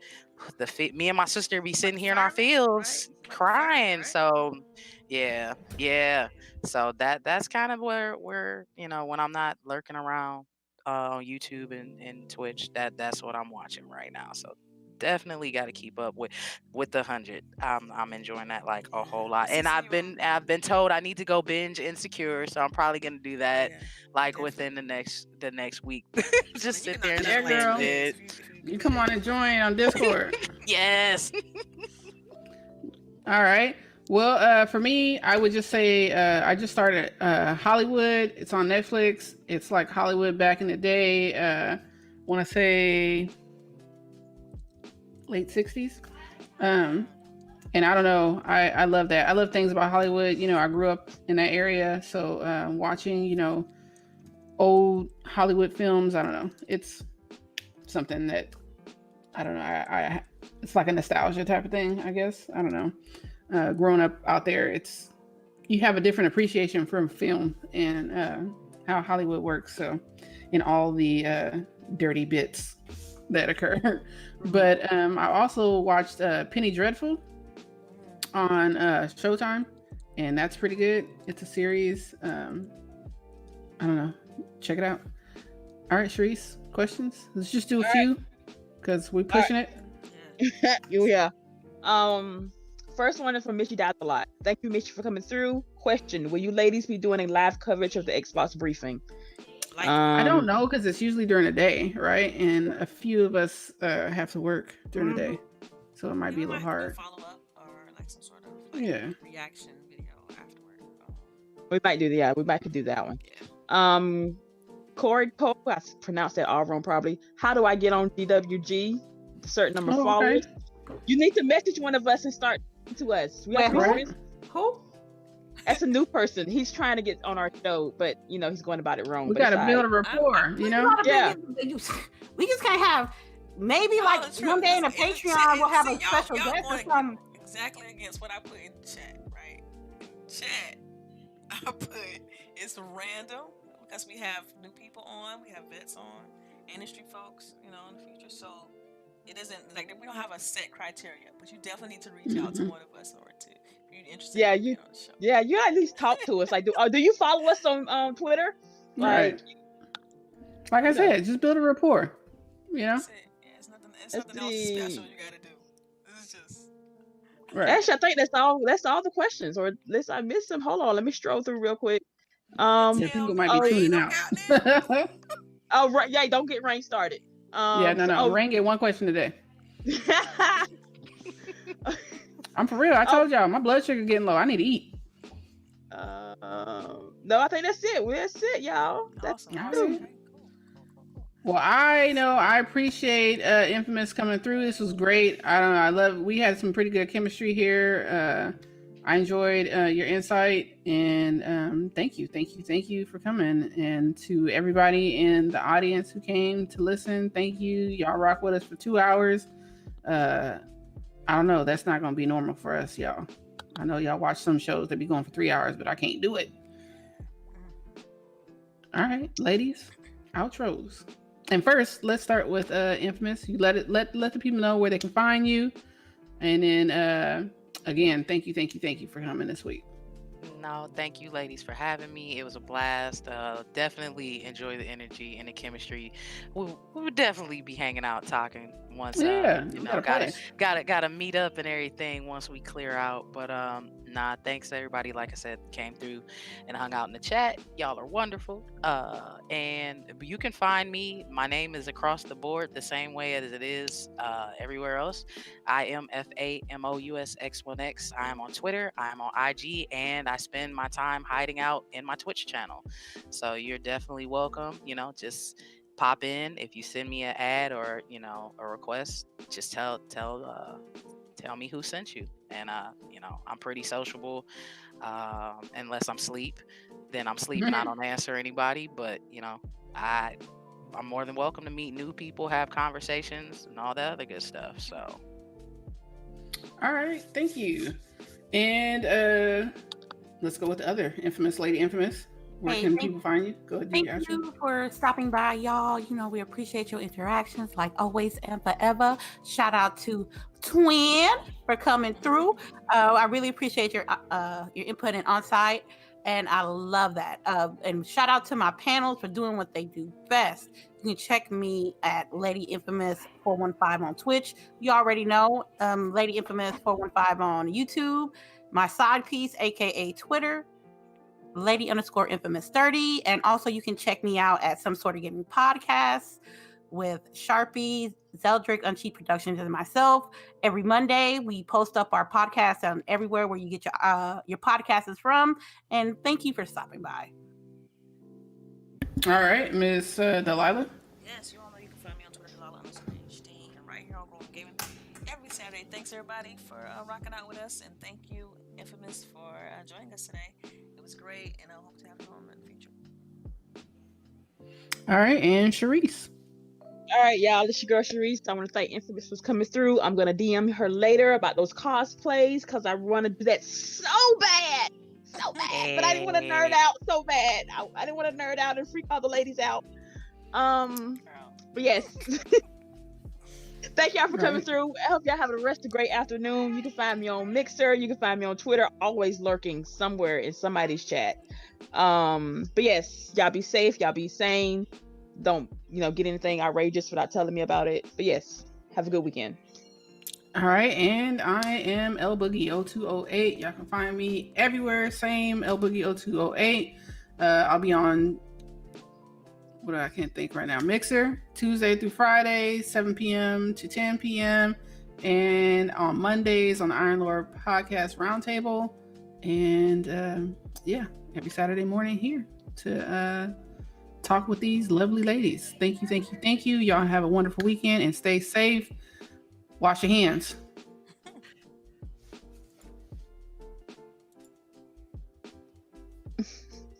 me and my sister be sitting here in our fields crying. So yeah. So that's kind of where when I'm not lurking around on YouTube and Twitch, that's what I'm watching right now. So definitely got to keep up with the 100. I'm enjoying that like a whole lot, and I've been told I need to go binge Insecure, so I'm probably gonna do that within the next week. Just sit there and just girl. binge it. You come on and join on Discord. Yes. All right. Well, for me, I would just say I just started Hollywood. It's on Netflix. It's like Hollywood back in the day. Want to say late 60s. And I don't know. I love that. I love things about Hollywood. I grew up in that area. So watching, old Hollywood films, I don't know. It's something that, I don't know. It's like a nostalgia type of thing, I guess. I don't know. Growing up out there, you have a different appreciation from film and how Hollywood works. So in all the dirty bits that occur. But I also watched Penny Dreadful on Showtime, and that's pretty good. It's a series. I don't know. Check it out. All right, CHAREECE, questions? Let's just do a few because we're pushing it. Yeah. First one is from Mitchie Died a Lot. Thank you, Mitchie, for coming through. Question: will you ladies be doing a live coverage of the Xbox briefing? I don't know, because it's usually during the day, right? And a few of us have to work during the day, so it might be a little hard. Follow up or like some sort of reaction video afterward. We might do we might do that one. Yeah. Corey Pope, I pronounced that all wrong probably. How do I get on GWG? A certain number of followers. Okay. You need to message one of us and start to us. Who? That's a new person. He's trying to get on our show, but he's going about it wrong. We got to build a rapport, Yeah. We just can't have maybe one day in a Patreon we'll have a special guest or something. Exactly against what I put in the chat, right? In the chat, I put it's random because we have new people on, we have vets on, industry folks, in the future. So it isn't like we don't have a set criteria, but you definitely need to reach out to Mhm. one of us or to if you're interested Yeah, in being on the show. yeah, you at least talk to us. Like, do you follow us on Twitter? Like, Right. Like I you know, said, just build a rapport. You know. That's it. Yeah, it's let's nothing else special see. you gotta do. This is just Right. Actually, I think that's all. That's all the questions. Or unless I missed some. Hold on, let me stroll through real quick. Yeah, tell people me might be Oh, tuning don't out. count now. oh, right. Yeah, don't get rain started. Yeah, no. Oh, Rain get one question today. I'm for real. I told y'all my blood sugar getting low. I need to eat. no, I think that's it. That's it, y'all. That's Awesome. All Awesome. right. Okay, cool. Well, I appreciate Infamous coming through. This was great. I don't know. We had some pretty good chemistry here. I enjoyed your insight, and thank you for coming. And to everybody in the audience who came to listen, thank you. Y'all rock with us for 2 hours. I don't know. That's not going to be normal for us, y'all. I know y'all watch some shows that be going for 3 hours, but I can't do it. All right, ladies, outros. And first, let's start with Infamous. You let the people know where they can find you, and then again, thank you for coming this week. No, thank you, ladies, for having me. It was a blast. Definitely enjoy the energy and the chemistry. We'll definitely be hanging out, talking once. Yeah, You we know, gotta play. gotta meet up and everything once we clear out. But nah, thanks to everybody. Like I said, came through and hung out in the chat. Y'all are wonderful. And you can find me. My name is across the board the same way as it is everywhere else. I am Imfamousx1x. I am on Twitter. I am on IG, and I spend my time hiding out in my Twitch channel. So you're definitely welcome. You know, just pop in. If you send me an ad or a request, just tell me who sent you. And I'm pretty sociable. Unless I'm asleep, then I'm sleeping. I don't answer anybody. But I'm more than welcome to meet new people, have conversations, and all that other good stuff. So. All right, thank you. And let's go with the other Infamous lady, Infamous. Where can people find you? Go ahead. Thank you for stopping by, y'all. We appreciate your interactions like always and forever. Shout out to Twin for coming through. I really appreciate your input and on-site, and I love that. And shout out to my panels for doing what they do best. You can check me at Lady Infamous 415 on Twitch. You already know Lady Infamous 415 on YouTube. My side piece, aka Twitter, Lady_Infamous30. And also you can check me out at Some Sort of Gaming Podcast with Sharpie, Zeldrick, Uncheat Productions, and myself. Every Monday we post up our podcast on everywhere where you get your podcasts from. And thank you for stopping by. All right, Miss Delilah. Yes, you all know you can find me on Twitter, Delilah_Stein, and right here on Growing Gaming every Saturday. Thanks everybody for rocking out with us, and thank you, Infamous, for joining us today. It was great, and I hope to have you on in the future. All right, and CHAREECE. All right, y'all. This your girl CHAREECE. I want to thank Infamous for coming through. I'm gonna DM her later about those cosplays because I want to do that so bad. But I didn't want to nerd out so bad. I didn't want to nerd out and freak all the ladies out. But yes. Thank y'all for coming through. I hope y'all have the rest of a great afternoon. You can find me on Mixer. You can find me on Twitter, always lurking somewhere in somebody's chat. But yes, y'all be safe. Y'all be sane. Don't, get anything outrageous without telling me about it. But yes, have a good weekend. All right, and I am LBOOGIE0208. Y'all can find me everywhere. Same LBOOGIE0208. I'll be on I can't think right now. Mixer, Tuesday through Friday, 7 p.m. to 10 p.m. And on Mondays on the Iron Lord Podcast Roundtable. And every Saturday morning here to talk with these lovely ladies. Thank you. Y'all have a wonderful weekend and stay safe. Wash your hands.